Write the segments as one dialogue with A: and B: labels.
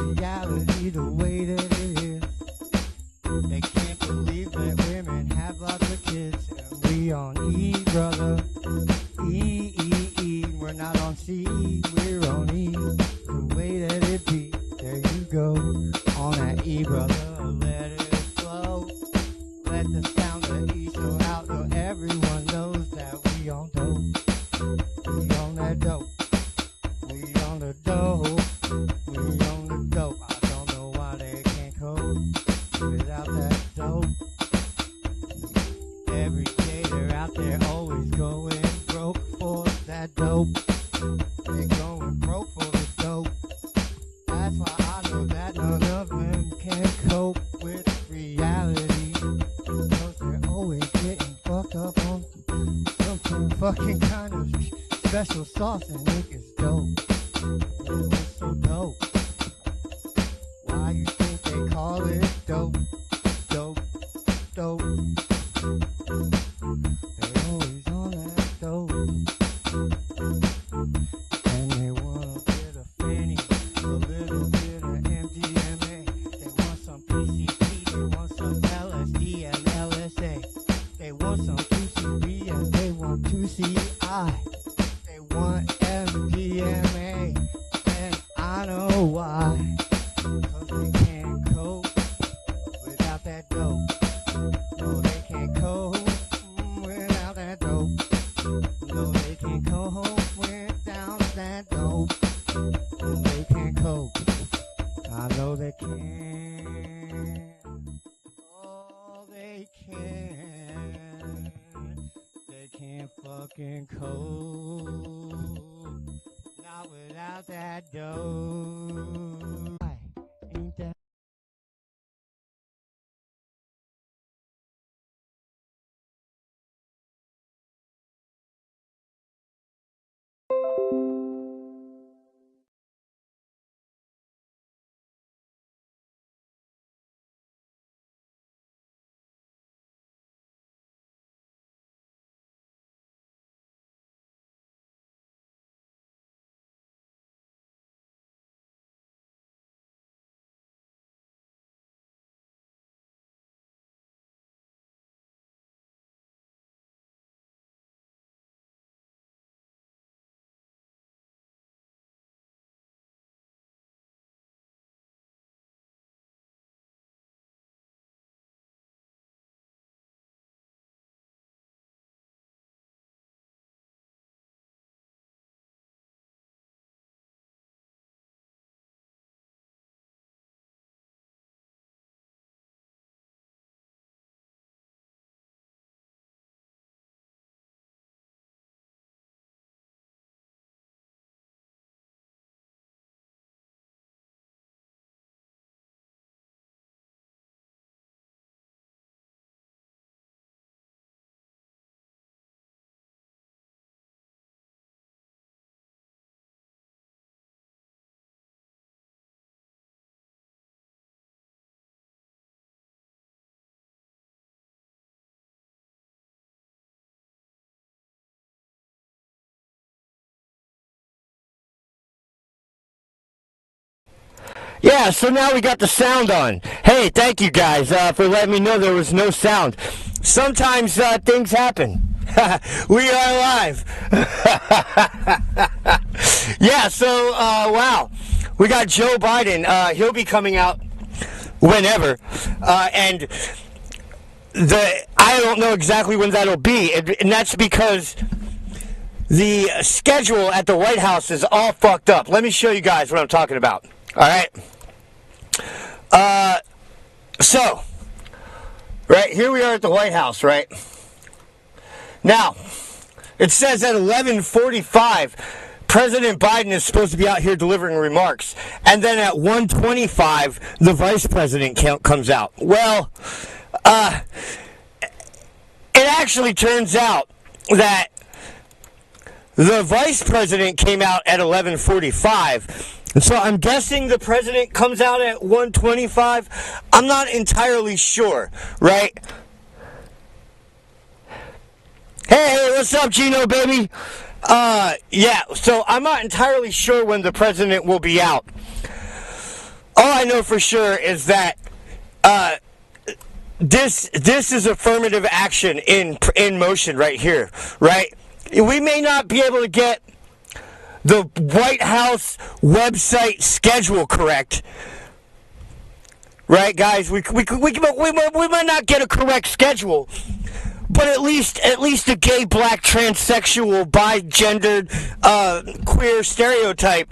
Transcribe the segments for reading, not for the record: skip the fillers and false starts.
A: reality the way that it is. They can't believe that women have lots of kids. And we on E, brother. E, E, E. We're not on C, we're on E. The way that it be. There you go. On that E, brother. Let it flow. Let the sound of E so out so everyone knows that we on dope. We on that dope. We on the dope. We on the dope. I don't know why they can't cope without that dope. Every day they're out there always going broke for that dope. They're going broke for the dope. That's why I know that none of them can cope with reality. Because they're always getting fucked up on some fucking kind of special sauce and it is dope. It's so dope. Why you think they call it dope? Dope, dope. They always on that dope. And they want a bit of Fanny, a little bit of MDMA. They want some PCP, they want some LSD and LSA. They want some PCP and they want 2CI. They want MDMA, and I know why. Cause they can't cope without that dope. No, they can't cope without that dope. No, they can't cope without that dope. No, they can't cope. I know they can. Oh, they can. They can't fucking cope. Not without that dope. Ain't that? Yeah, so now we got the sound on. Hey, thank you guys for letting me know there was no sound. Sometimes things happen. We are live. Yeah, so, wow. We got Joe Biden. He'll be coming out whenever. And I don't know exactly when that'll be. And that's because the schedule at the White House is all fucked up. Let me show you guys what I'm talking about. All right. So, right, here we are at the White House, right? Now, it says at 11:45, President Biden is supposed to be out here delivering remarks. And then at 1:25, the Vice President comes out. Well, it actually turns out that the Vice President came out at 11:45. And so I'm guessing the president comes out at 1:25. I'm not entirely sure, right? Hey, what's up, Gino, baby? Yeah, so I'm not entirely sure when the president will be out.
B: I know for sure is that this is affirmative action in motion right here, right? We may not be able to get the White House website schedule correct, right, guys? We might not get a correct schedule, but at least a gay, black, transsexual, bi-gendered, queer stereotype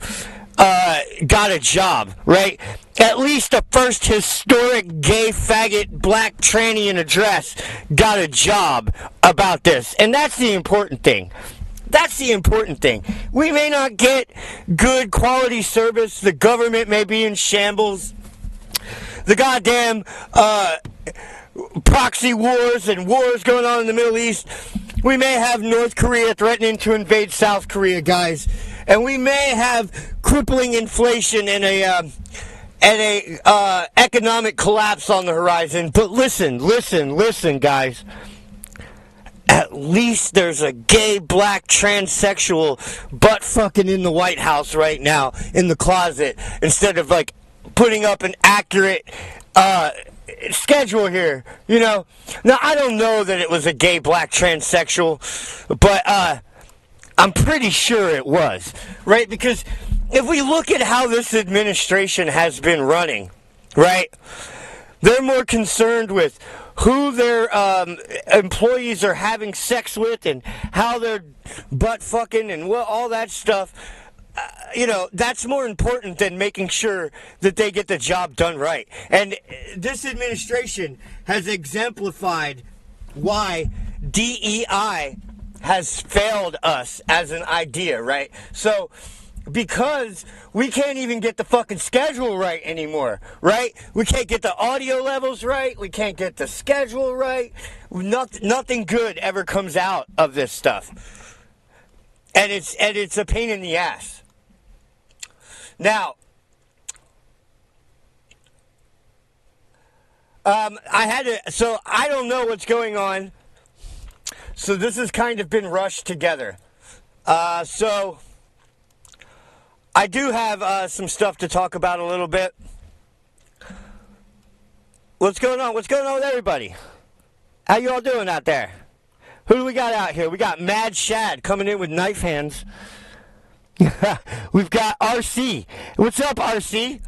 B: got a job, right? At least the first historic gay, faggot, black tranny in a dress got a job about this, and that's the important thing. That's the important thing. We may not get good quality service. The government may be in shambles. The goddamn proxy wars and wars going on in the Middle East. We may have North Korea threatening to invade South Korea, guys. And we may have crippling inflation and a economic collapse on the horizon. But listen, guys. At least there's a gay, black, transsexual butt fucking in the White House right now in the closet instead of like putting up an accurate schedule here, you know. Now I don't know that it was a gay, black, transsexual, but I'm pretty sure it was, right? Because if we look at how this administration has been running, right, they're more concerned with who their employees are having sex with and how they're butt fucking and all that stuff. You know, that's more important than making sure that they get the job done right. And this administration has exemplified why DEI has failed us as an idea, right? So, because we can't even get the fucking schedule right anymore, right? We can't get the audio levels right. We can't get the schedule right. Nothing good ever comes out of this stuff. And it's a pain in the ass. Now, so I don't know what's going on. So this has kind of been rushed together. So I do have some stuff to talk about a little bit. What's going on? What's going on with everybody? How you all doing out there? Who do we got out here? We got Mad Shad coming in with knife hands. We've got RC. What's up, RC?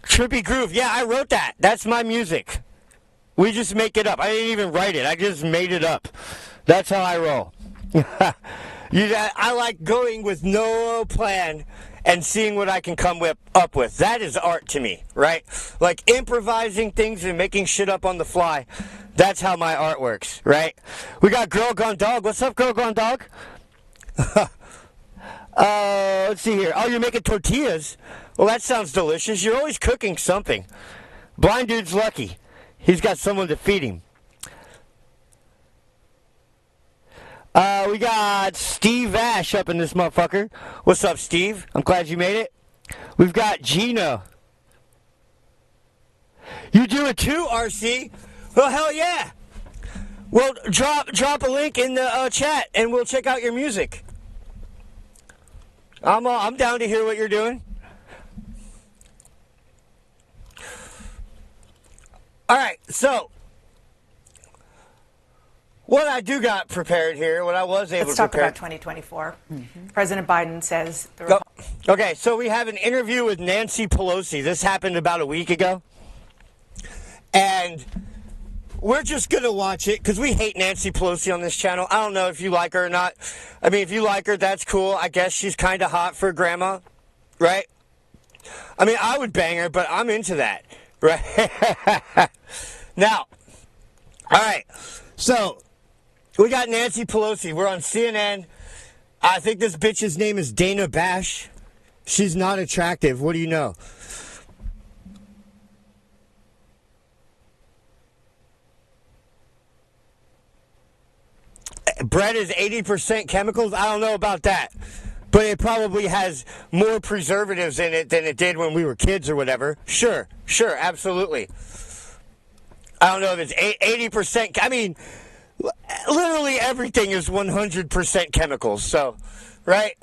B: Trippy Groove. Yeah, I wrote that. That's my music. We just make it up. I didn't even write it. I just made it up. That's how I roll. I like going with no plan and seeing what I can come up with. That is art to me, right? Like improvising things and making shit up on the fly. That's how my art works, right? We got Girl Gone Dog. What's up, Girl Gone Dog? Let's see here. Oh, you're making tortillas? Well, that sounds delicious. You're always cooking something. Blind dude's lucky. He's got someone to feed him. We got Steve Ash up in this motherfucker. What's up, Steve? I'm glad you made it. We've got Gino. You do it too, RC? Well, hell yeah. Well, drop a link in the chat, and we'll check out your music. I'm down to hear what you're doing. All right, so what I do got prepared here, what I was able to prepare.
C: Let's talk about 2024. Mm-hmm. President Biden says...
B: Okay, so we have an interview with Nancy Pelosi. This happened about a week ago. And we're just going to watch it because we hate Nancy Pelosi on this channel. I don't know if you like her or not. I mean, if you like her, that's cool. I guess she's kind of hot for grandma, right? I mean, I would bang her, but I'm into that, right? Now, all right, so we got Nancy Pelosi. We're on CNN. I think this bitch's name is Dana Bash. She's not attractive. What do you know? Bread is 80% chemicals? I don't know about that. But it probably has more preservatives in it than it did when we were kids or whatever. Sure, absolutely. I don't know if it's 80%. I mean, literally everything is 100% chemicals. So, right?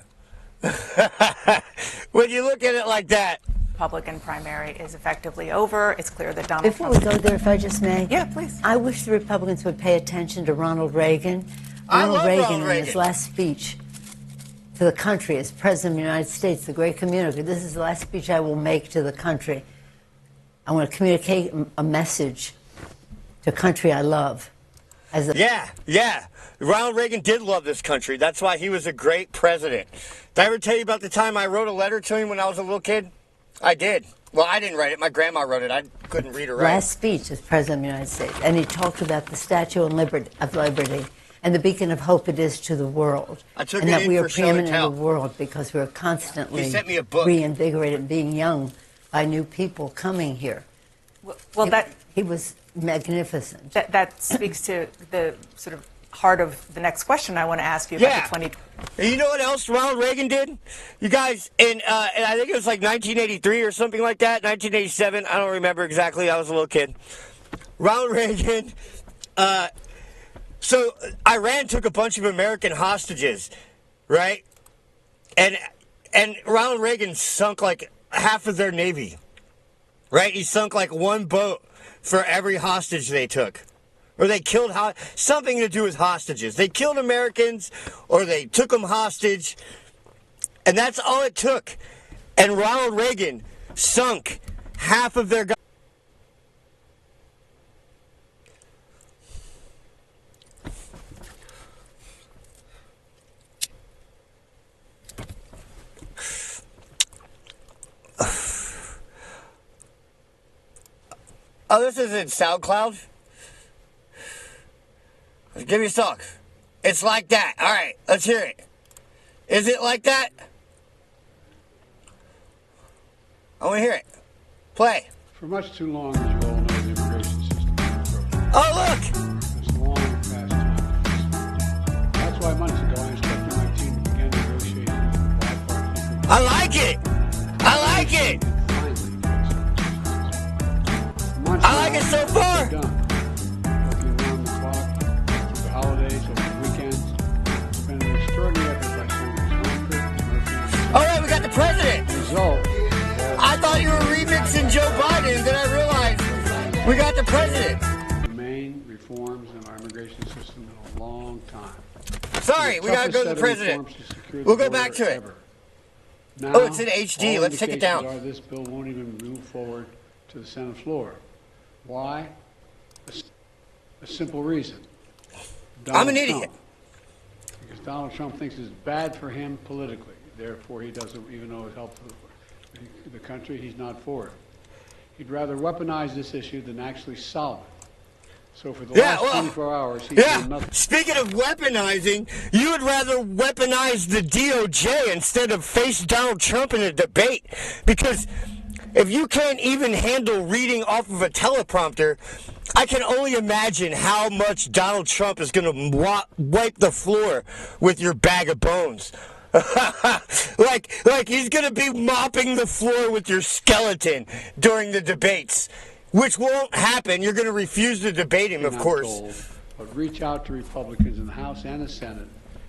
B: When you look at it like that.
C: Republican primary is effectively over. It's clear that Donald
D: Before
C: Trump...
D: we go there, if I just may.
C: Yeah, please.
D: I wish the Republicans would pay attention to Ronald Reagan.
B: I love Ronald
D: In
B: Reagan.
D: his last speech to the country as President of the United States, the great communicator, this is the last speech I will make to the country. I want to communicate a message to a country I love.
B: Yeah. Ronald Reagan did love this country. That's why he was a great president. Did I ever tell you about the time I wrote a letter to him when I was a little kid? I did. Well, I didn't write it. My grandma wrote it. I couldn't read or write.
D: Last speech as President of the United States. And he talked about the Statue of Liberty and the beacon of hope it is to the world.
B: I took
D: and
B: it
D: that
B: in
D: we
B: for
D: are
B: show and
D: preeminent in
B: tell.
D: the world because we are constantly
B: He sent me a book.
D: reinvigorated, being young by new people coming here.
C: Well,
D: He was magnificent.
C: that speaks to the sort of heart of the next question I want to ask you
B: Yeah.
C: about the 20...
B: And you know what else Ronald Reagan did? You guys, and I think it was like 1983 or something like that, 1987. I don't remember exactly. I was a little kid. Ronald Reagan, so Iran took a bunch of American hostages, right? And Ronald Reagan sunk like half of their navy, right? He sunk like one boat for every hostage they took. Or they killed, something to do with hostages. They killed Americans, or they took them hostage, and that's all it took. And Ronald Reagan sunk half of their... Oh, this isn't SoundCloud? Give me a song. It's like that. All right, let's hear it. Is it like that? I want to hear it. Play.
E: For much too long, as you all know, the immigration system has been broken.
B: Oh, look.
E: It's long past time. That's why months ago I instructed my team to begin negotiations with the bipartisan group.
B: I like it. I like it. I like it so far.
E: Done. Working around the clock, through the holidays, over the weekends. It's been an extraordinary effort by Senators Humphrey, Murphy,
B: All right, we got the president.
E: and result.
B: I thought you were remixing Joe Biden, then I realized we got the president.
E: The main reforms in our immigration system in a long time.
B: Sorry, we got to go to the president. We'll go back to it.
E: Now,
B: Oh, it's in HD.
E: all
B: Let's take it down.
E: indications are this bill won't even move forward to the Senate floor. Why? A simple reason.
B: I'm an
E: Donald
B: idiot.
E: Trump. Because Donald Trump thinks it's bad for him politically. Therefore, he doesn't, even though it helps the country, he's not for it. He'd rather weaponize this issue than actually solve it. So for the last 24 hours, he's done nothing.
B: Speaking of weaponizing, you would rather weaponize the DOJ instead of face Donald Trump in a debate. Because if you can't even handle reading off of a teleprompter, I can only imagine how much Donald Trump is going to wipe the floor with your bag of bones. like he's going to be mopping the floor with your skeleton during the debates, which won't happen. You're going to refuse to debate him, of course.
E: Told, but reach out to Republicans in the House and the Senate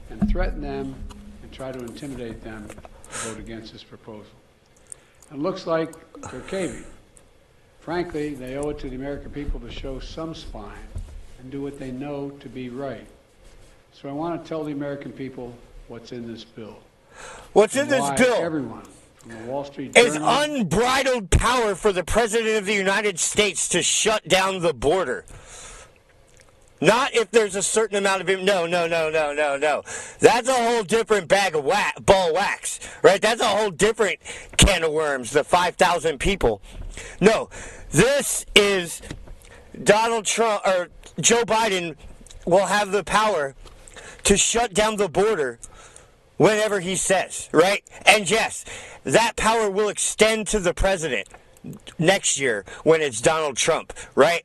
E: and threaten them and try to intimidate them to vote against this proposal. It looks like they're caving. Frankly, they owe it to the American people to show some spine and do what they know to be right. So I want to tell the American people what's in this bill.
B: What's in this
E: Why
B: bill?
E: everyone, from the Wall Street
B: Is
E: Journal,
B: unbridled power for the President of the United States to shut down the border. Not if there's a certain amount of him. No. That's a whole different bag of ball wax, right? That's a whole different can of worms, the 5,000 people. No, this is Donald Trump, or Joe Biden will have the power to shut down the border whenever he says, right? And yes, that power will extend to the president next year when it's Donald Trump, right?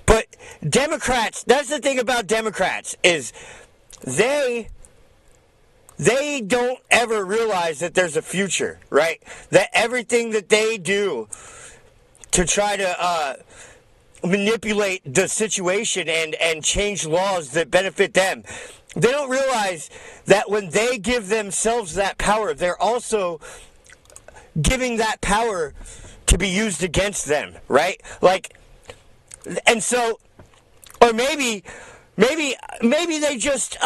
B: But Democrats, that's the thing about Democrats, is they don't ever realize that there's a future, right? That everything that they do to try to manipulate the situation and change laws that benefit them, they don't realize that when they give themselves that power, they're also giving that power to be used against them, right? Like, and so, or maybe they just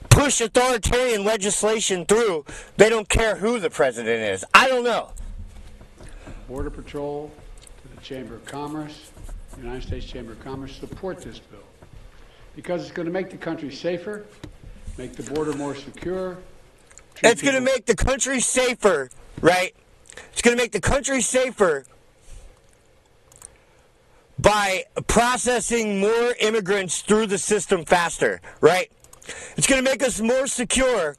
B: push authoritarian legislation through. They don't care who the president is. I don't know.
E: Border Patrol, to the Chamber of Commerce, the United States Chamber of Commerce, support this bill because it's going to make the country safer, make the border more secure.
B: It's going to make the country safer, right? It's going to make the country safer by processing more immigrants through the system faster, right? It's going to make us more secure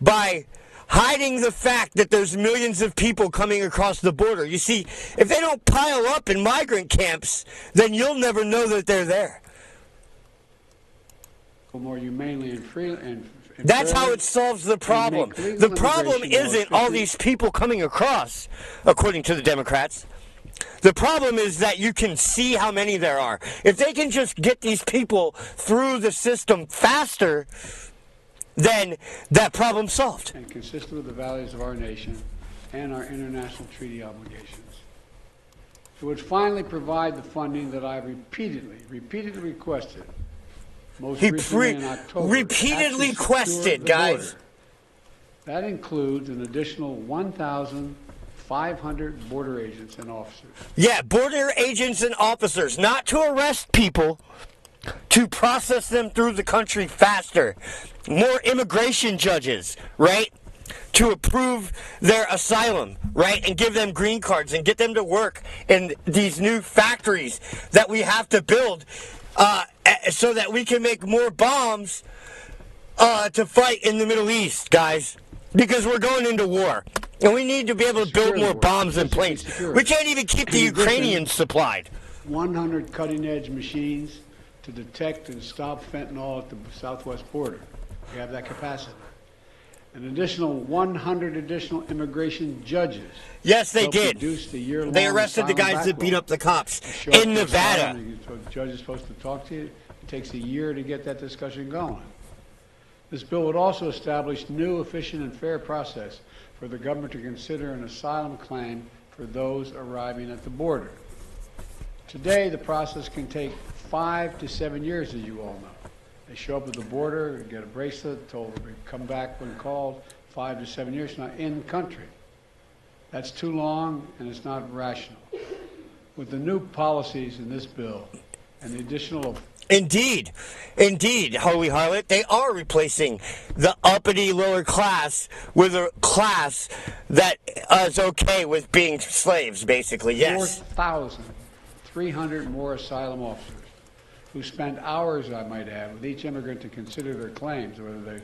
B: by hiding the fact that there's millions of people coming across the border. You see, if they don't pile up in migrant camps, then you'll never know that they're there.
E: More humanely and freely.
B: That's how it solves the problem. The problem isn't all these people coming across, according to the Democrats. The problem is that you can see how many there are. If they can just get these people through the system faster, then that problem's solved.
E: And consistent with the values of our nation and our international treaty obligations. It would finally provide the funding that I repeatedly requested. Most recently in October.
B: Repeatedly quested, guys.
E: Border. That includes an additional 1,500 border agents and officers.
B: Yeah, border agents and officers, not to arrest people, to process them through the country faster. More immigration judges, right? To approve their asylum, right? And give them green cards and get them to work in these new factories that we have to build so that we can make more bombs to fight in the Middle East, guys. Because we're going into war. And we need to be able to build more bombs and planes. We can't even keep the Ukrainians supplied.
E: 100 cutting-edge machines to detect and stop fentanyl at the southwest border. We have that capacity. An additional 100 additional immigration judges.
B: Yes, they did. They arrested the guys that beat up the cops in Nevada.
E: The judge is supposed to talk to you. It takes a year to get that discussion going. This bill would also establish new, efficient, and fair process for the government to consider an asylum claim for those arriving at the border. Today, the process can take 5 to 7 years, as you all know. They show up at the border, get a bracelet, told to come back when called, 5 to 7 years, not in country. That's too long, and it's not rational. With the new policies in this bill and the additional...
B: Indeed, holy harlot, they are replacing the uppity lower class with a class that is okay with being slaves, basically, yes.
E: 4,300 more asylum officers who spend hours, I might add, with each immigrant to consider their claims, whether they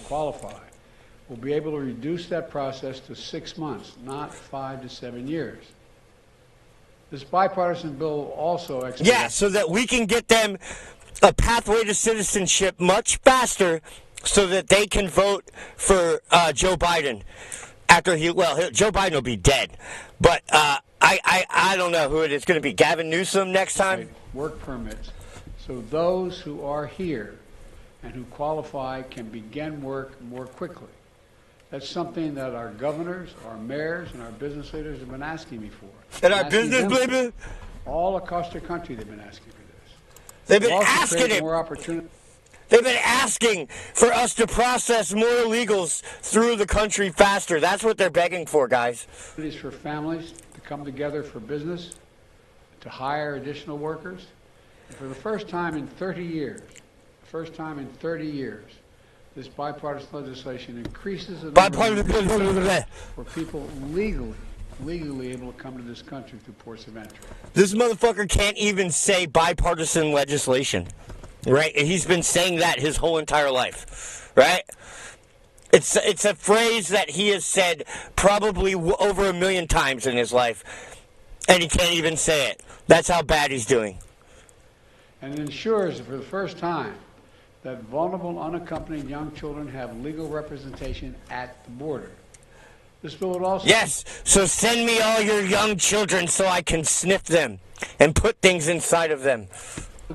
E: qualify, will be able to reduce that process to 6 months, not 5 to 7 years. This bipartisan bill will also expedite...
B: Yeah, so that we can get them a pathway to citizenship much faster so that they can vote for Joe Biden after Joe Biden will be dead. But I don't know who it is going to be. Gavin Newsom next time?
E: Work permits. So those who are here and who qualify can begin work more quickly. That's something that our governors, our mayors, and our business leaders have been asking me for.
B: And our business leaders?
E: All across the country they've been asking for this.
B: They've been asking it.
E: More opportunity.
B: They've been asking for us to process more illegals through the country faster. That's what they're begging for, guys.
E: For families to come together for business, to hire additional workers. And for the first time in 30 years, this bipartisan legislation increases the number for people legally able to come to this country through ports of entry.
B: This motherfucker can't even say bipartisan legislation, right? He's been saying that his whole entire life, right? It's a phrase that he has said probably over 1 million times in his life, and he can't even say it. That's how bad he's doing.
E: And it ensures for the first time that vulnerable, unaccompanied young children have legal representation at the border. This bill would also...
B: Yes, so send me all your young children so I can sniff them and put things inside of them.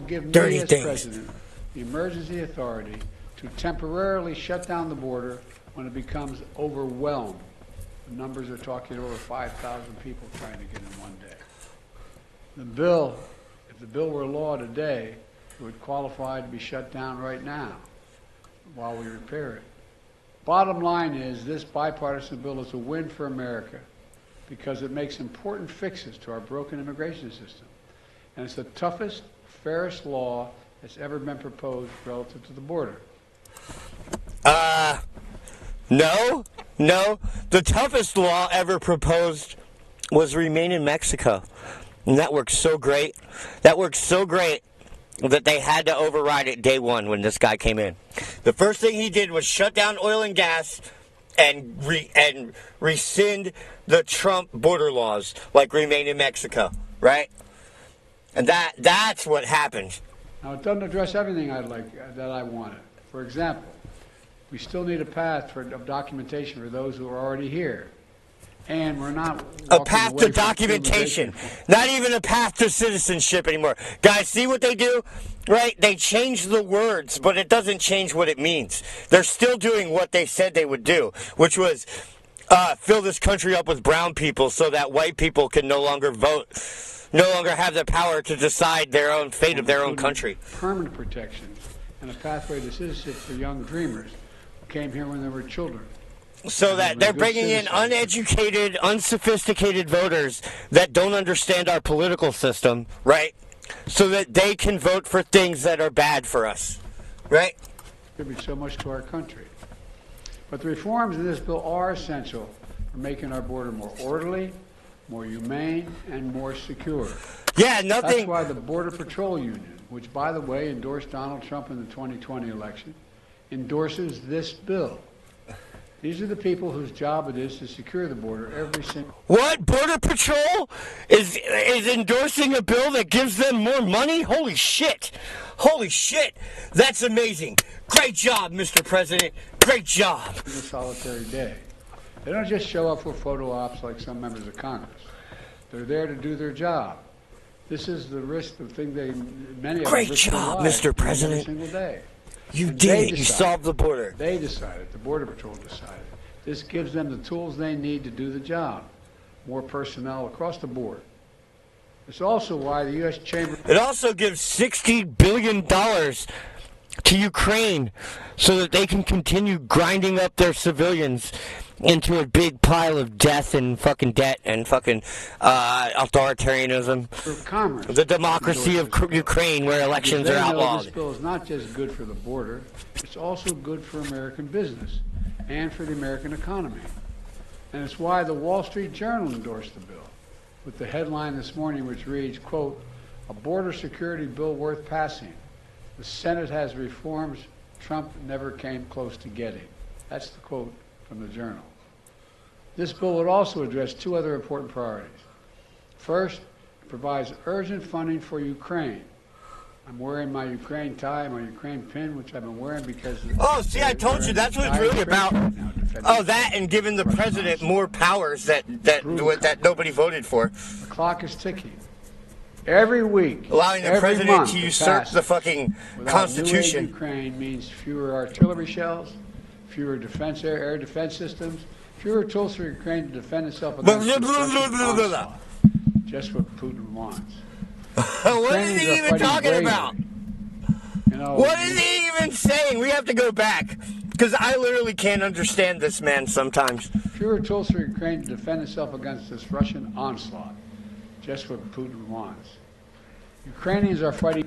E: Give
B: Dirty
E: me as
B: things.
E: president the emergency authority to temporarily shut down the border when it becomes overwhelmed. The numbers are talking over 5,000 people trying to get in one day. The bill, if the bill were law today, it would qualify to be shut down right now while we repair it. Bottom line is this bipartisan bill is a win for America because it makes important fixes to our broken immigration system. And it's the toughest, fairest law that's ever been proposed relative to the border.
B: No. The toughest law ever proposed was Remain in Mexico. And that worked so great. That they had to override it day one when this guy came in. The first thing he did was shut down oil and gas and rescind the Trump border laws, like Remain in Mexico, right? And that's what happened.
E: Now, it doesn't address everything that I wanted. For example, we still need a path of documentation for those who are already here. And we're not
B: a path to documentation, not even a path to citizenship anymore. Guys, see what they do? Right? They change the words, but it doesn't change what it means. They're still doing what they said they would do, which was fill this country up with brown people so that white people can no longer vote, no longer have the power to decide their own fate of their own country.
E: Permanent protections and a pathway to citizenship for young dreamers who came here when they were children.
B: So that they're bringing in uneducated, unsophisticated voters that don't understand our political system, right? So that they can vote for things that are bad for us, right?
E: Contribute so much to our country. But the reforms in this bill are essential for making our border more orderly, more humane, and more secure.
B: Yeah, nothing.
E: That's why the Border Patrol Union, which, by the way, endorsed Donald Trump in the 2020 election, endorses this bill. These are the people whose job it is to secure the border every single.
B: What? Border Patrol is endorsing a bill that gives them more money? Holy shit! Holy shit! That's amazing. Great job, Mr. President. Great job.
E: A solitary day. They don't just show up for photo ops like some members of Congress. They're there to do their job. This is the risk of thing many of them
B: Great
E: risk their
B: job,
E: lives
B: Mr. President.
E: every single day.
B: You
E: And
B: did it. You solved the border.
E: They decided. The Border Patrol decided. This gives them the tools they need to do the job. More personnel across the board. It's also why the U.S. Chamber...
B: It also gives $60 billion to Ukraine so that they can continue grinding up their civilians into a big pile of death and fucking debt and fucking authoritarianism.
E: Commerce.
B: The democracy of Ukraine where elections are outlawed.
E: This bill is not just good for the border, it's also good for American business and for the American economy. And it's why the Wall Street Journal endorsed the bill with the headline this morning which reads, quote, "A border security bill worth passing. The Senate has reforms Trump never came close to getting." That's the quote from the Journal. This bill would also address two other important priorities. First, it provides urgent funding for Ukraine. I'm wearing my Ukraine tie, my Ukraine pin, which I've been wearing because...
B: Oh, see, I told you, that's what it's really about. Oh, that and giving the president more powers that nobody voted for.
E: The clock is ticking. Every week,
B: allowing the president to usurp the fucking Constitution.
E: New aid Ukraine means fewer artillery shells, fewer air defense systems, fewer tools for Ukraine to defend itself against onslaught. Just what Putin wants.
B: What is he even talking about?
E: You know,
B: what is he even saying? We have to go back because I literally can't understand this man sometimes.
E: Fewer tools for Ukraine to defend itself against this Russian onslaught. Just what Putin wants. Ukrainians are fighting.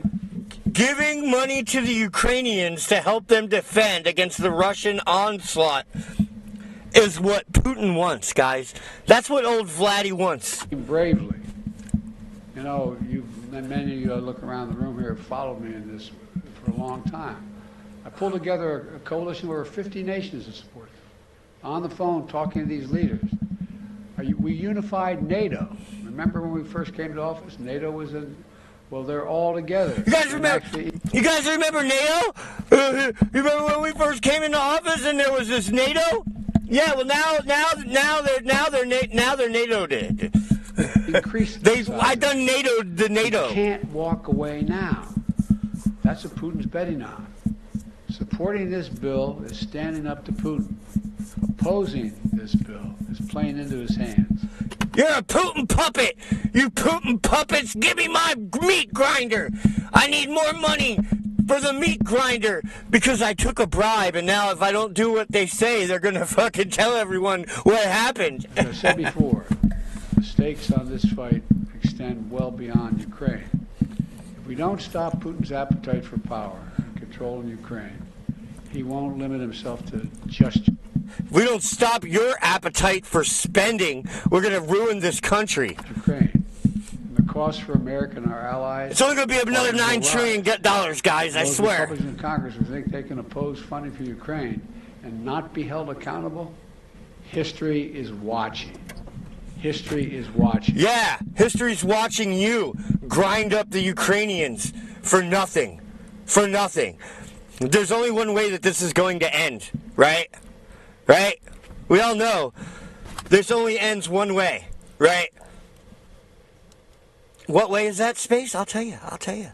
B: Giving money to the Ukrainians to help them defend against the Russian onslaught is what Putin wants, guys. That's what old Vladdy wants.
E: Bravely. You know, many of you look around the room here have followed me in this for a long time. I pulled together a coalition of over 50 nations to support them. On the phone, talking to these leaders. We unified NATO. Remember when we first came to office? NATO was in. Well, they're all together.
B: You guys remember NATO? You remember when we first came into office and there was this NATO? Yeah. Well, now they're NATO did. I done NATO.
E: You can't walk away now. That's what Putin's betting on. Supporting this bill is standing up to Putin. Opposing this bill is playing into his hands.
B: You're a Putin puppet! You Putin puppets, give me my meat grinder! I need more money for the meat grinder because I took a bribe, and now if I don't do what they say, they're gonna fucking tell everyone what happened.
E: As I said before, the stakes on this fight extend well beyond Ukraine. If we don't stop Putin's appetite for power and control in Ukraine, he won't limit himself to just.
B: If we don't stop your appetite for spending, we're going to ruin this country.
E: Ukraine. And the cost for America and our allies.
B: It's only going to be another $9 trillion, guys, I swear.
E: Those Republicans in Congress who think they can oppose funding for Ukraine and not be held accountable, history is watching. History is watching.
B: Yeah, history's watching you grind up the Ukrainians for nothing. For nothing. There's only one way that this is going to end, right? Right? We all know this only ends one way, right? What way is that, SpaysE? I'll tell you.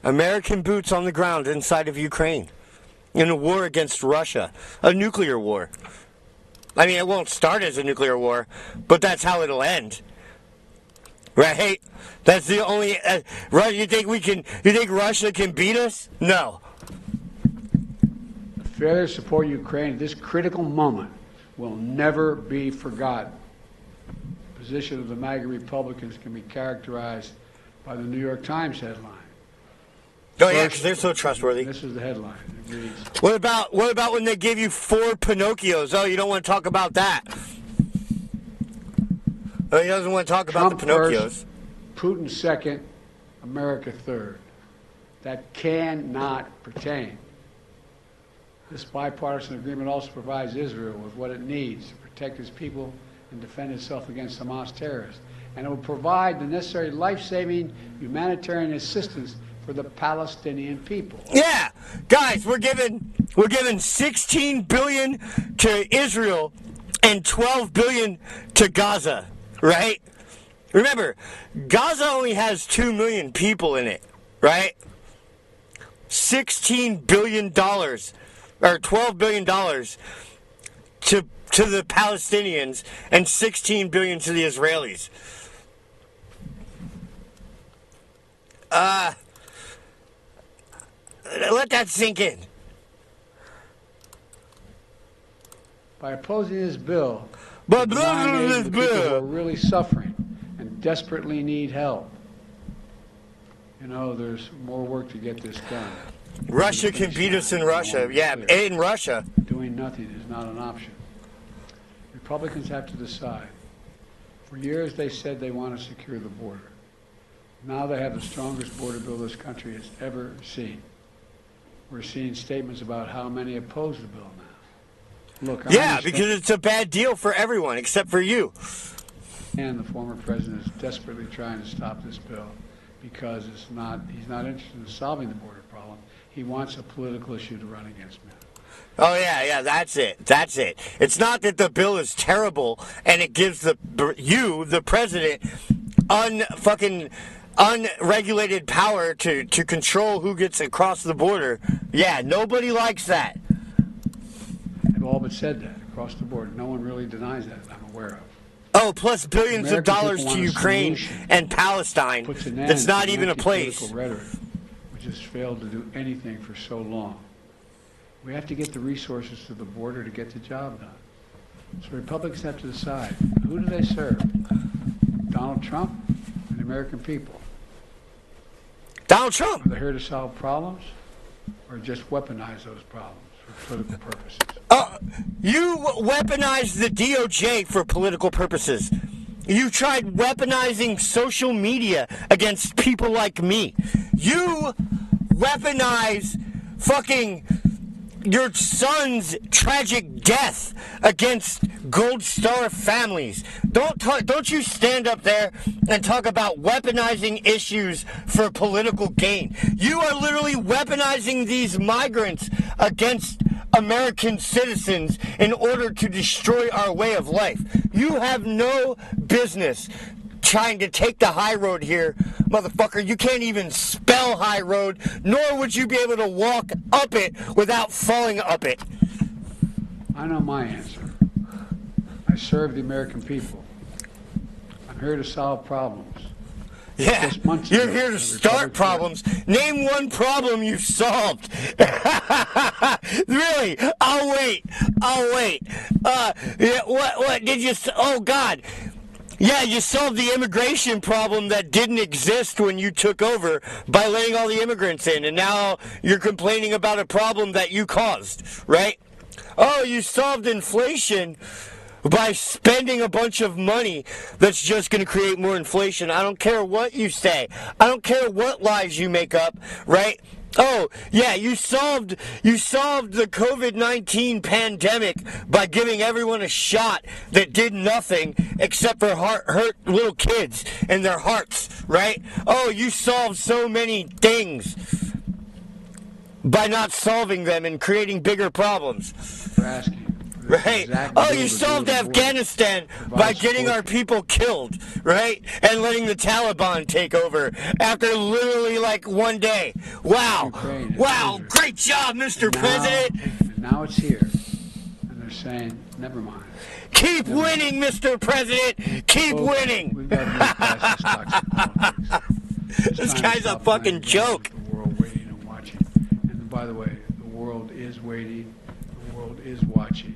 B: American boots on the ground inside of Ukraine in a war against Russia, a nuclear war. I mean, it won't start as a nuclear war, but that's how it'll end. Right? That's the only... you think Russia can beat us? No.
E: Failure to support Ukraine at this critical moment will never be forgotten. The position of the MAGA Republicans can be characterized by the New York Times headline.
B: Oh, yeah, because they're so trustworthy.
E: This is the headline. It reads,
B: What about when they give you 4 Pinocchios? Oh, you don't want to talk about that. Oh, he doesn't want to talk about the Pinocchios.
E: First, Putin second, America third. That cannot pertain. This bipartisan agreement also provides Israel with what it needs to protect its people and defend itself against Hamas terrorists. And it will provide the necessary life-saving humanitarian assistance for the Palestinian people.
B: Yeah, guys, we're giving $16 billion to Israel and $12 billion to Gaza, right? Remember, Gaza only has 2 million people in it, right? $16 billion. Or $12 billion to the Palestinians and $16 billion to the Israelis. Let that sink in.
E: By opposing this bill,
B: But
E: the people who are really suffering and desperately need help. You know, there's more work to get this done.
B: Russia can beat us in Russia. Yeah, in Russia.
E: Doing nothing is not an option. Republicans have to decide. For years they said they want to secure the border. Now they have the strongest border bill this country has ever seen. We're seeing statements about how many oppose the bill now. Look,
B: yeah, because it's a bad deal for everyone except for you.
E: And the former president is desperately trying to stop this bill because he's not interested in solving the border problem. He wants a political issue to run against me.
B: Oh, yeah, that's it. It's not that the bill is terrible and it gives the president, unregulated power to control who gets across the border. Yeah, nobody likes that.
E: They've all but said that across the board. No one really denies that I'm aware of.
B: Oh, plus billions of dollars to Ukraine and Palestine. That's not even a place.
E: Rhetoric, which has failed to do anything for so long. We have to get the resources to the border to get the job done. So Republicans have to decide, who do they serve? Donald Trump and the American people?
B: Donald Trump!
E: Are they here to solve problems or just weaponize those problems for political purposes?
B: You weaponized the DOJ for political purposes. You tried weaponizing social media against people like me. You weaponize fucking your son's tragic death against Gold Star families. Don't you stand up there and talk about weaponizing issues for political gain. You are literally weaponizing these migrants against American citizens in order to destroy our way of life. You have no business trying to take the high road here, motherfucker. You can't even spell high road, nor would you be able to walk up it without falling up it.
E: I know my answer. I serve the American people. I'm here to solve problems.
B: Yeah,
E: Just months
B: you're
E: ago,
B: here to
E: the
B: start
E: Republican-
B: problems. Name one problem you've solved. Really? I'll wait. Yeah, what did you? Oh God. Yeah, you solved the immigration problem that didn't exist when you took over by letting all the immigrants in, and now you're complaining about a problem that you caused, right? Oh, you solved inflation by spending a bunch of money that's just going to create more inflation. I don't care what you say. I don't care what lies you make up, right? Oh, yeah, you solved the COVID-19 pandemic by giving everyone a shot that did nothing except for hurt little kids and their hearts, right? Oh, you solved so many things by not solving them and creating bigger problems.
E: For asking.
B: Right.
E: Exactly
B: Oh,
E: what
B: you
E: we're
B: solved
E: doing.
B: Afghanistan by getting our people killed, right? And letting the Taliban take over after literally like one day. Wow.
E: Ukraine and
B: Wow.
E: Israel.
B: Great job, Mr.
E: Now-
B: President.
E: And now it's here. And they're saying, never mind.
B: Keep winning, Mr. President. Keep
E: Folks,
B: winning.
E: We've got to move past this toxic politics. It's
B: This
E: time to
B: guy's a
E: stop
B: fucking
E: playing games
B: joke.
E: with The world waiting and watching. And by the way, the world is waiting. The world is watching.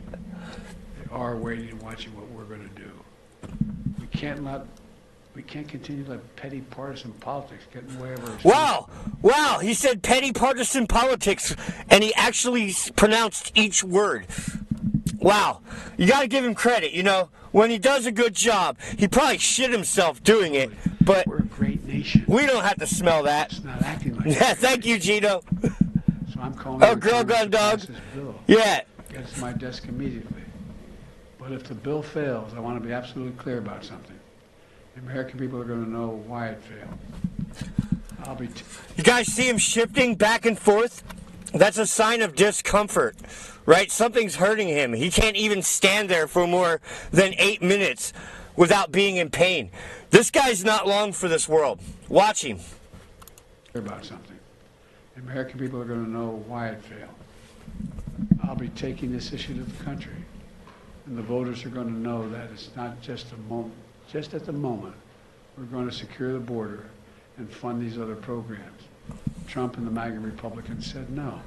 E: They are waiting and watching what we're going to do. We can't continue to let petty partisan politics get in the way of our.
B: Wow. He said petty partisan politics, and he actually pronounced each word. Wow. You got to give him credit, you know. When he does a good job, he probably shit himself doing it, but
E: We're a great nation.
B: we don't have to smell that.
E: It's not acting like
B: Yeah,
E: it.
B: thank you, Gino.
E: So I'm calling.
B: Oh,
E: on
B: girl
E: Congress
B: gun
E: to
B: dog.
E: pass this bill.
B: Yeah.
E: Gets to my desk immediately. But if the bill fails, I want to be absolutely clear about something. The American people are going to know why it failed. I'll be.
B: You guys see him shifting back and forth? That's a sign of discomfort, right? Something's hurting him. He can't even stand there for more than 8 minutes without being in pain. This guy's not long for this world. Watch him.
E: Clear about something. The American people are going to know why it failed. I'll be taking this issue to the country, and the voters are going to know that it's not just a moment. Just at the moment, we're going to secure the border and fund these other programs. Trump and the MAGA Republicans said no,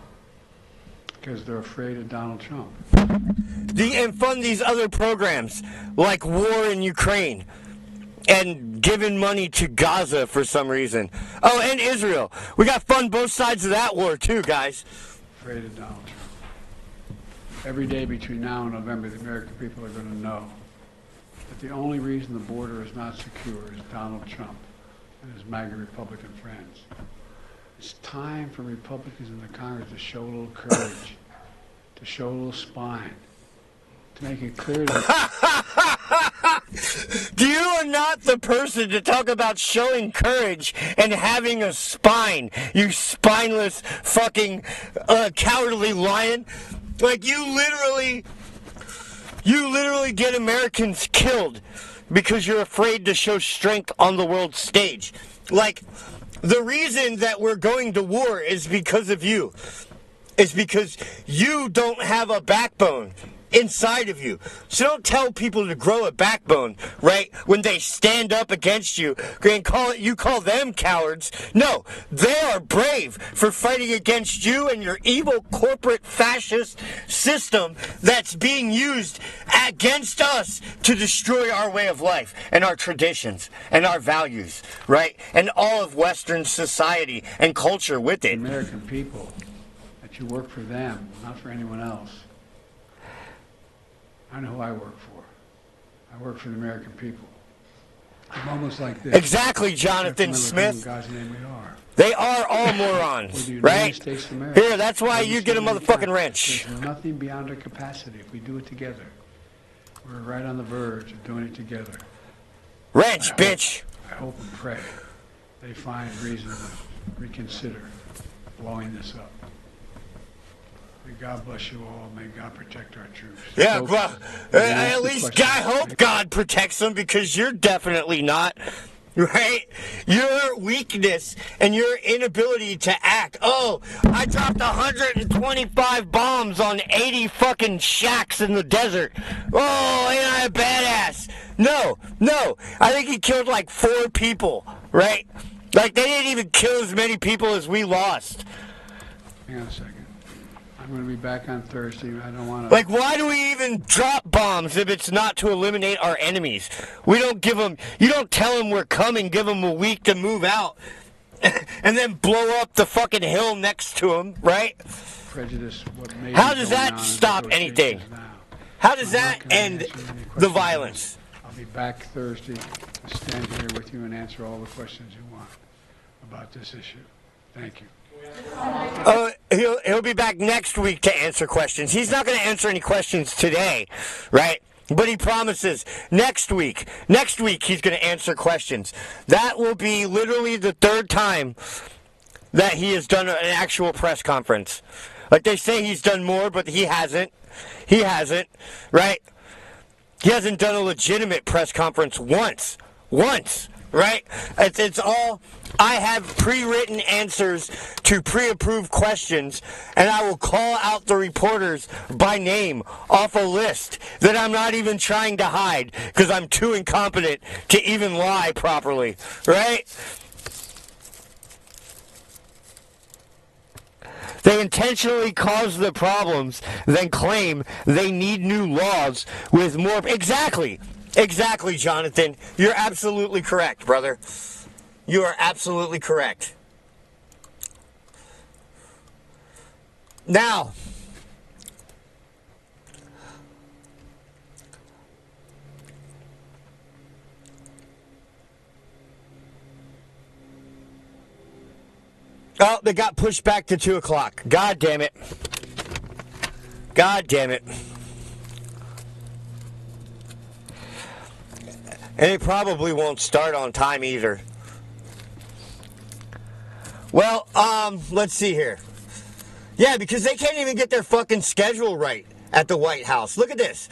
E: because they're afraid of Donald Trump.
B: And fund these other programs, like war in Ukraine, and giving money to Gaza for some reason. Oh, and Israel. We got to fund both sides of that war too, guys.
E: Afraid of Donald Trump. Every day between now and November, the American people are going to know that the only reason the border is not secure is Donald Trump and his MAGA Republican friends. It's time for Republicans in the Congress to show a little courage, to show a little spine, to make it clear that
B: You are not the person to talk about showing courage and having a spine, you spineless fucking cowardly lion. Like you literally get Americans killed because you're afraid to show strength on the world stage. Like, the reason that we're going to war is because of you. It's because you don't have a backbone inside of you. So don't tell people to grow a backbone, right? When they stand up against you and you call them cowards. No, they are brave for fighting against you and your evil corporate fascist system that's being used against us to destroy our way of life and our traditions and our values, right? And all of Western society and culture with
E: the
B: it.
E: American people, that you work for them, not for anyone else. I know who I work for. I work for the American people. I'm almost like this.
B: Exactly, Jonathan
E: Except remember
B: Smith.
E: who God's name we are.
B: They are all
E: We're
B: morons,
E: the United
B: right?
E: States of America.
B: Here, that's why you get a motherfucking wrench.
E: There's nothing beyond our capacity if we do it together. We're right on the verge of doing it together.
B: Wrench, bitch.
E: I hope and pray they find reason to reconsider blowing this up. May God bless you all. May God protect our troops.
B: Yeah,
E: Folks,
B: well,
E: you can ask
B: at
E: the
B: least
E: question.
B: I hope God protects them, because you're definitely not, right? Your weakness and your inability to act. Oh, I dropped 125 bombs on 80 fucking shacks in the desert. Oh, ain't I a badass? No. I think he killed like 4 people, right? Like, they didn't even kill as many people as we lost.
E: Hang on a second. I'm going to be back on Thursday. I don't want to...
B: Like, why do we even drop bombs if it's not to eliminate our enemies? We don't give them, you don't tell them we're coming, give them a week to move out, and then blow up the fucking hill next to them, right?
E: Prejudice, what may
B: How
E: be
B: does
E: going
B: that
E: on in
B: stop
E: negotiations
B: anything?
E: now.
B: How does
E: I'm
B: that
E: not gonna
B: end
E: answer any
B: the
E: questions.
B: violence?
E: I'll be back Thursday to stand here with you and answer all the questions you want about this issue. Thank you.
B: He'll be back next week to answer questions. He's not going to answer any questions today, right? But he promises next week he's going to answer questions. That will be literally the 3rd time that he has done an actual press conference. Like, they say he's done more, but he hasn't. He hasn't, right? He hasn't done a legitimate press conference once, right? It's all, I have pre-written answers to pre-approved questions, and I will call out the reporters by name off a list that I'm not even trying to hide because I'm too incompetent to even lie properly, right? They intentionally cause the problems, then claim they need new laws with more... Exactly, Jonathan. You're absolutely correct, brother. You are absolutely correct. Now, oh, they got pushed back to 2 o'clock. God damn it. And it probably won't start on time either. Well, let's see here. Yeah, because they can't even get their fucking schedule right at the White House. Look at this.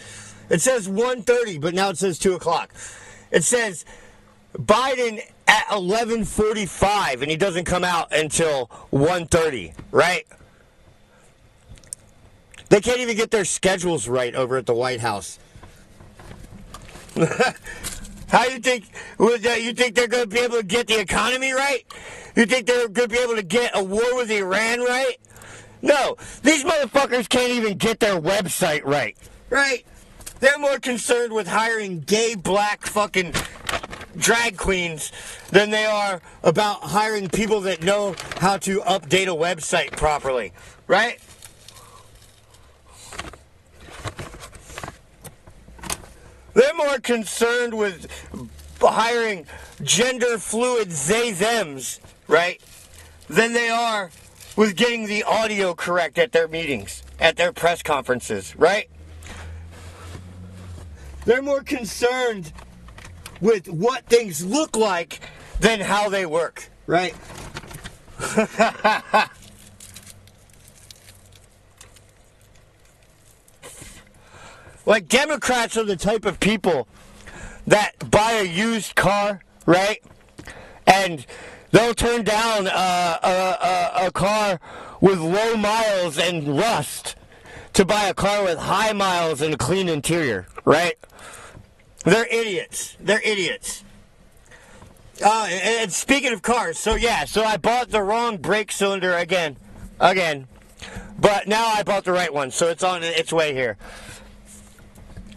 B: It says 1:30, but now it says 2 o'clock. It says Biden at 11:45, and he doesn't come out until 1:30, right? They can't even get their schedules right over at the White House. How you think? You think they're going to be able to get the economy right? You think they're going to be able to get a war with Iran right? No, these motherfuckers can't even get their website right. Right? They're more concerned with hiring gay black fucking drag queens than they are about hiring people that know how to update a website properly. Right? They're more concerned with hiring gender fluid they-thems, right, than they are with getting the audio correct at their meetings, at their press conferences, right? They're more concerned with what things look like than how they work, right? Like, Democrats are the type of people that buy a used car, right? And they'll turn down a car with low miles and rust to buy a car with high miles and a clean interior, right? They're idiots. And speaking of cars, so I bought the wrong brake cylinder again. But now I bought the right one, so it's on its way here.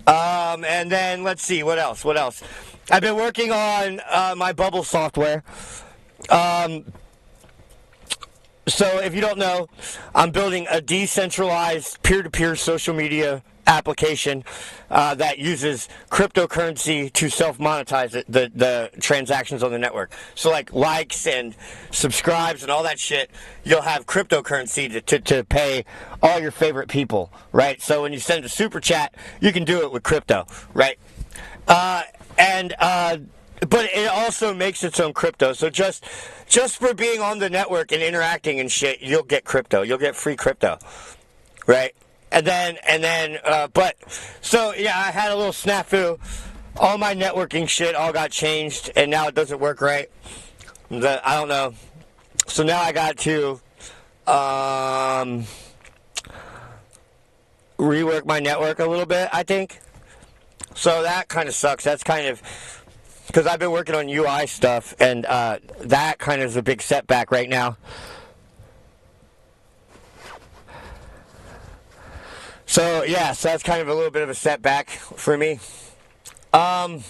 B: And then let's see, what else? I've been working on my Bubble software. So if you don't know, I'm building a decentralized peer-to-peer social media application that uses cryptocurrency to self-monetize the transactions on the network. So like likes and subscribes and all that shit, you'll have cryptocurrency to pay all your favorite people, right? So when you send a super chat, you can do it with crypto, right? But it also makes its own crypto. So just for being on the network and interacting and shit, you'll get crypto. You'll get free crypto. right? But so yeah, I had a little snafu. All my networking shit all got changed, and now it doesn't work right. I don't know. So now I got to rework my network a little bit, I think. So that kind of sucks. That's kind of because I've been working on UI stuff, and that kind of is a big setback right now. So yeah, so that's kind of a little bit of a setback for me. But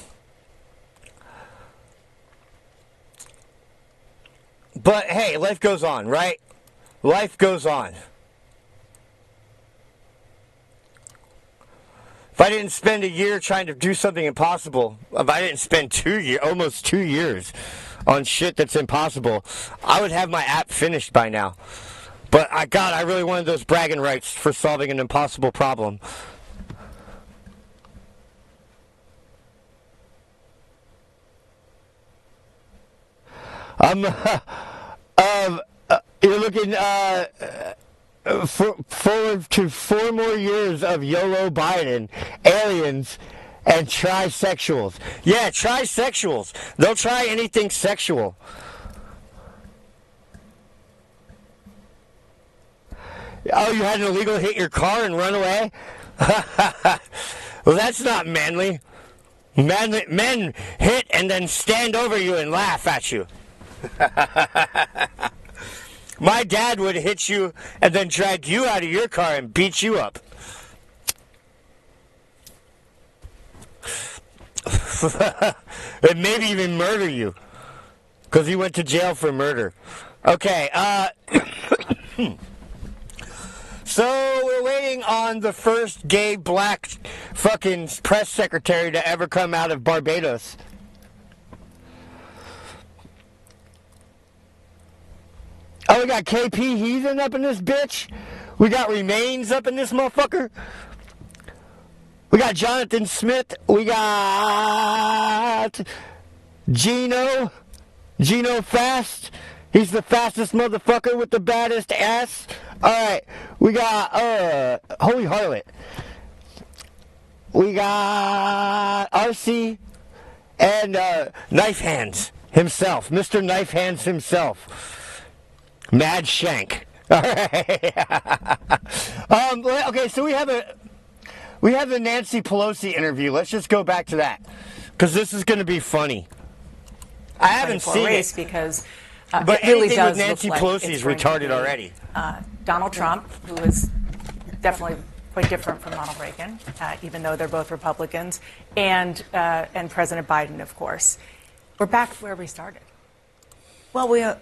B: hey, life goes on, right? Life goes on. If I didn't spend a year trying to do something impossible, if I didn't spend almost 2 years on shit that's impossible, I would have my app finished by now. But I really wanted those bragging rights for solving an impossible problem. You're looking forward to 4 more years of YOLO Biden, aliens, and trisexuals. Yeah, trisexuals. They'll try anything sexual. Oh, you had an illegal hit your car and run away? Well, that's not manly. Men hit and then stand over you and laugh at you. My dad would hit you and then drag you out of your car and beat you up. And maybe even murder you. Because he went to jail for murder. Okay, so we're waiting on the first gay black fucking press secretary to ever come out of Barbados. Oh, we got KP Heathen up in this bitch. We got Remains up in this motherfucker. We got Jonathan Smith. We got Gino Fast. He's the fastest motherfucker with the baddest ass. Alright, we got Holy Harlot. We got RC and Knife Hands himself. Mr. Knife Hands himself. Mad Shank. Alright. Okay, so we have the Nancy Pelosi interview. Let's just go back to that. Because this is going to be funny. I haven't seen it.
C: Because
B: but
C: it really
B: anything
C: does
B: with Nancy
C: look like
B: Pelosi is
C: it's going to
B: retarded
C: be,
B: already.
C: Donald Trump, who is definitely quite different from Ronald Reagan, even though they're both Republicans, and President Biden, of course. We're back where we started.
D: Well, we're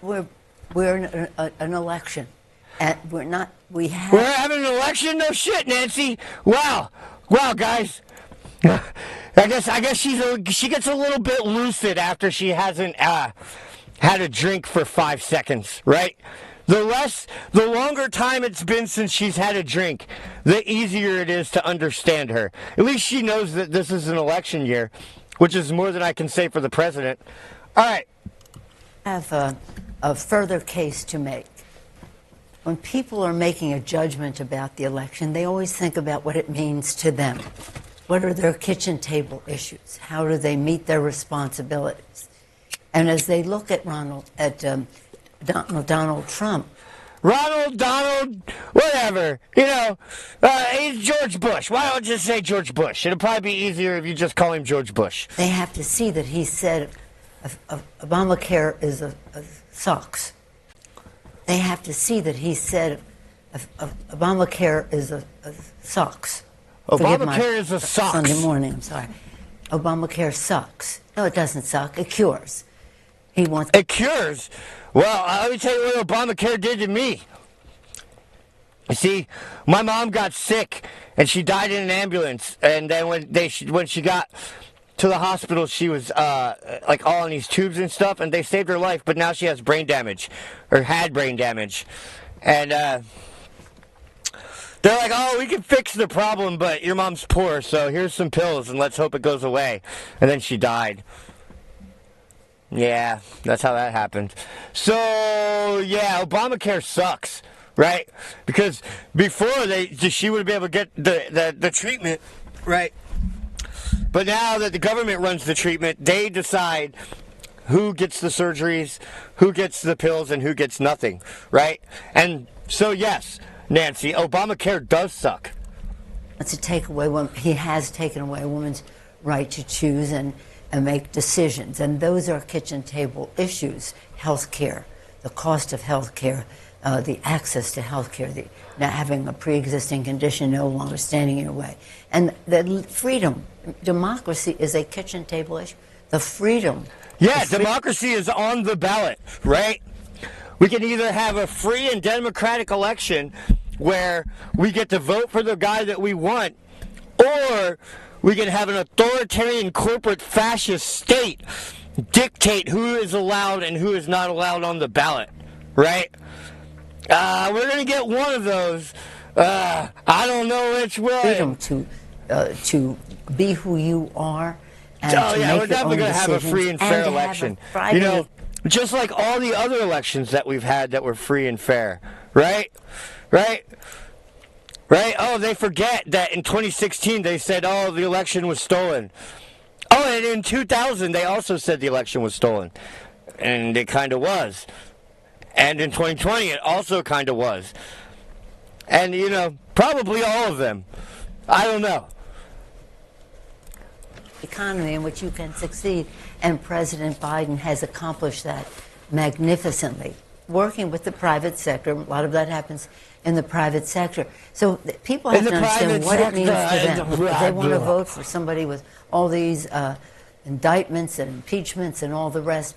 D: in an election, and we're
B: having an election? No shit, Nancy. Wow, guys. I guess she gets a little bit lucid after she hasn't had a drink for 5 seconds, right? The longer time it's been since she's had a drink, the easier it is to understand her. At least she knows that this is an election year, which is more than I can say for the president. All right.
D: I have a further case to make. When people are making a judgment about the election, they always think about what it means to them. What are their kitchen table issues? How do they meet their responsibilities? And as they look at Donald Trump.
B: Donald, whatever. He's George Bush. Why don't you just say George Bush? It'll probably be easier if you just call him George Bush.
D: They have to see that he said Obamacare is sucks. They have to see that he said Obamacare is sucks.
B: Obamacare is a sucks.
D: Sunday morning, I'm sorry. Obamacare sucks. No, it doesn't suck. It cures. It
B: cures? Well, let me tell you what Obamacare did to me. You see, my mom got sick, and she died in an ambulance. And then when she got to the hospital, she was like all on these tubes and stuff, and they saved her life. But now she has brain damage, or had brain damage, and they're like, "Oh, we can fix the problem, but your mom's poor, so here's some pills, and let's hope it goes away." And then she died. Yeah, that's how that happened. So, yeah, Obamacare sucks. right? Because before she would be able to get the treatment, right? But now that the government runs the treatment, they decide who gets the surgeries, who gets the pills, and who gets nothing, right? And so, yes, Nancy, Obamacare does suck.
D: To take away he has taken away a woman's right to choose and make decisions, and those are kitchen table issues. Health care, the cost of health care, the access to health care, not having a pre-existing condition no longer standing in your way, and the freedom. Democracy is a kitchen table issue. The freedom.
B: Yeah, democracy is on the ballot, right? We can either have a free and democratic election where we get to vote for the guy that we want, or we can have an authoritarian corporate fascist state dictate who is allowed and who is not allowed on the ballot, right? We're going to get one of those. I don't know which way.
D: Freedom to be who you are. And
B: we're definitely going to have a free and fair election. You know, just like all the other elections that we've had that were free and fair, right? Right? Oh, they forget that in 2016 they said, oh, the election was stolen. Oh, and in 2000 they also said the election was stolen. And it kind of was. And in 2020 it also kind of was. And, you know, probably all of them. I don't know.
D: Economy in which you can succeed, and President Biden has accomplished that magnificently, working with the private sector. A lot of that happens in the private sector. So people have to understand what it means to them. If they want to vote for somebody with all these indictments and impeachments and all the rest,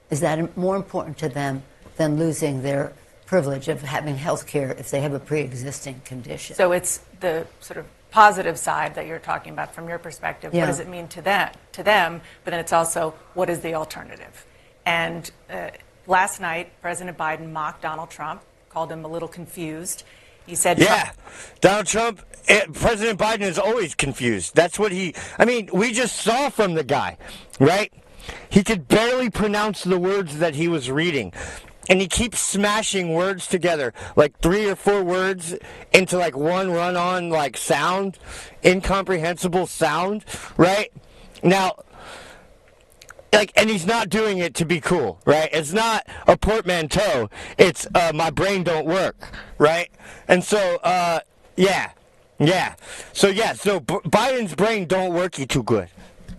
D: is that more important to them than losing their privilege of having health care if they have a pre-existing condition?
C: So it's the sort of positive side that you're talking about from your perspective.
D: Yeah.
C: What does it mean to them? But then it's also, what is the alternative? And last night, President Biden mocked Donald Trump, called him a little confused. He said,
B: yeah, Donald Trump, President Biden is always confused. That's what we just saw from the guy, right? He could barely pronounce the words that he was reading. And he keeps smashing words together, like 3 or 4 words into like one run-on like sound, incomprehensible sound, right? Now, like, and he's not doing it to be cool, right? It's not a portmanteau. It's my brain don't work, right? And so, yeah. So Biden's brain don't worky too good.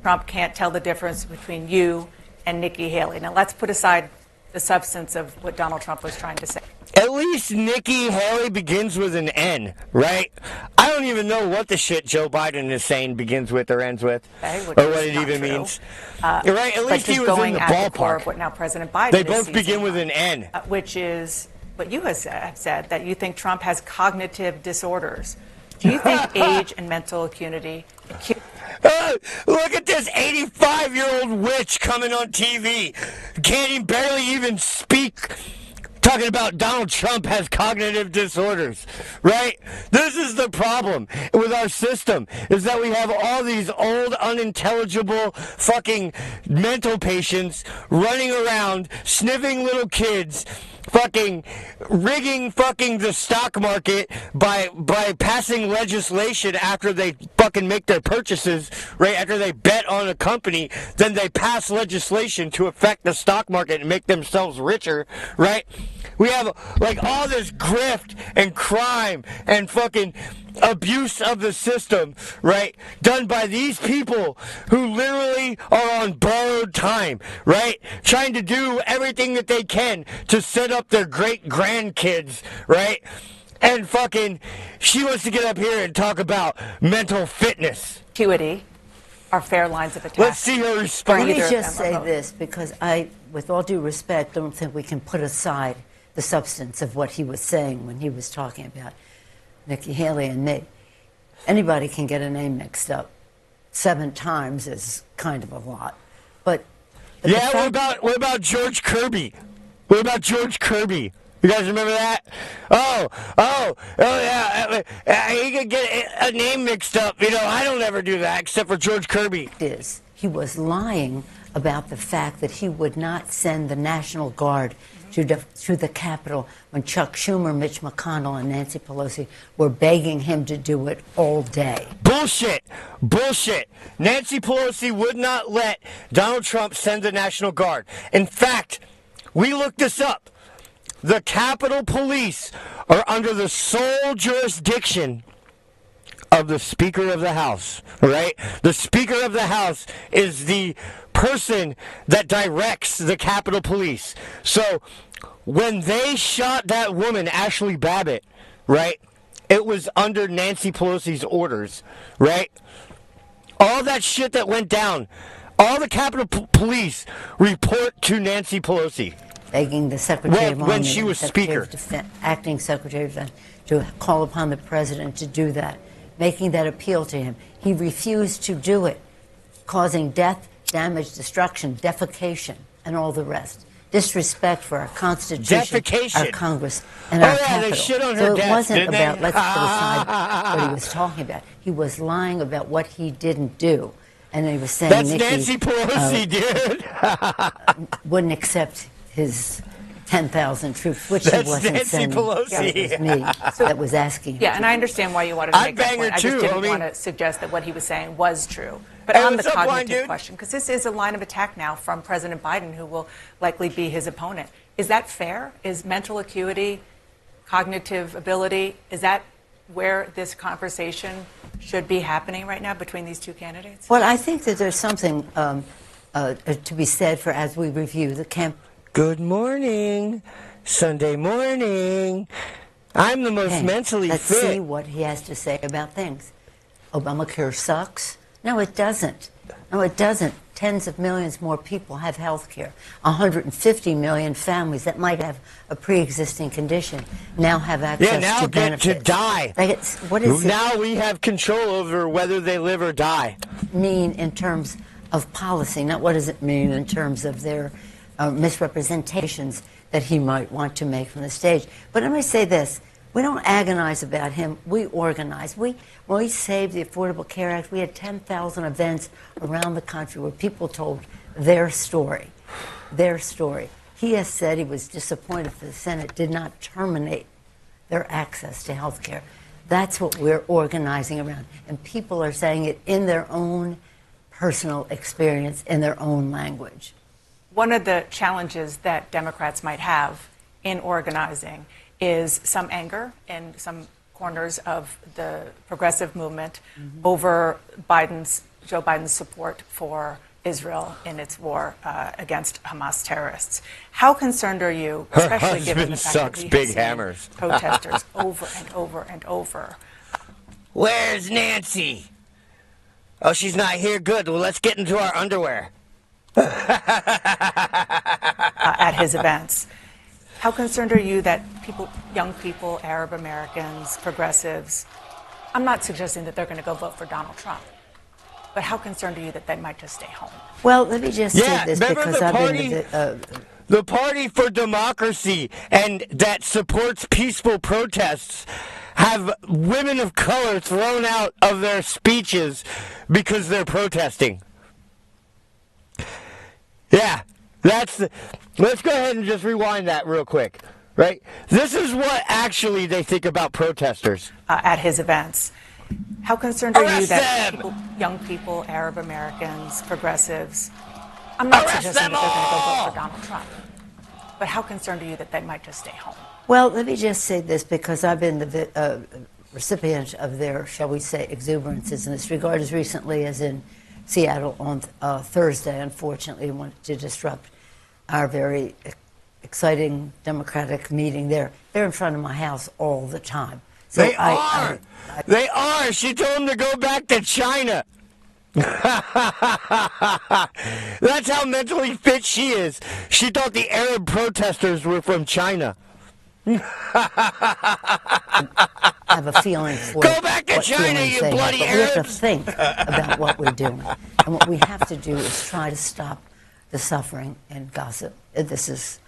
C: Trump can't tell the difference between you and Nikki Haley. Now, let's put aside the substance of what Donald Trump was trying to say.
B: At least Nikki Haley begins with an N, right? I don't even know what the shit Joe Biden is saying begins with or ends with, or what it even means. Right? At least he was in the ballpark.
C: What now President Biden
B: they both begin with an N.
C: Which is what you have said, that you think Trump has cognitive disorders. Do you think age and mental acuity...
B: Look at this 85-year-old witch coming on TV. Can't barely even speak. Talking about Donald Trump has cognitive disorders, right? This is the problem with our system, is that we have all these old, unintelligible fucking mental patients running around, sniffing little kids, fucking rigging fucking the stock market by passing legislation after they fucking make their purchases, right? After they bet on a company, then they pass legislation to affect the stock market and make themselves richer, right? We have like all this grift and crime and fucking abuse of the system, right? Done by these people who literally are on borrowed time, right? Trying to do everything that they can to set up their great grandkids, right? And fucking, she wants to get up here and talk about mental fitness.
C: Acuity are fair lines of attack.
B: Let's see her respond.
D: Let me just say this, because I, with all due respect, don't think we can put aside the substance of what he was saying when he was talking about Nikki Haley and me. Anybody can get a name mixed up 7 times is kind of a lot. But
B: yeah, what about George Kirby? What about George Kirby? You guys remember that? Oh, yeah. He could get a name mixed up. You know, I don't ever do that except for George Kirby.
D: Is he was lying about the fact that he would not send the National Guard to the Capitol when Chuck Schumer, Mitch McConnell, and Nancy Pelosi were begging him to do it all day.
B: Bullshit. Bullshit. Nancy Pelosi would not let Donald Trump send the National Guard. In fact, we looked this up. The Capitol Police are under the sole jurisdiction of the Speaker of the House, right? The Speaker of the House is the person that directs the Capitol Police. So when they shot that woman, Ashley Babbitt, right, it was under Nancy Pelosi's orders, right? All that shit that went down, all the Capitol Police report to Nancy Pelosi.
D: Begging the Secretary of Army
B: when she was Speaker.
D: Acting Secretary of Defense to call upon the President to do that, making that appeal to him. He refused to do it, causing death, damage, destruction, defecation, and all the rest. Disrespect for our Constitution, our Congress, and our Capitol.
B: They shit on her
D: so it
B: desk,
D: wasn't
B: didn't
D: about,
B: they?
D: let's put aside what he was talking about. He was lying about what he didn't do. And he was saying
B: That's Nancy Pelosi, dude.
D: Wouldn't accept his 10,000 troops, which
B: That's
D: he wasn't
B: Nancy
D: sending.
B: Pelosi.
D: It was me that was asking him.
C: Yeah, and I understand why you wanted to
B: I'd
C: make that
B: bang
C: point.
B: her
C: I just
B: too,
C: didn't
B: homie.
C: want to suggest that what he was saying was true. But
B: Hey,
C: on the
B: what's up, blind
C: cognitive
B: dude?
C: question, because this is a line of attack now from President Biden, who will likely be his opponent. Is that fair? Is mental acuity, cognitive ability, is that where this conversation should be happening right now between these two candidates?
D: Well, I think that there's something to be said for, as we review the camp.
B: Good morning. Sunday morning. I'm the most mentally
D: Let's
B: fit.
D: see what he has to say about things. Obamacare sucks. No, it doesn't. No, it doesn't. Tens of millions more people have health care. 150 million families that might have a pre-existing condition now have access
B: now
D: to
B: get
D: benefits.
B: to die.
D: Like what does
B: Now we have control over whether they live or die.
D: it mean in terms of policy? Not what does it mean in terms of their misrepresentations that he might want to make from the stage. But let me say this. We don't agonize about him. We organize. When we saved the Affordable Care Act, we had 10,000 events around the country where people told their story. Their story. He has said he was disappointed that the Senate did not terminate their access to health care. That's what we're organizing around. And people are saying it in their own personal experience, in their own language.
C: One of the challenges that Democrats might have in organizing is some anger in some corners of the progressive movement over Joe Biden's support for Israel in its war against Hamas terrorists. How concerned are you, especially given the fact that we have seen protesters over and over and over?
B: Where's Nancy? Oh, she's not here. Good. Well, let's get into our underwear.
C: At his events. How concerned are you that young people, Arab Americans, progressives, I'm not suggesting that they're going to go vote for Donald Trump, but how concerned are you that they might just stay home?
D: Well, let me just say this because I've been
B: the Party for Democracy and that supports peaceful protests have women of color thrown out of their speeches because they're protesting. Yeah, let's go ahead and just rewind that real quick, right? This is what actually they think about protesters.
C: At his events. How concerned are you that young people, Arab Americans, progressives, I'm not suggesting that they're going to go vote for Donald Trump, but how concerned are you that they might just stay home?
D: Well, let me just say this because I've been the recipient of their, shall we say, exuberances in this regard as recently as in Seattle on Thursday, unfortunately, wanted to disrupt our very exciting Democratic meeting there. They're in front of my house all the time. So
B: They are. They are. She told them to go back to China. That's how mentally fit she is. She thought the Arab protesters were from China.
D: I have a feeling for
B: Go back to China, you bloody
D: Arabs. We have to
B: Arabs.
D: think about what we're doing. And what we have to do is try to stop the suffering and gossip. This is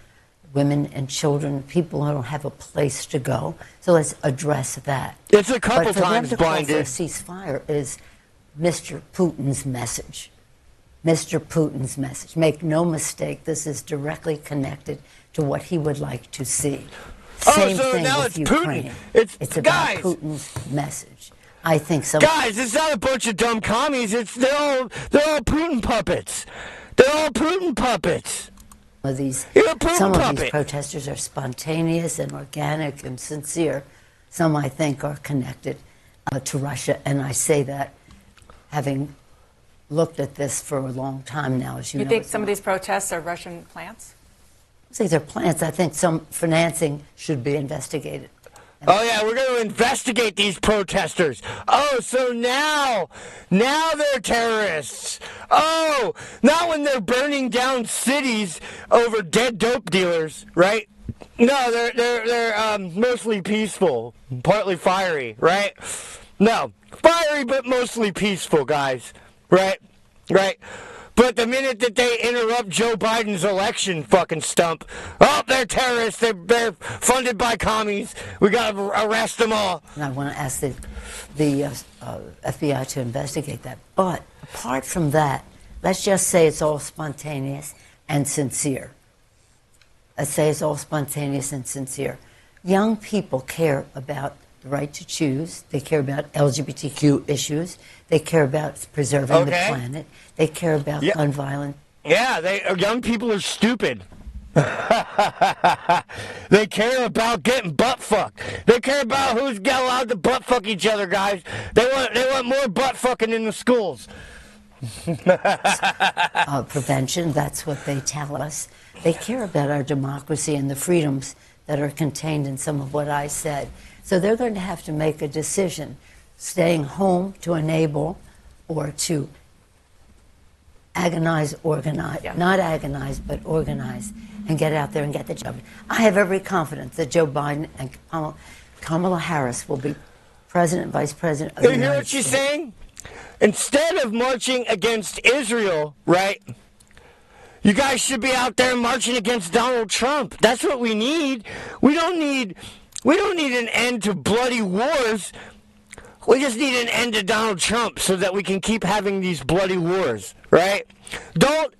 D: women and children, people who don't have a place to go. So let's address that.
B: It's a couple
D: But for them
B: times
D: to call for a
B: blinded.
D: ceasefire is Mr. Putin's message. Mr. Putin's message. Make no mistake, this is directly connected to what he would like to see. Same
B: so
D: thing
B: now
D: with
B: it's
D: Ukraine.
B: Putin.
D: It's about
B: guys.
D: Putin's message. I think some
B: Guys, it's not a bunch of dumb commies. They're all Putin puppets. They're all Putin puppets.
D: of these
B: You're a Putin
D: some of
B: puppet.
D: these protesters are spontaneous and organic and sincere. Some, I think, are connected to Russia, and I say that having looked at this for a long time now, as you know.
C: You think some of these protests are Russian plants?
D: I think they're plants. I think some financing should be investigated.
B: Oh yeah, we're going to investigate these protesters. Oh, so now they're terrorists. Oh, not when they're burning down cities over dead dope dealers, right? No, they're mostly peaceful, partly fiery, right? No, fiery but mostly peaceful, guys, right? Right. But the minute that they interrupt Joe Biden's election fucking stump, oh, they're terrorists, they're funded by commies, we gotta arrest them all.
D: And I want to ask the FBI to investigate that. But apart from that, let's just say it's all spontaneous and sincere. Let's say it's all spontaneous and sincere. Young people care about the right to choose. They care about LGBTQ issues. They care about preserving the planet. They care about gun violence.
B: Yeah, young people are stupid. They care about getting butt fucked. They care about who's allowed to butt fuck each other, guys. They want more butt fucking in the schools.
D: Prevention, that's what they tell us. They care about our democracy and the freedoms that are contained in some of what I said. So they're going to have to make a decision, staying home to enable or to agonize, organize, not agonize, but organize, and get out there and get the job. I have every confidence that Joe Biden and Kamala Harris will be president, vice president of the United States.
B: You hear what she's saying? Instead of marching against Israel, right, you guys should be out there marching against Donald Trump. That's what we need. We don't need an end to bloody wars. We just need an end to Donald Trump so that we can keep having these bloody wars, right? Don't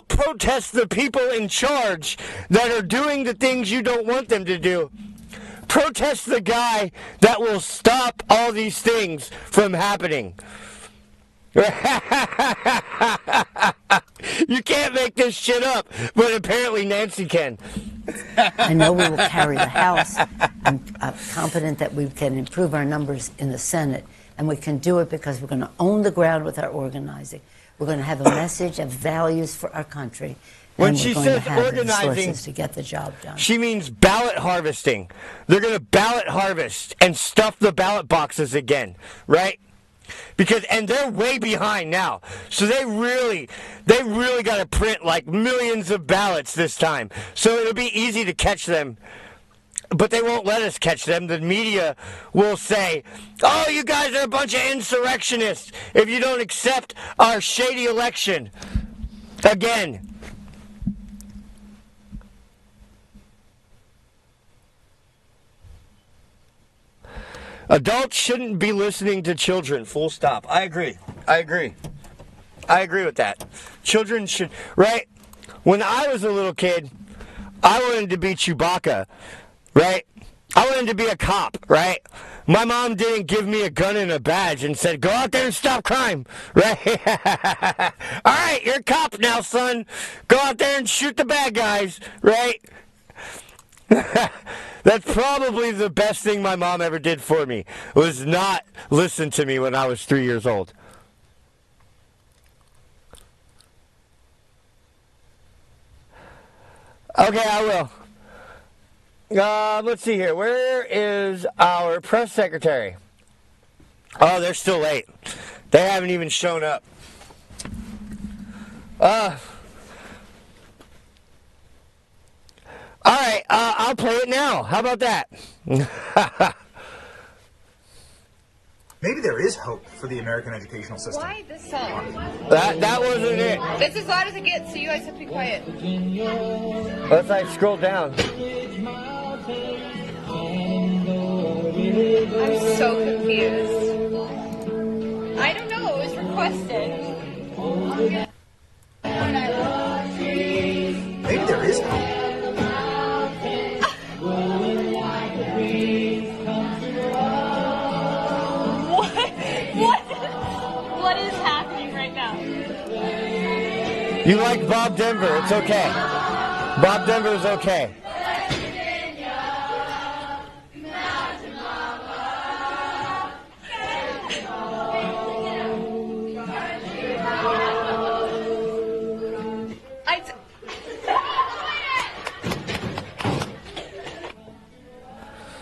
B: protest the people in charge that are doing the things you don't want them to do. Protest the guy that will stop all these things from happening. You can't make this shit up, but apparently Nancy can.
D: I know we will carry the House. I'm confident that we can improve our numbers in the Senate, and we can do it because we're going to own the ground with our organizing. We're going to have a message of values for our country.
B: When
D: and
B: she
D: we're going
B: says
D: to have the
B: organizing,
D: resources to get the job done.
B: She means ballot harvesting. They're going to ballot harvest and stuff the ballot boxes again, right? And they're way behind now. So they really got to print like millions of ballots this time. So it'll be easy to catch them. But they won't let us catch them. The media will say, oh, you guys are a bunch of insurrectionists if you don't accept our shady election. Again. Adults shouldn't be listening to children, full stop. I agree with that. Children should, right? When I was a little kid, I wanted to be Chewbacca, right? I wanted to be a cop, right? My mom didn't give me a gun and a badge and said, go out there and stop crime, right? All right, you're a cop now, son. Go out there and shoot the bad guys, right? That's probably the best thing my mom ever did for me, was not listen to me when I was 3 years old. Okay, I will. Let's see here. Where is our press secretary? Oh, they're still late. They haven't even shown up. All right, I'll play it now. How about that?
F: Maybe there is hope for the American educational system.
G: Why this song?
B: That wasn't it.
G: That's as loud as it gets, so you guys have to be quiet.
B: Let's scroll down.
G: I'm so confused. I don't know, it was requested.
B: You like Bob Denver. It's okay. Bob Denver is okay.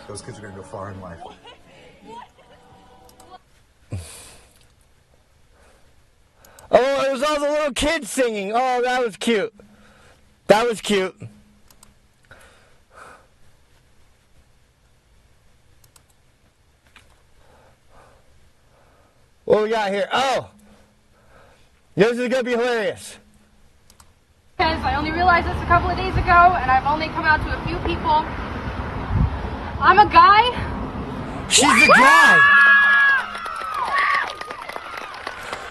F: Those kids are going to go far in life.
B: Oh, it was all the little kids singing. Oh, that was cute. That was cute. What we got here? Oh, this is gonna be hilarious.
H: Because I only realized this a couple of days ago, and I've only come out to a few people. I'm a guy.
B: She's a guy.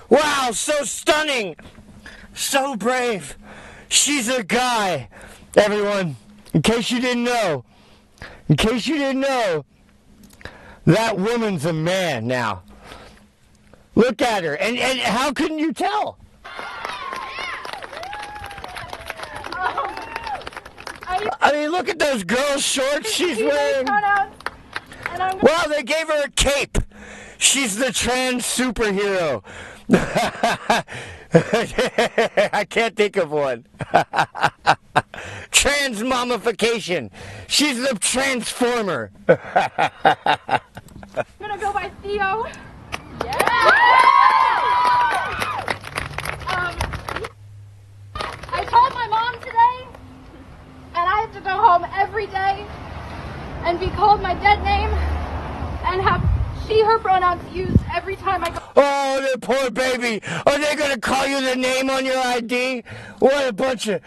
B: Wow, so stunning. So brave. She's a guy. Everyone, in case you didn't know, that woman's a man now. Look at her. And how couldn't you tell? I mean, look at those girl shorts she's wearing. Well, they gave her a cape. She's the trans superhero. I can't think of one. Trans mummification. She's the transformer.
H: I'm gonna go by Theo. Yeah. I told my mom today, and I have to go home every day and be called my dead name and have she/her pronouns used every time I go.
B: Oh, the poor baby. Are they gonna call you the name on your ID? What a bunch of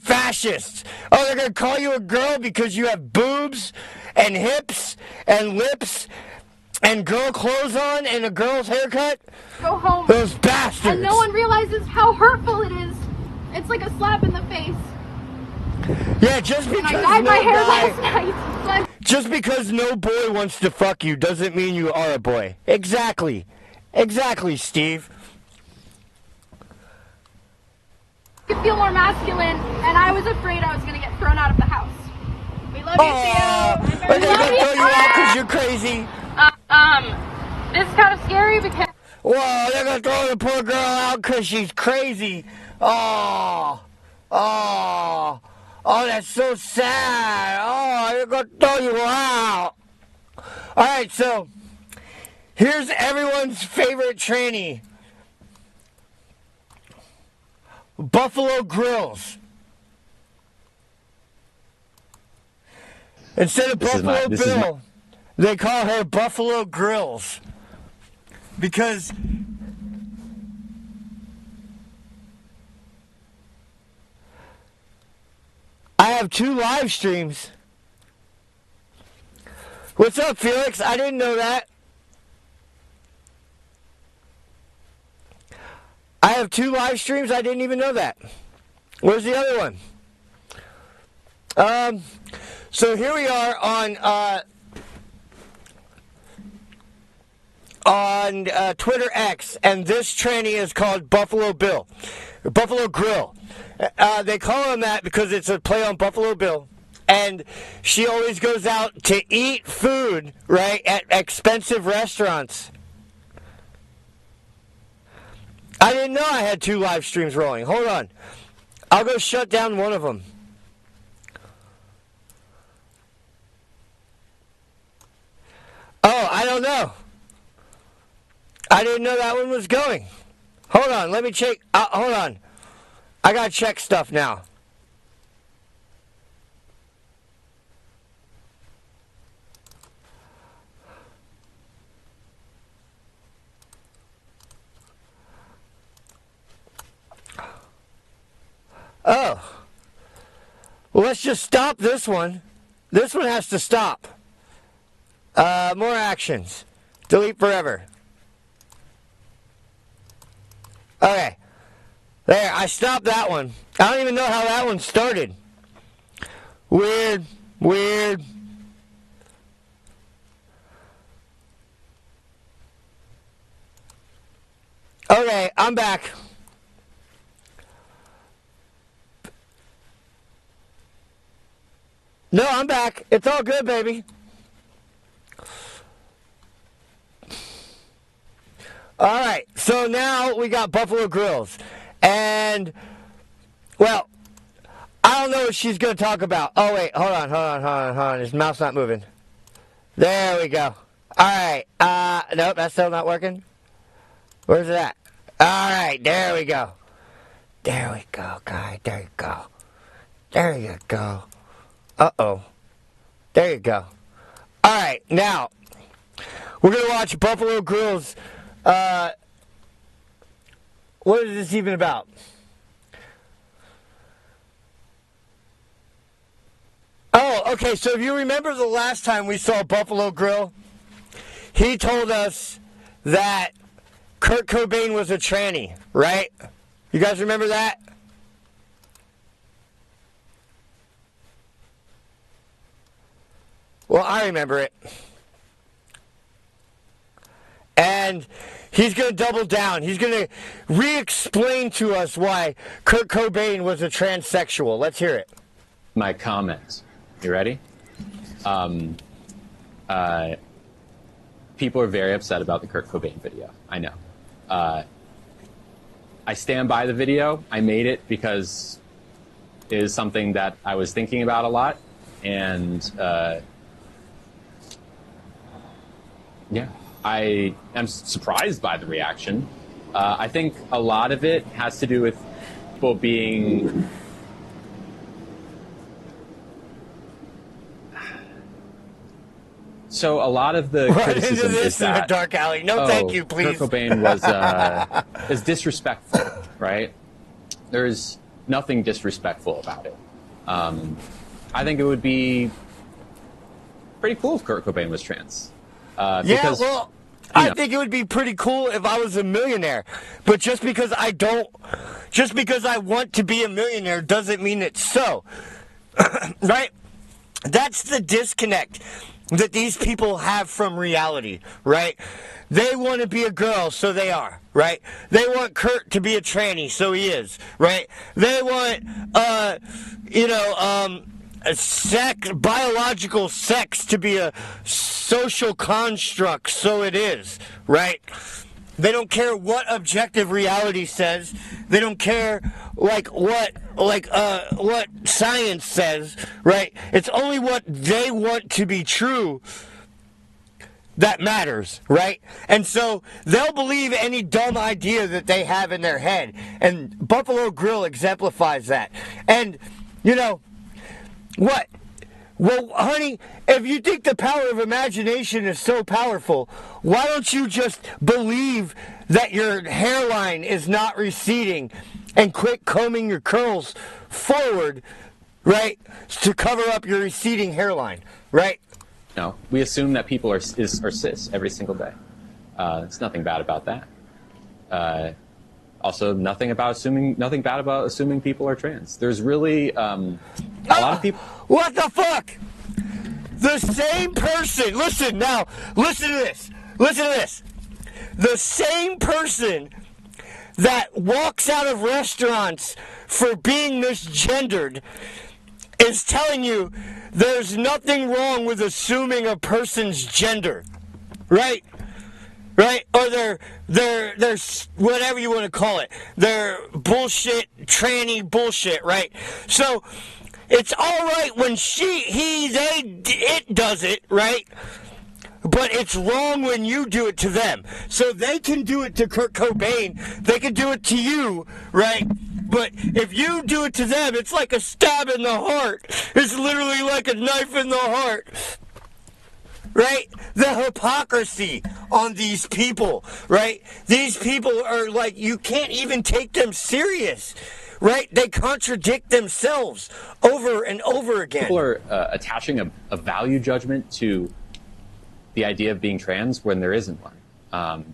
B: fascists. Oh, they're gonna call you a girl because you have boobs and hips and lips and girl clothes on and a girl's haircut?
H: Go home.
B: Those bastards.
H: And no one realizes how hurtful it is. It's like a slap in the face.
B: Yeah, just because
H: I dyed my hair
B: guy,
H: last night.
B: just because no boy wants to fuck you doesn't mean you are a boy. Exactly. Exactly, Steve.
H: You feel more masculine, and I was afraid I was going to get thrown out of the house. We love you, Theo.
B: Are they gonna throw you out because you're crazy?
H: This is kind of scary because...
B: Whoa, they're gonna throw the poor girl out because she's crazy. Oh, that's so sad. Oh, they're gonna throw you out. All right, so here's everyone's favorite tranny. Buffalo Grills. Instead of Buffalo Bill, they call her Buffalo Grills. Because I have 2 live streams. What's up, Felix? I didn't know that. I have 2 live streams. I didn't even know that. Where's the other one? So here we are on Twitter X, and this tranny is called Buffalo Bill, or Buffalo Grill. They call him that because it's a play on Buffalo Bill, and she always goes out to eat food, right, at expensive restaurants. I didn't know I had 2 live streams rolling. Hold on. I'll go shut down one of them. Oh, I don't know. I didn't know that one was going. Hold on, let me check. Hold on. I gotta check stuff now. Oh. Well, let's just stop this one. This one has to stop. More actions. Delete forever. Okay. There, I stopped that one. I don't even know how that one started. Weird. Okay, I'm back. No, I'm back. It's all good, baby. All right, so now we got Buffalo Grills. And, well, I don't know what she's going to talk about. Oh, wait, hold on. His mouth's not moving. There we go. All right, nope, that's still not working. Where's it at? All right, there we go. There we go, guy. There you go. There you go. Uh-oh. There you go. All right, now, we're going to watch Buffalo Grills. What is this even about? Oh, okay, so if you remember the last time we saw Buffalo Grill, he told us that Kurt Cobain was a tranny, right? You guys remember that? Well, I remember it. And he's going to double down. He's going to re-explain to us why Kurt Cobain was a transsexual. Let's hear it.
I: My comments. You ready? People are very upset about the Kurt Cobain video. I know. I stand by the video. I made it because it is something that I was thinking about a lot. And yeah, I am surprised by the reaction. I think a lot of it has to do with people being... So a lot of the criticism is that
B: in a dark alley. No, thank you, please.
I: Kurt Cobain was is disrespectful, right? There's nothing disrespectful about it. I think it would be pretty cool if Kurt Cobain was trans. Because,
B: I think it would be pretty cool if I was a millionaire. But just because I want to be a millionaire doesn't mean it's so. Right? That's the disconnect that these people have from reality, right? They want to be a girl, so they are, right? They want Kurt to be a tranny, so he is, right? They want, biological sex to be a social construct, so it is, right? They don't care what objective reality says. They don't care what science says, right? It's only what they want to be true that matters, right? And so they'll believe any dumb idea that they have in their head. And Buffalo Grill exemplifies that. And, what? Well, honey, if you think the power of imagination is so powerful, why don't you just believe that your hairline is not receding and quit combing your curls forward, right, to cover up your receding hairline, right?
I: No, we assume that people are cis every single day. There's nothing bad about that. Also, nothing bad about assuming people are trans. There's really a lot of people.
B: What the fuck? The same person. Listen to this. The same person that walks out of restaurants for being misgendered is telling you there's nothing wrong with assuming a person's gender, right? Right? Or they're whatever you want to call it. They're bullshit, tranny bullshit, right? So it's all right when it does it, right? But it's wrong when you do it to them. So they can do it to Kurt Cobain. They can do it to you, right? But if you do it to them, it's like a stab in the heart. It's literally like a knife in the heart. Right? The hypocrisy on these people, right? These people are like, you can't even take them serious, right? They contradict themselves over and over again.
I: People are attaching a value judgment to the idea of being trans when there isn't one.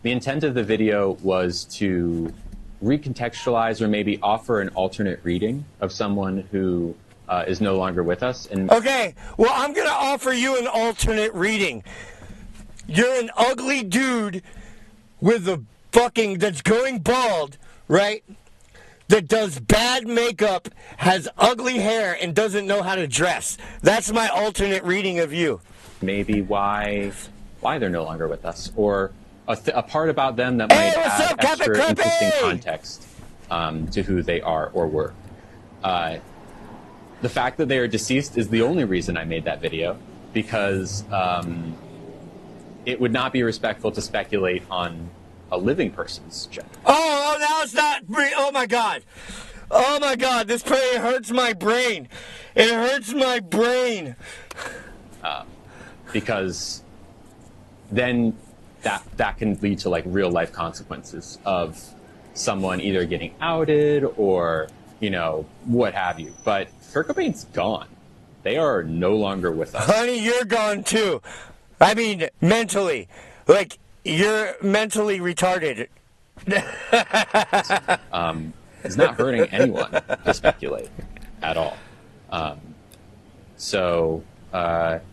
I: The intent of the video was to recontextualize or maybe offer an alternate reading of someone who is no longer with us. And
B: okay, well, I'm going to offer you an alternate reading. You're an ugly dude with a fucking, that's going bald, right? that does bad makeup, has ugly hair, and doesn't know how to dress. That's my alternate reading of you.
I: Maybe why they're no longer with us, or a part about them that might add extra interesting context to who they are or were. The fact that they are deceased is the only reason I made that video, because it would not be respectful to speculate on a living person's gender.
B: Oh, now it's not. Oh my God. Oh my God. This prayer hurts my brain. It hurts my brain.
I: Because then that can lead to like real life consequences of someone either getting outed or, you know, what have you. But Kurt Cobain's gone. They are no longer with us.
B: Honey, you're gone too. I mean, mentally. Like, you're mentally retarded.
I: It's not hurting anyone to speculate at all. So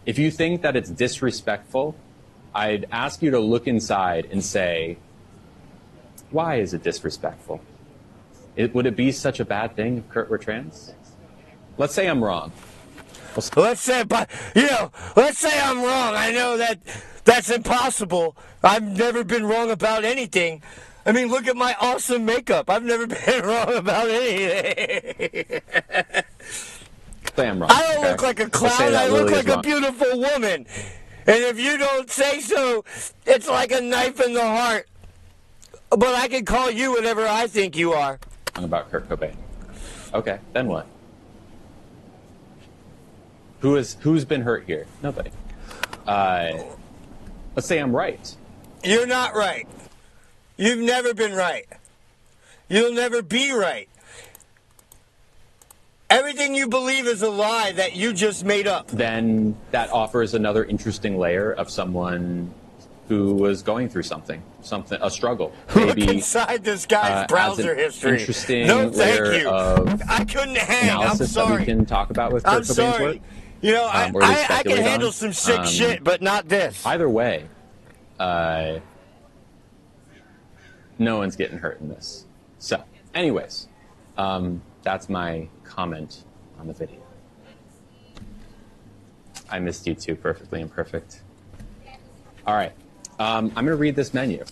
I: if you think that it's disrespectful, I'd ask you to look inside and say, why is it disrespectful? Would it be such a bad thing if Kurt were trans? Let's say I'm wrong.
B: Let's say I'm wrong. I know that's impossible. I've never been wrong about anything. I mean, look at my awesome makeup. I've never been wrong about anything.
I: Say I'm wrong.
B: I don't look like a clown. I look like a beautiful woman. And if you don't say so, it's like a knife in the heart. But I can call you whatever I think you are.
I: About Kurt Cobain. Okay, then what? Who's been hurt here? Nobody. Let's say I'm right.
B: You're not right. You've never been right. You'll never be right. Everything you believe is a lie that you just made up.
I: Then that offers another interesting layer of someone who was going through something, a struggle.
B: Maybe, look inside this guy's browser history.
I: Interesting
B: no, thank
I: layer
B: you.
I: Of
B: I couldn't hang. I'm sorry.
I: That we can talk about with Kurt Cobain's work.
B: You know, I can handle some sick shit, but not this.
I: Either way, no one's getting hurt in this. So, anyways, that's my comment on the video. I missed you too, Perfectly Imperfect. All right, I'm going to read this menu.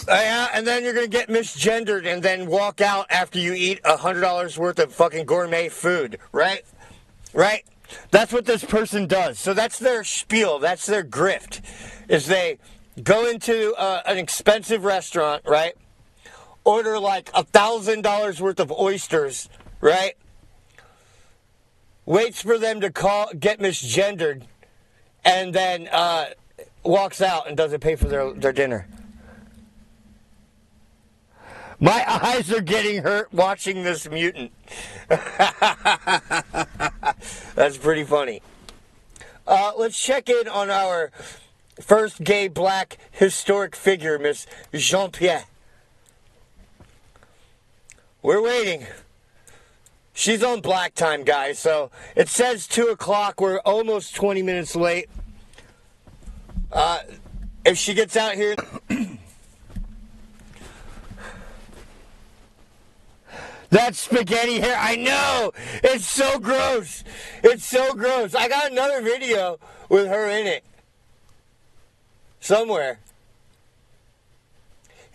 B: Yeah, and then you're going to get misgendered and then walk out after you eat $100 worth of fucking gourmet food, right? Right? That's what this person does. So that's their spiel. That's their grift. Is they go into an expensive restaurant, right? Order like $1,000 worth of oysters, right? Waits for them to get misgendered, and then walks out and doesn't pay for their dinner. My eyes are getting hurt watching this mutant. That's pretty funny. Let's check in on our first gay black historic figure, Miss Jean-Pierre. We're waiting. She's on black time, guys, so it says 2 o'clock. We're almost 20 minutes late. If she gets out here... That spaghetti hair, I know! It's so gross! It's so gross. I got another video with her in it. Somewhere.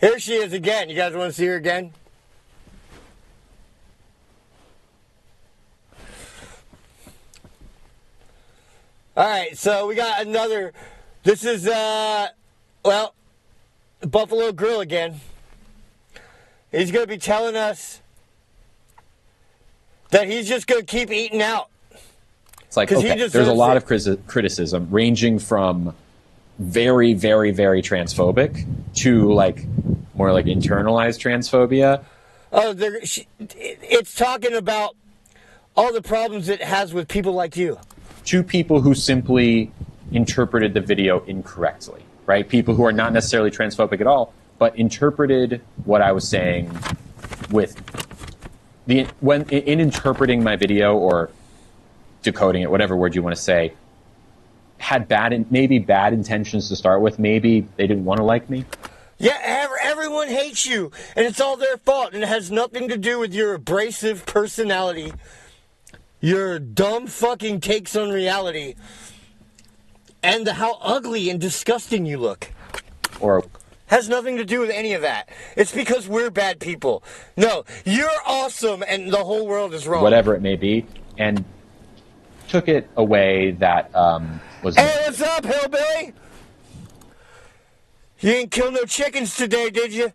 B: Here she is again. You guys want to see her again? Alright, so we got another... This is, well, Buffalo Grill again. He's going to be telling us that he's just going to keep eating out.
I: It's like, okay, there's a lot of criticism ranging from very, very, very transphobic to like more like internalized transphobia.
B: Oh, it's talking about all the problems it has with people like you.
I: To people who simply interpreted the video incorrectly, right? People who are not necessarily transphobic at all, but interpreted what I was saying with... When in interpreting my video or decoding it, whatever word you want to say, had maybe bad intentions to start with. Maybe they didn't want to like me.
B: Yeah, everyone everyone hates you, and it's all their fault, and it has nothing to do with your abrasive personality, your dumb fucking takes on reality, and how ugly and disgusting you look.
I: Or
B: has nothing to do with any of that. It's because we're bad people. No, you're awesome, and the whole world is wrong.
I: whatever it may be, and took it away that was...
B: Hey, what's up, hillbilly? You ain't killed no chickens today, did you?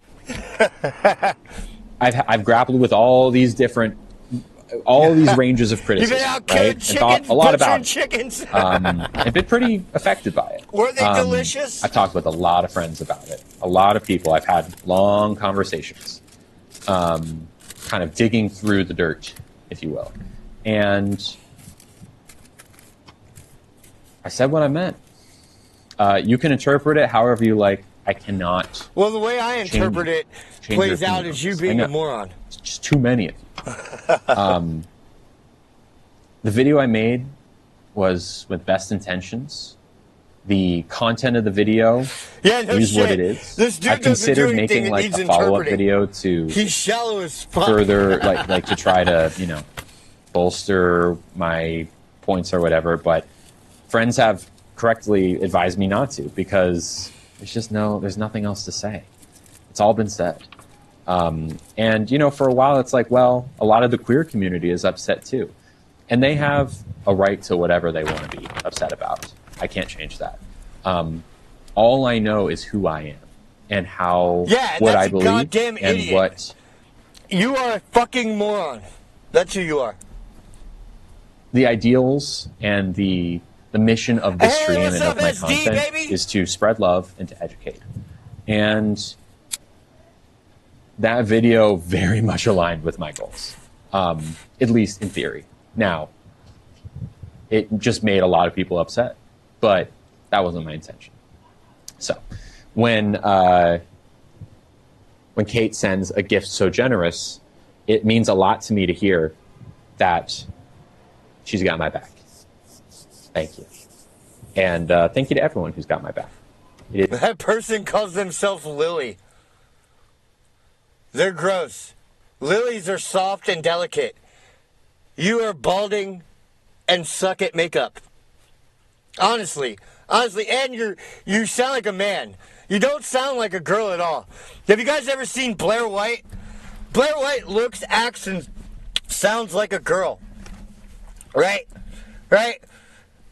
I: I've grappled with all these different, these ranges of criticism,
B: You've been out killing
I: right? And
B: chickens,
I: thought a lot about it.
B: chickens.
I: I've been pretty affected by it.
B: Were they delicious?
I: I've talked with a lot of friends about it. A lot of people. I've had long conversations, kind of digging through the dirt, if you will. And I said what I meant. You can interpret it however you like. I cannot.
B: Well, the way I interpret it plays
I: your
B: out as you
I: opinions.
B: being
I: I
B: a
I: know.
B: moron.
I: It's just too many of you. The video I made was with best intentions. The content of the video
B: Yeah, no
I: is
B: shit.
I: what it is.
B: This dude
I: I've
B: doesn't do
I: considered
B: anything
I: making
B: that
I: like
B: needs
I: a follow-up
B: interpreting.
I: video to
B: He's shallow as fuck.
I: further, like to try to, bolster my points or whatever. But friends have correctly advised me not to, because there's nothing else to say. It's all been said. And, for a while it's like, well, a lot of the queer community is upset too. And they have a right to whatever they want to be upset about. I can't change that. All I know is who I am and what
B: that's
I: I
B: a
I: believe
B: goddamn
I: and
B: idiot.
I: what...
B: You are a fucking moron. That's who you are.
I: The ideals and the mission of this stream
B: what's
I: and
B: up,
I: of my
B: SD,
I: content
B: baby?
I: is to spread love and to educate. And that video very much aligned with my goals, at least in theory. Now, it just made a lot of people upset, but that wasn't my intention. So, when Kate sends a gift so generous, it means a lot to me to hear that she's got my back. Thank you. And thank you to everyone who's got my back.
B: That person calls themselves Lily. They're gross. Lilies are soft and delicate. You are balding and suck at makeup. Honestly, and you sound like a man. You don't sound like a girl at all. Have you guys ever seen Blair White? Blair White looks, acts, and sounds like a girl. Right?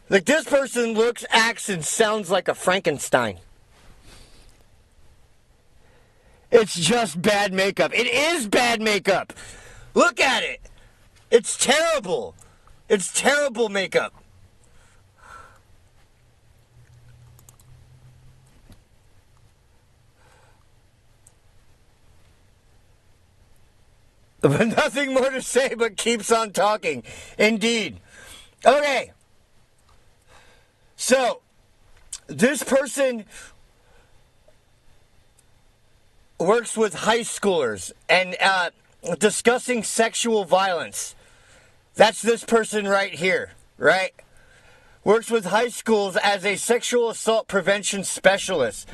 B: Like, this person looks, acts, and sounds like a Frankenstein. It's just bad makeup. It is bad makeup. Look at it. It's terrible. It's terrible makeup. But nothing more to say but keeps on talking. Indeed. Okay. So, this person works with high schoolers and discussing sexual violence. That's this person right here, right? Works with high schools as a sexual assault prevention specialist.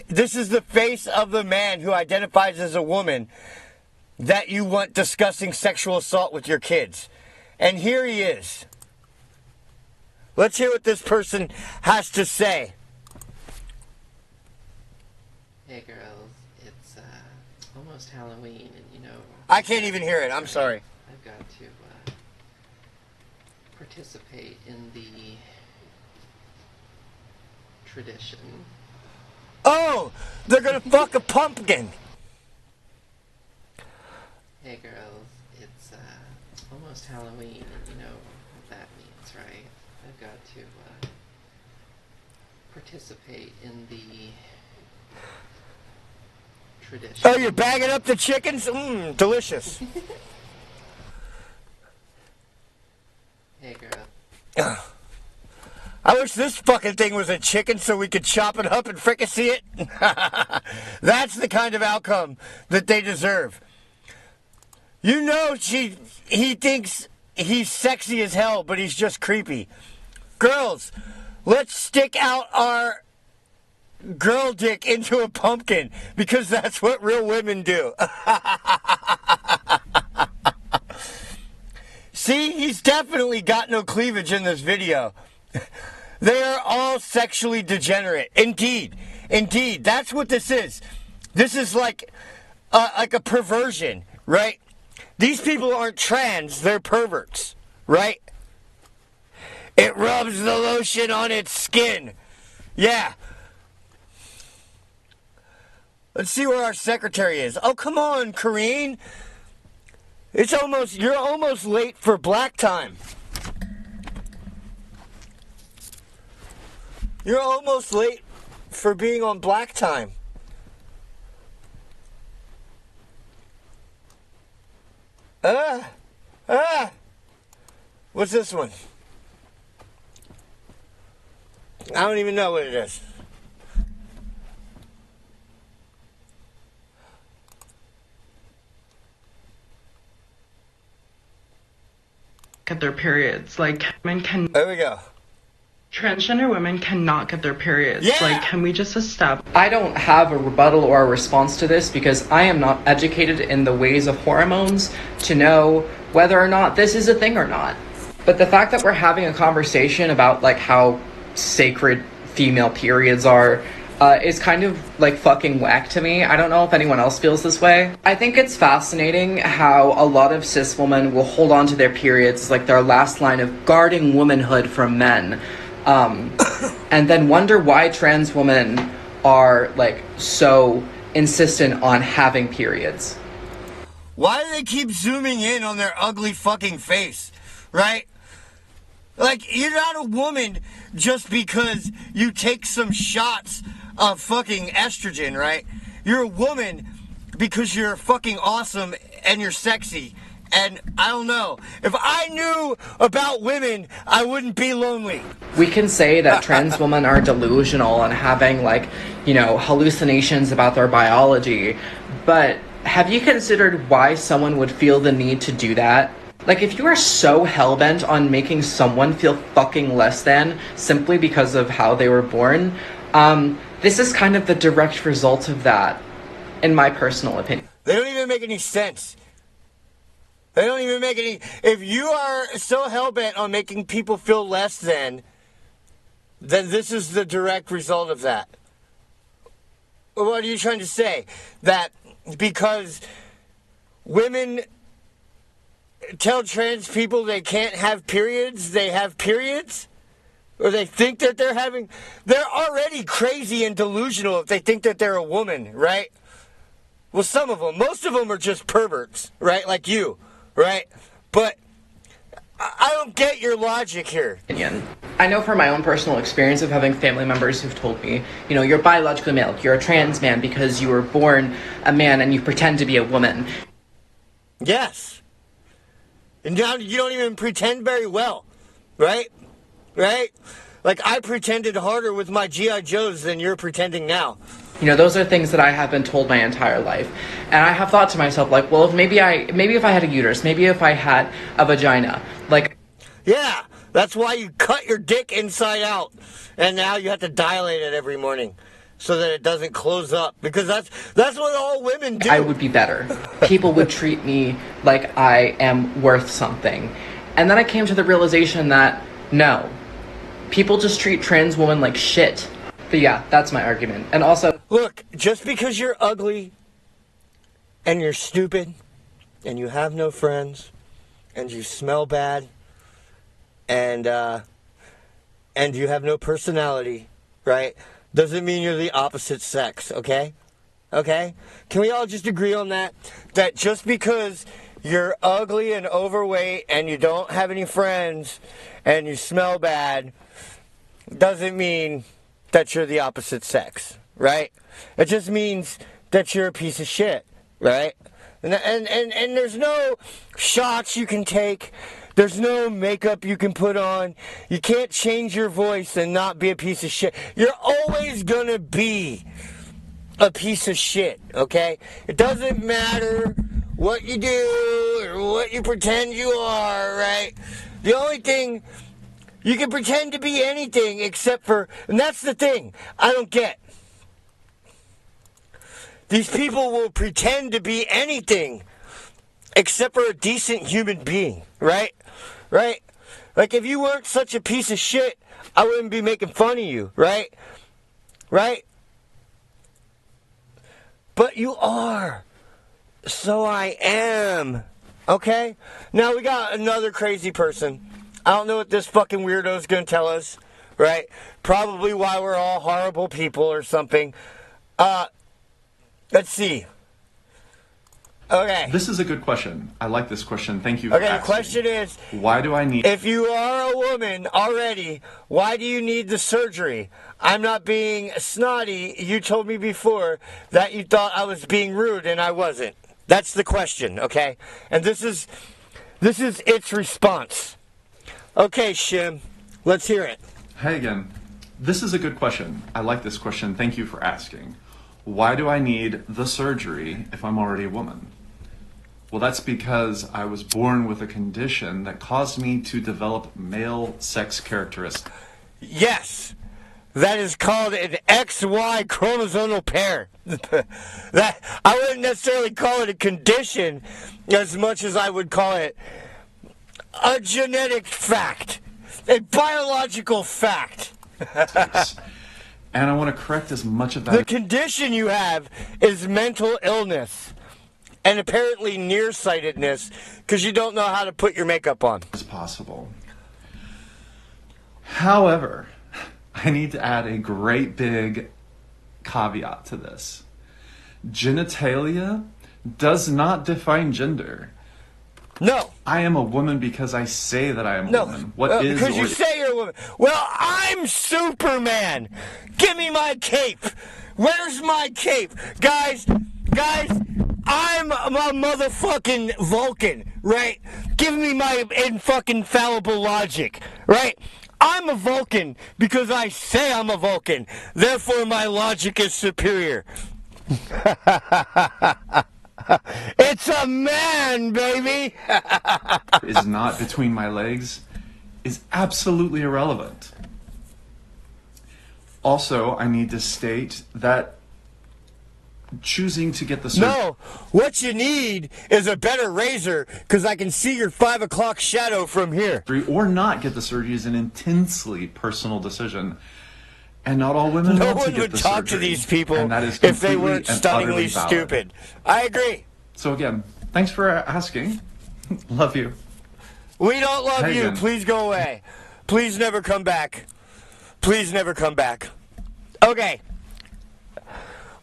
B: This is the face of the man who identifies as a woman that you want discussing sexual assault with your kids. And here he is. Let's hear what this person has to say.
J: Hey girls, it's almost Halloween, and
B: I can't even hear it. I'm sorry.
J: I've got to participate in the tradition.
B: Oh, they're gonna fuck a pumpkin.
J: Hey girls, it's almost Halloween, and you know what that means, right? I've got to participate in the tradition.
B: Oh, you're bagging up the chickens? Mmm, delicious.
J: Hey girl.
B: I wish this fucking thing was a chicken so we could chop it up and fricassee it. That's the kind of outcome that they deserve. You know he thinks he's sexy as hell, but he's just creepy. Girls, let's stick out our girl dick into a pumpkin because that's what real women do. See, he's definitely got no cleavage in this video. They are all sexually degenerate. Indeed. Indeed. That's what this is. This is like a perversion, right? These people aren't trans, they're perverts, right? It rubs the lotion on its skin. Yeah. Let's see where our secretary is. Oh, come on, Karine. You're almost late for black time. You're almost late for being on black time. What's this one? I don't even know what it is.
K: Get their periods. Like, women can.
B: There we go.
K: Transgender women cannot get their periods.
B: Yeah.
K: Like, can we just establish?
L: I don't have a rebuttal or a response to this because I am not educated in the ways of hormones to know whether or not this is a thing or not. But the fact that we're having a conversation about like how sacred female periods are is kind of like fucking whack to me. I don't know if anyone else feels this way. I think it's fascinating how a lot of cis women will hold on to their periods as like their last line of guarding womanhood from men. And then wonder why trans women are like so insistent on having periods.
B: Why do they keep zooming in on their ugly fucking face, right? Like, you're not a woman just because you take some shots of fucking estrogen, right? You're a woman because you're fucking awesome and you're sexy. And I don't know. If I knew about women, I wouldn't be lonely.
L: We can say that trans women are delusional and having like, you know, hallucinations about their biology. But have you considered why someone would feel the need to do that? Like, if you are so hellbent on making someone feel fucking less than simply because of how they were born, this is kind of the direct result of that, in my personal opinion.
B: They don't even make any sense. They don't even make any... If you are so hellbent on making people feel less than, then this is the direct result of that. What are you trying to say? That because women tell trans people they can't have periods, they have periods? Or they think that they're having... They're already crazy and delusional if they think that they're a woman, right? Well, some of them. Most of them are just perverts, right? Like you. Right? But I don't get your logic here.
L: I know from my own personal experience of having family members who've told me, you know, you're biologically male, you're a trans man because you were born a man and you pretend to be a woman.
B: Yes. And now you don't even pretend very well. Right? Right? Like, I pretended harder with my G.I. Joes than you're pretending now.
L: You know, those are things that I have been told my entire life. And I have thought to myself, like, well, maybe if I had a uterus, maybe if I had a vagina, like...
B: Yeah, that's why you cut your dick inside out. And now you have to dilate it every morning so that it doesn't close up. Because that's what all women do.
L: I would be better. People would treat me like I am worth something. And then I came to the realization that, no, people just treat trans women like shit. But yeah, that's my argument. And also...
B: Look, just because you're ugly and you're stupid and you have no friends and you smell bad and you have no personality, right, doesn't mean you're the opposite sex, okay? Okay? Can we all just agree on that? That just because you're ugly and overweight and you don't have any friends and you smell bad doesn't mean that you're the opposite sex, right? It just means that you're a piece of shit, right? And there's no shots you can take. There's no makeup you can put on. You can't change your voice and not be a piece of shit. You're always gonna be a piece of shit, okay? It doesn't matter what you do or what you pretend you are, right? The only thing... You can pretend to be anything except for... And that's the thing I don't get. These people will pretend to be anything except for a decent human being, right? Right? Like, if you weren't such a piece of shit, I wouldn't be making fun of you, right? Right? But you are. So I am. Okay? Now we got another crazy person. I don't know what this fucking weirdo is going to tell us, right? Probably why we're all horrible people or something. Let's see. Okay.
M: This is a good question. I like this question. Thank you for asking.
B: The question is,
M: why do I need...
B: If you are a woman already, why do you need the surgery? I'm not being snotty. You told me before that you thought I was being rude, and I wasn't. That's the question, okay? And this is its response. Okay, Shim, let's hear it.
M: Hey again. This is a good question. I like this question. Thank you for asking. Why do I need the surgery if I'm already a woman? Well, that's because I was born with a condition that caused me to develop male sex characteristics.
B: Yes, that is called an XY chromosomal pair. That I wouldn't necessarily call it a condition as much as I would call it a genetic fact, a biological fact.
M: And I want to correct as much of that.
B: The condition you have is mental illness and apparently nearsightedness because you don't know how to put your makeup on.
M: As possible. However, I need to add a great big caveat to this. Genitalia does not define gender.
B: No.
M: I am a woman because I say that I am a woman. What is
B: because you say you're a woman. Well, I'm Superman. Give me my cape. Where's my cape? Guys, I'm a motherfucking Vulcan, right? Give me my fucking fallible logic, right? I'm a Vulcan because I say I'm a Vulcan. Therefore, my logic is superior. It's a man, baby!
M: Is not between my legs is absolutely irrelevant. Also, I need to state that choosing to get the surgery...
B: No, what you need is a better razor, because I can see your 5 o'clock shadow from here.
M: Or not get the surgery is an intensely personal decision. And not all women
B: no
M: want
B: one
M: to get
B: would
M: the
B: talk
M: surgery,
B: to these people
M: and that is
B: if they weren't
M: and
B: stunningly
M: utterly valid.
B: stupid. I agree.
M: So again, thanks for asking. Love you.
B: We don't love you.
M: Again.
B: Please go away. Please never come back. Please never come back. Okay.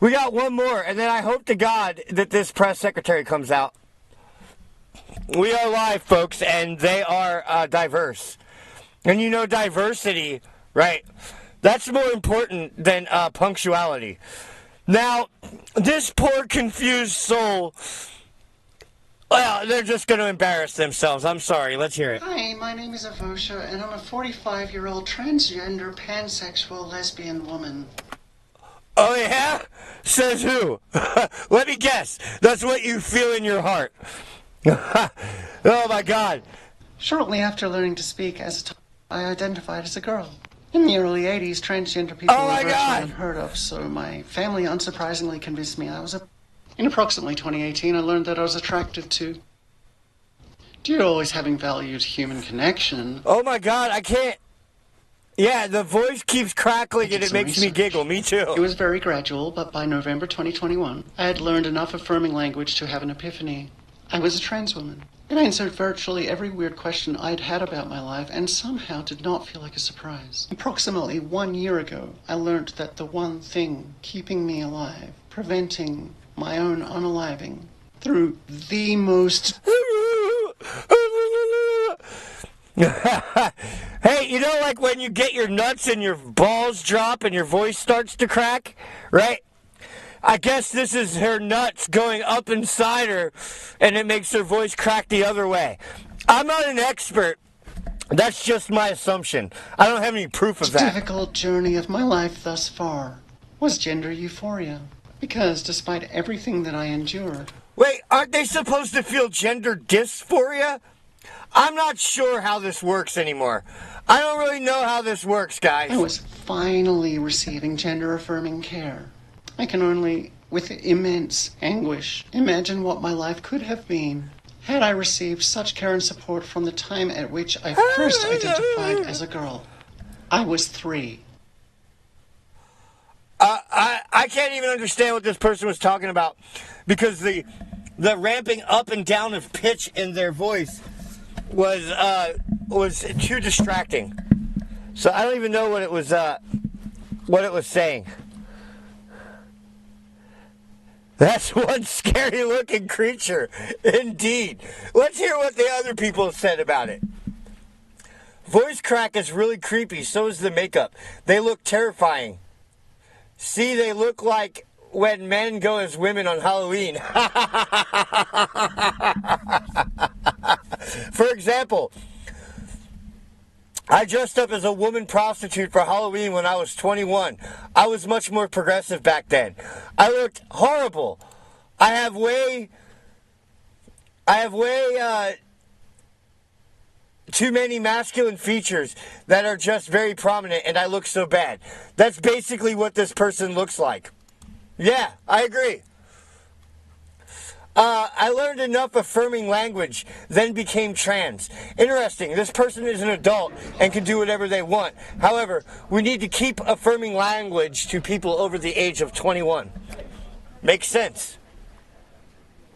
B: We got one more, and then I hope to God that this press secretary comes out. We are live, folks, and they are diverse. And you know diversity, right? That's more important than punctuality. Now, this poor confused soul, well, they're just going to embarrass themselves. I'm sorry. Let's hear it.
N: Hi, my name is Avosha, and I'm a 45-year-old transgender, pansexual, lesbian woman.
B: Oh, yeah? Says who? Let me guess. That's what you feel in your heart. Oh, my God.
N: Shortly after learning to speak as I identified as a girl. In the early 80s, transgender people were virtually unheard of, so my family unsurprisingly convinced me I was a... In approximately 2018, I learned that I was attracted to... Due to always having valued human connection...
B: Oh my God, I can't... Yeah, the voice keeps crackling and it makes me giggle. Me too.
N: It was very gradual, but by November 2021, I had learned enough affirming language to have an epiphany. I was a trans woman. It answered virtually every weird question I'd had about my life and somehow did not feel like a surprise. Approximately 1 year ago, I learned that the one thing keeping me alive, preventing my own unaliving, through the most...
B: Hey, you know, like when you get your nuts and your balls drop and your voice starts to crack, right? I guess this is her nuts going up inside her, and it makes her voice crack the other way. I'm not an expert. That's just my assumption. I don't have any proof of that.
N: The difficult journey of my life thus far was gender euphoria. Because despite everything that I endured...
B: Wait, aren't they supposed to feel gender dysphoria? I'm not sure how this works anymore. I don't really know how this works, guys.
N: I was finally receiving gender-affirming care. I can only with immense anguish. Imagine what my life could have been had I received such care and support from the time at which I first identified as a girl. I was 3.
B: I can't even understand what this person was talking about, because the ramping up and down of pitch in their voice was too distracting. So I don't even know what it was saying. That's one scary looking creature, indeed. Let's hear what the other people said about it. Voice crack is really creepy, so is the makeup. They look terrifying. See, they look like when men go as women on Halloween. For example, I dressed up as a woman prostitute for Halloween when I was 21. I was much more progressive back then. I looked horrible. I have way too many masculine features that are just very prominent, and I look so bad. That's basically what this person looks like. Yeah, I agree. I learned enough affirming language, then became trans. Interesting, this person is an adult and can do whatever they want. However, we need to keep affirming language to people over the age of 21. Makes sense.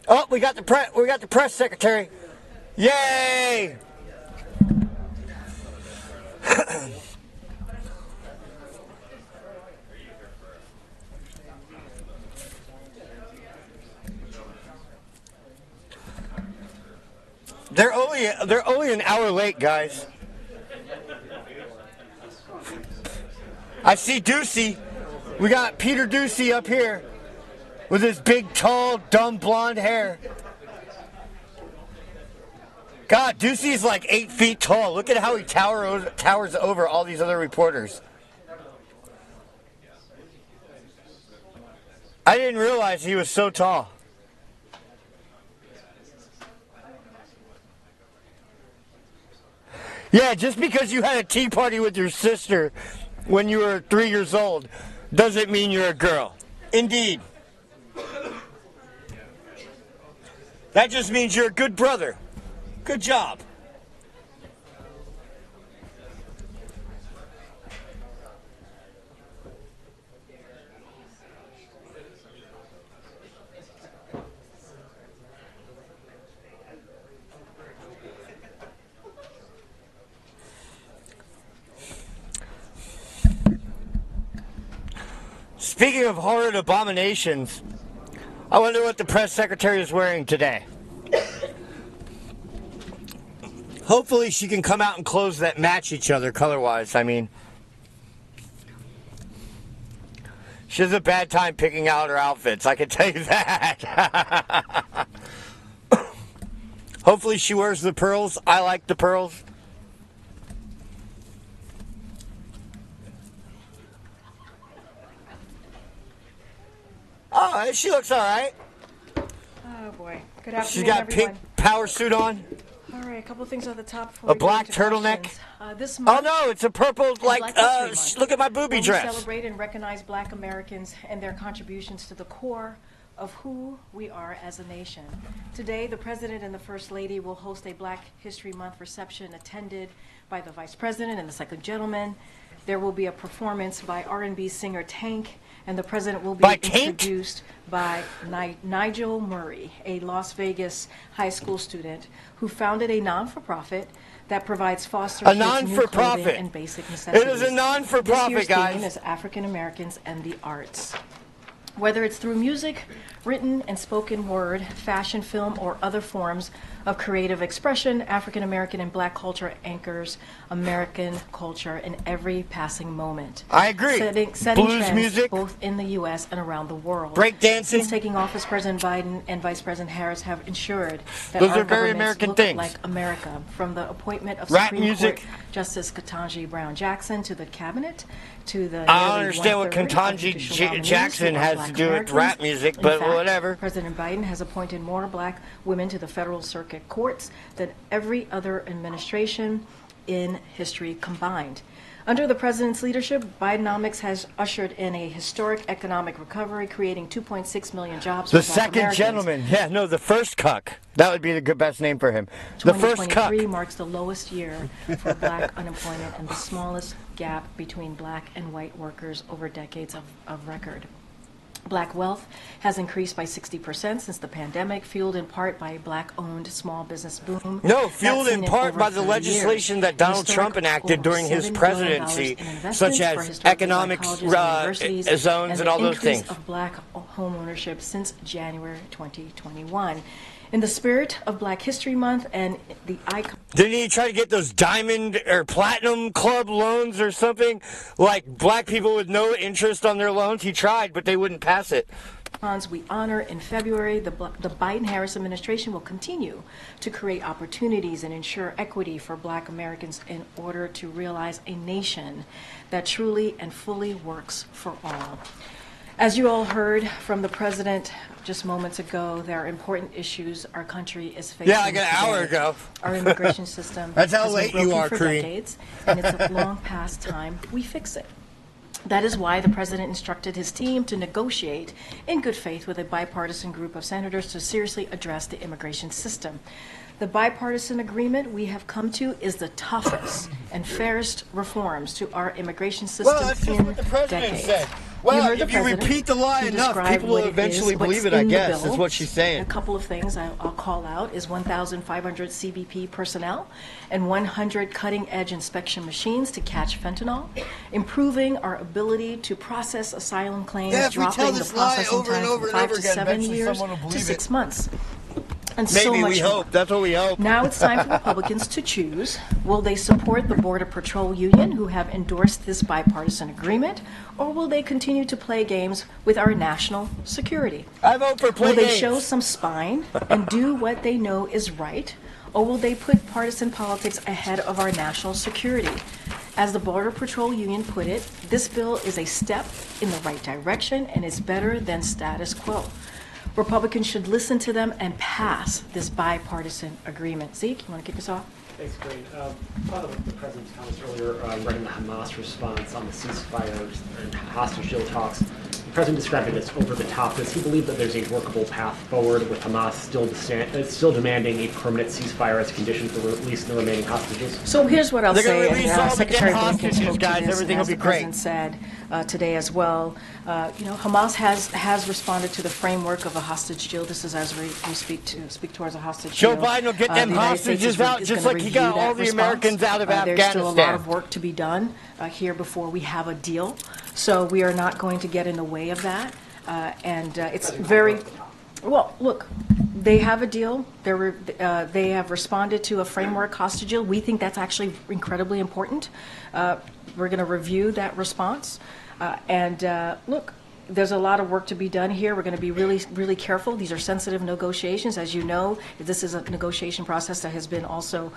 B: Oh, we got the press secretary. Yay! They're only an hour late, guys. I see Ducey. We got Peter Ducey up here with his big, tall, dumb blonde hair. God, Ducey's like 8 feet tall. Look at how he towers over all these other reporters. I didn't realize he was so tall. Yeah, just because you had a tea party with your sister when you were 3 years old doesn't mean you're a girl. Indeed. That just means you're a good brother. Good job. Speaking of horrid abominations, I wonder what the press secretary is wearing today. Hopefully she can come out in clothes that match each other color-wise. I mean, she has a bad time picking out her outfits, I can tell you that. Hopefully she wears the pearls. I like the pearls. Oh, she looks all right.
O: Oh, boy. Good afternoon,
B: She's got
O: everyone.
B: pink power suit on.
O: All right, a couple of things on the top.
B: A black turtleneck.
O: This month,
B: oh, no, it's a purple, like, look at my booby dress.
O: We celebrate and recognize Black Americans and their contributions to the core of who we are as a nation. Today, the President and the First Lady will host a Black History Month reception attended by the Vice President and the Second Gentleman. There will be a performance by R&B singer Tank, and the President will be introduced by Nigel Murray, a Las Vegas high school student who founded a non-for-profit that provides foster kids new clothing and basic necessities.
B: It is a non-for-profit, guys.
O: This year's theme is African Americans and the Arts. Whether it's through music, written and spoken word, fashion, film, or other forms of creative expression, African American and Black culture anchors American culture in every passing moment.
B: I agree.
O: Setting
B: Blues
O: trends
B: music,
O: both in the U.S. and around the world.
B: Breakdancing.
O: Since taking office, President Biden and Vice President Harris have ensured that
B: those
O: our
B: are very
O: governments
B: American
O: look
B: things.
O: like America, from the appointment of
B: Rap
O: Supreme
B: music.
O: Court Justice Ketanji Brown Jackson to the cabinet, to the
B: I don't understand what Ketanji Jackson has to do with rap music, but whatever.
O: President Biden has appointed more Black women to the federal circuit courts than every other administration in history combined. Under the president's leadership, Bidenomics has ushered in a historic economic recovery, creating 2.6 million jobs for
B: The
O: Black
B: second
O: Americans.
B: gentleman. Yeah, no, the first cuck. That would be the good best name for him. The first
O: 2023
B: cuck.
O: marks the lowest year for Black unemployment and the smallest gap between Black and white workers over decades of record. Black wealth has increased by 60% since the pandemic, fueled in part by a Black-owned small business boom.
B: No, fueled in part by the legislation that Donald Trump enacted during his presidency, such as economic zones and all those things.
O: Of Black home ownership since January 2021. In the spirit of Black History Month and the icon...
B: Didn't he try to get those diamond or platinum club loans or something? Like Black people with no interest on their loans? He tried, but they wouldn't pass it.
O: We honor in February, the Biden-Harris administration will continue to create opportunities and ensure equity for Black Americans in order to realize a nation that truly and fully works for all. As you all heard from the president just moments ago, there are important issues our country is facing.
B: Yeah, like an hour ago.
O: Our immigration system
B: That's how
O: has
B: late
O: been
B: you are,
O: broken for
B: Karine.
O: decades, and it's a long past time we fix it. That is why the president instructed his team to negotiate in good faith with a bipartisan group of senators to seriously address the immigration system. The bipartisan agreement we have come to is the toughest and fairest reforms to our immigration system
B: Well, that's just
O: in
B: what the president
O: decades.
B: said. Well,
O: heard the
B: if you
O: president.
B: repeat the lie
O: He
B: enough,
O: described
B: people will
O: what it
B: eventually
O: is,
B: believe
O: what's
B: it, I
O: in the
B: guess,
O: bill.
B: is what she's saying.
O: A couple of things I'll call out is 1,500 CBP personnel and 100 cutting-edge inspection machines to catch fentanyl, improving our ability to process asylum claims,
B: Yeah, if we tell
O: dropping the
B: this lie
O: processing
B: over and
O: time
B: over
O: from
B: and
O: 5
B: over
O: to
B: again,
O: 7
B: eventually
O: years
B: someone will
O: to
B: believe
O: 6
B: it.
O: months. And
B: Maybe
O: so much
B: we
O: more.
B: hope. That's what we hope.
O: Now it's time for Republicans to choose. Will they support the Border Patrol Union, who have endorsed this bipartisan agreement, or will they continue to play games with our national security?
B: I vote for play
O: Will they
B: games.
O: show some spine and do what they know is right, or will they put partisan politics ahead of our national security? As the Border Patrol Union put it, this bill is a step in the right direction and is better than status quo. Republicans should listen to them and pass this bipartisan agreement. Zeke, you want to kick us off?
P: Thanks, Karine. Thought of the president's comments earlier regarding the Hamas response on the ceasefires and hostage deal talks. The president described it as over the top. Does he believe that there's a workable path forward with Hamas still demanding a permanent ceasefire as a condition for releasing the remaining hostages?
O: So here's what I'll
B: They're gonna
O: say,
B: release
O: and
B: all the
O: Secretary
B: dead
O: Blinken
B: hostages,
O: spoke to
B: guys.
O: this,
B: Everything
O: and as
B: will
O: the
B: be great.
O: president said today as well. Hamas has responded to the framework of a hostage deal. This is as we speak towards a hostage
B: Joe
O: deal.
B: Biden will get them
O: The United States
B: hostages out
O: is
B: just
O: gonna
B: like he
O: review
B: got
O: that
B: all the
O: response.
B: Americans out of
O: There's still a lot
B: Afghanistan.
O: of work to be done here before we have a deal. So we are not going to get in the way of that. It's very well. Look, they have a deal. They have responded to a framework hostage deal. We think that's actually incredibly important. We're going to review that response. Look, there's a lot of work to be done here. We're going to be really, really careful. These are sensitive negotiations. As you know, this is a negotiation process that has been also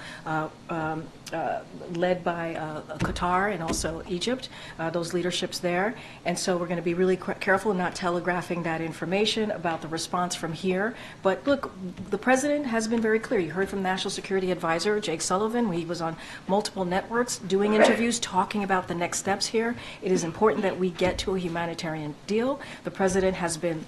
O: led by Qatar and also Egypt, those leaderships there. And so we're going to be really careful in not telegraphing that information about the response from here. But look, the president has been very clear. You heard from National Security Advisor Jake Sullivan. He was on multiple networks doing interviews, talking about the next steps here. It is important that we get to a humanitarian deal. The president has been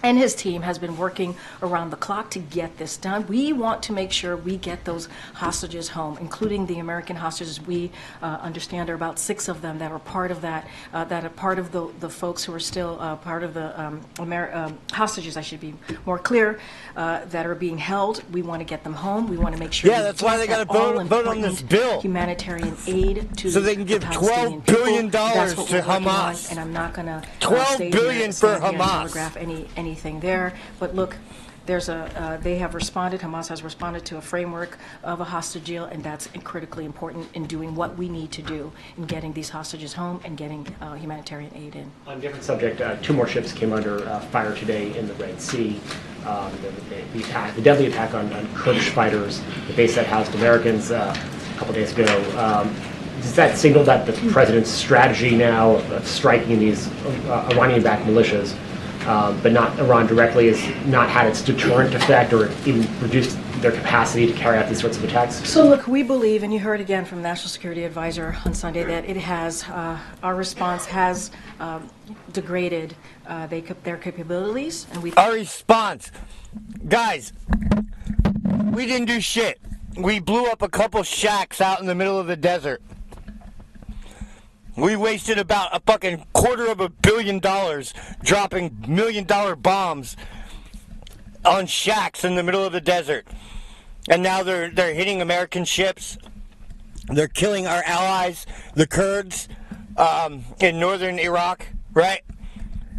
O: and his team has been working around the clock to get this done. We want to make sure we get those hostages home, including the American hostages. We understand there are about 6 of them that are part of that, that are part of the folks who are still part of the hostages, I should be more clear, that are being held. We want to get them home. We want to make sure.
B: Yeah, that's why they got to vote on this bill.
O: Humanitarian aid to
B: so they can give
O: $12
B: billion to
O: Hamas. And I'm not going to
B: $12 billion for Hamas.
O: Telegraph anything there, but look, they have responded. Hamas has responded to a framework of a hostage deal, and that's critically important in doing what we need to do in getting these hostages home and getting humanitarian aid in.
P: On a different subject, 2 more ships came under fire today in the Red Sea. The deadly attack on Kurdish fighters, the base that housed Americans a couple days ago. Does that signal that the president's strategy now of striking these Iranian-backed militias, but not Iran directly, has not had its deterrent effect or even reduced their capacity to carry out these sorts of attacks?
O: So look, we believe, and you heard again from National Security Advisor on Sunday, that it has, our response has degraded their capabilities, and we.
B: Our response, guys, we didn't do shit. We blew up a couple shacks out in the middle of the desert. We wasted about a fucking $250 million dropping $1 million bombs on shacks in the middle of the desert. And now they're hitting American ships. They're killing our allies, the Kurds, in northern Iraq, right?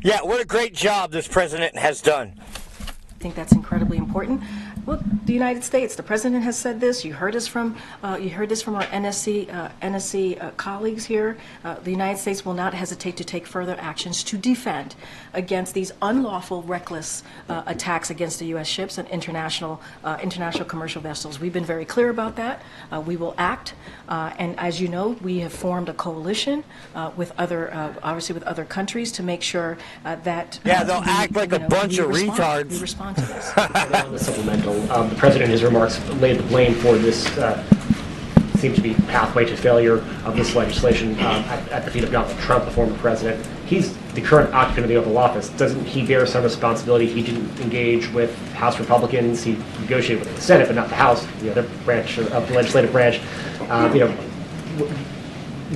B: Yeah, what a great job this president has done.
O: I think that's incredibly important. Look, the United States, the president has said this. You heard this from our NSC colleagues here. The United States will not hesitate to take further actions to defend against these unlawful, reckless attacks against the U.S. ships and international commercial vessels. We've been very clear about that. We will act, and as you know, we have formed a coalition with other, obviously, with other countries to make sure that
B: they'll act like a bunch of retards.
O: We respond to this.
P: On the supplemental, the president in his remarks laid the blame for this seems to be pathway to failure of this legislation at the feet of Donald Trump, the former president. He's the current occupant of the Oval Office. Doesn't he bear some responsibility? He didn't engage with House Republicans. He negotiated with the Senate, but not the House, the other branch of the legislative branch.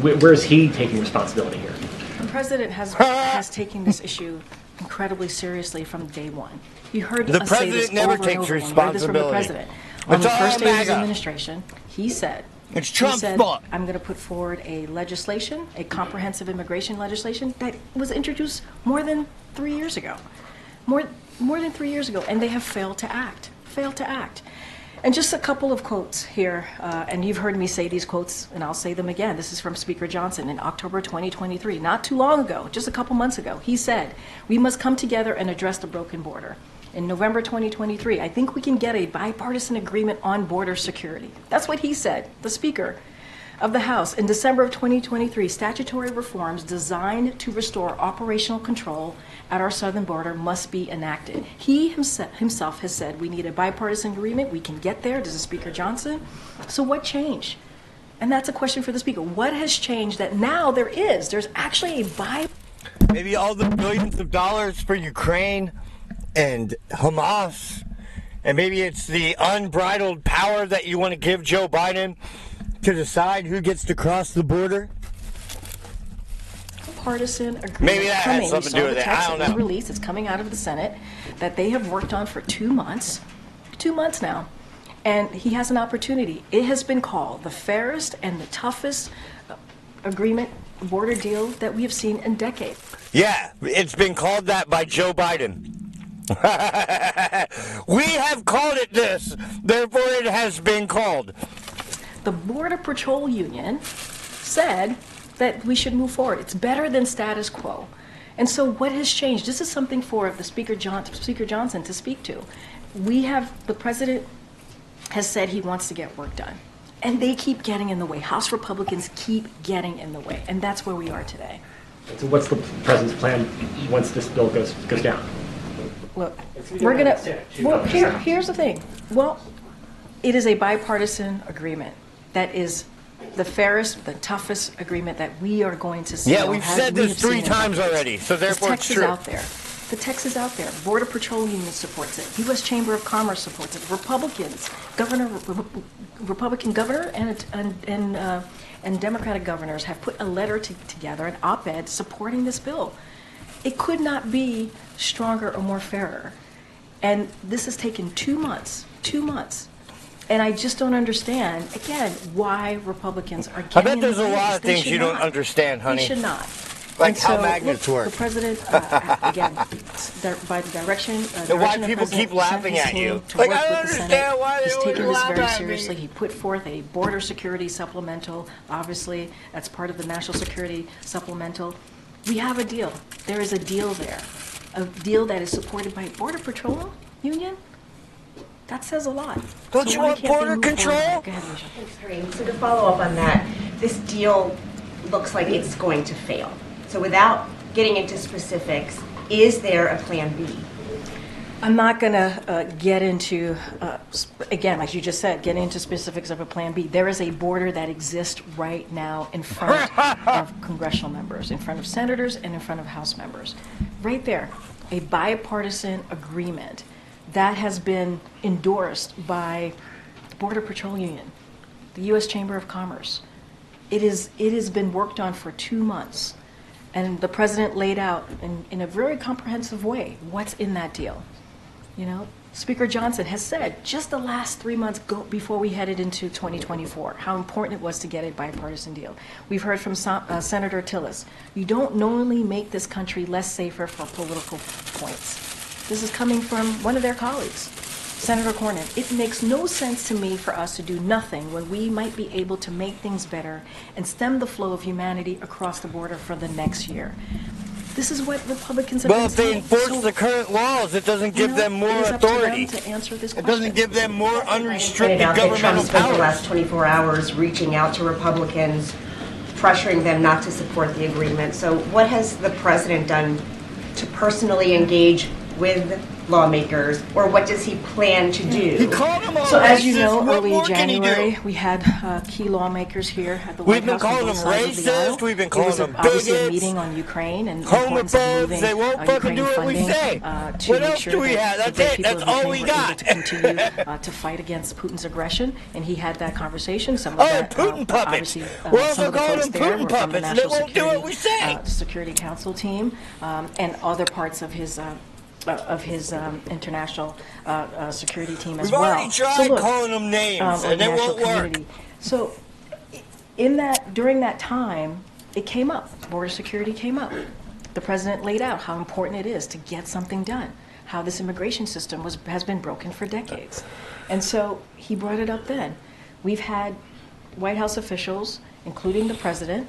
P: Where is he taking responsibility here?
O: The president has taken this issue incredibly seriously from day one. You heard
B: the
O: us
B: president
O: say this
B: never
O: over
B: takes
O: and over again.
B: responsibility.
O: You heard this from the president. On the first day of his administration, he said,
B: it's Trump's fault.
O: I'm going to put forward a legislation, a comprehensive immigration legislation that was introduced more than 3 years ago. More than 3 years ago, and they have failed to act. And just a couple of quotes here, and you've heard me say these quotes, and I'll say them again. This is from Speaker Johnson in October 2023, not too long ago, just a couple months ago. He said, we must come together and address the broken border. In November 2023, I think we can get a bipartisan agreement on border security. That's what he said, the Speaker of the House. In December of 2023, statutory reforms designed to restore operational control at our southern border must be enacted. He himself has said we need a bipartisan agreement. We can get there. This is Speaker Johnson. So what changed? And that's a question for the Speaker. What has changed that now there's actually a
B: Maybe all the billions of dollars for Ukraine and Hamas, and maybe it's the unbridled power that you want to give Joe Biden to decide who gets to cross the border?
O: Partisan agreement.
B: Maybe that has something to do with it. I don't know.
O: Release. It's coming out of the Senate that they have worked on for 2 months. 2 months now. And he has an opportunity. It has been called the fairest and the toughest agreement, border deal that we have seen in decades.
B: Yeah, it's been called that by Joe Biden. We have called it this, therefore it has been called.
O: The Border Patrol Union said that we should move forward. It's better than status quo. And so what has changed? This is something for the Speaker Johnson to speak to. The president has said he wants to get work done. And they keep getting in the way. House Republicans keep getting in the way. And that's where we are today.
P: So what's the president's plan once this bill goes down?
O: Look, we're going to, well, here's the thing. Well, it is a bipartisan agreement that is the fairest, the toughest agreement that we are going to see.
B: Yeah, we've said this 3 times already, so therefore it's true.
O: The text is out there. The text is out there. Border Patrol Union supports it. U.S. Chamber of Commerce supports it. Republicans, Republican governor and Democratic governors have put a letter together, an op-ed supporting this bill. It could not be stronger or more fairer. And this has taken 2 months. 2 months. And I just don't understand, again, why Republicans are getting in the way.
B: I bet there's a lot of things you don't understand, honey.
O: They should not.
B: Like how magnets work.
O: The president, again, by the direction
B: why people keep laughing at you. Like, I don't understand why they always laugh at me.
O: He's taking this very seriously. He put forth a border security supplemental. Obviously, that's part of the national security supplemental. We have a deal. There is a deal there. A deal that is supported by Border Patrol Union. That says a lot.
B: Don't you want border control?
O: Go ahead, Misha.
Q: Thanks, Karine. So to follow up on that, this deal looks like it's going to fail. So without getting into specifics, is there a plan B?
O: I'm not going to get into, again, as you just said, get into specifics of a Plan B. There is a border that exists right now in front of congressional members, in front of senators, and in front of House members. Right there, a bipartisan agreement that has been endorsed by the Border Patrol Union, the U.S. Chamber of Commerce. It has been worked on for 2 months, and the president laid out in a very comprehensive way what's in that deal. You know, Speaker Johnson has said just the last 3 months before we headed into 2024 how important it was to get a bipartisan deal. We've heard from Senator Tillis. You don't normally make this country less safer for political points. This is coming from one of their colleagues, Senator Cornyn. It makes no sense to me for us to do nothing when we might be able to make things better and stem the flow of humanity across the border for the next year. This is what Republicans have been saying.
B: Well, if they enforce the current laws, it doesn't give them more authority.
O: To answer this
B: it doesn't give them more unrestricted
Q: Trump
B: governmental
Q: spent the
B: powers.
Q: last 24 hours reaching out to Republicans, pressuring them not to support the agreement. So what has the president done to personally engage with lawmakers, or what does he plan to do?
B: He called them all
O: So as you
B: racist.
O: know,
B: What
O: early
B: more can he
O: January,
B: do?
O: we had key lawmakers here at the White
B: We've been
O: House on
B: calling
O: both
B: them
O: sides of the aisle.
B: racist. We've been
O: It
B: calling
O: was
B: them
O: obviously a
B: bigots,
O: meeting on Ukraine and the importance of
B: homophobes.
O: moving
B: They won't fucking
O: Ukraine
B: do what we
O: funding,
B: say.
O: to
B: What
O: make
B: else
O: sure
B: do we
O: that
B: have?
O: the
B: That's
O: brave
B: it.
O: people
B: That's
O: of
B: all
O: Ukraine
B: we
O: were
B: got.
O: able to continue to fight against Putin's aggression, and he had that conversation. Some of
B: Oh,
O: that,
B: Putin puppets.
O: obviously,
B: We're
O: some
B: also
O: of the
B: calling
O: folks
B: them
O: there
B: Putin
O: were from the
B: puppets. They
O: National
B: won't do what we say.
O: Security Council team, and other parts of his international security team as
B: We've
O: well.
B: already tried calling them names, and it won't work.
O: So, during that time, it came up. Border security came up. The president laid out how important it is to get something done, how this immigration system has been broken for decades. And so he brought it up then. We've had White House officials, including the president,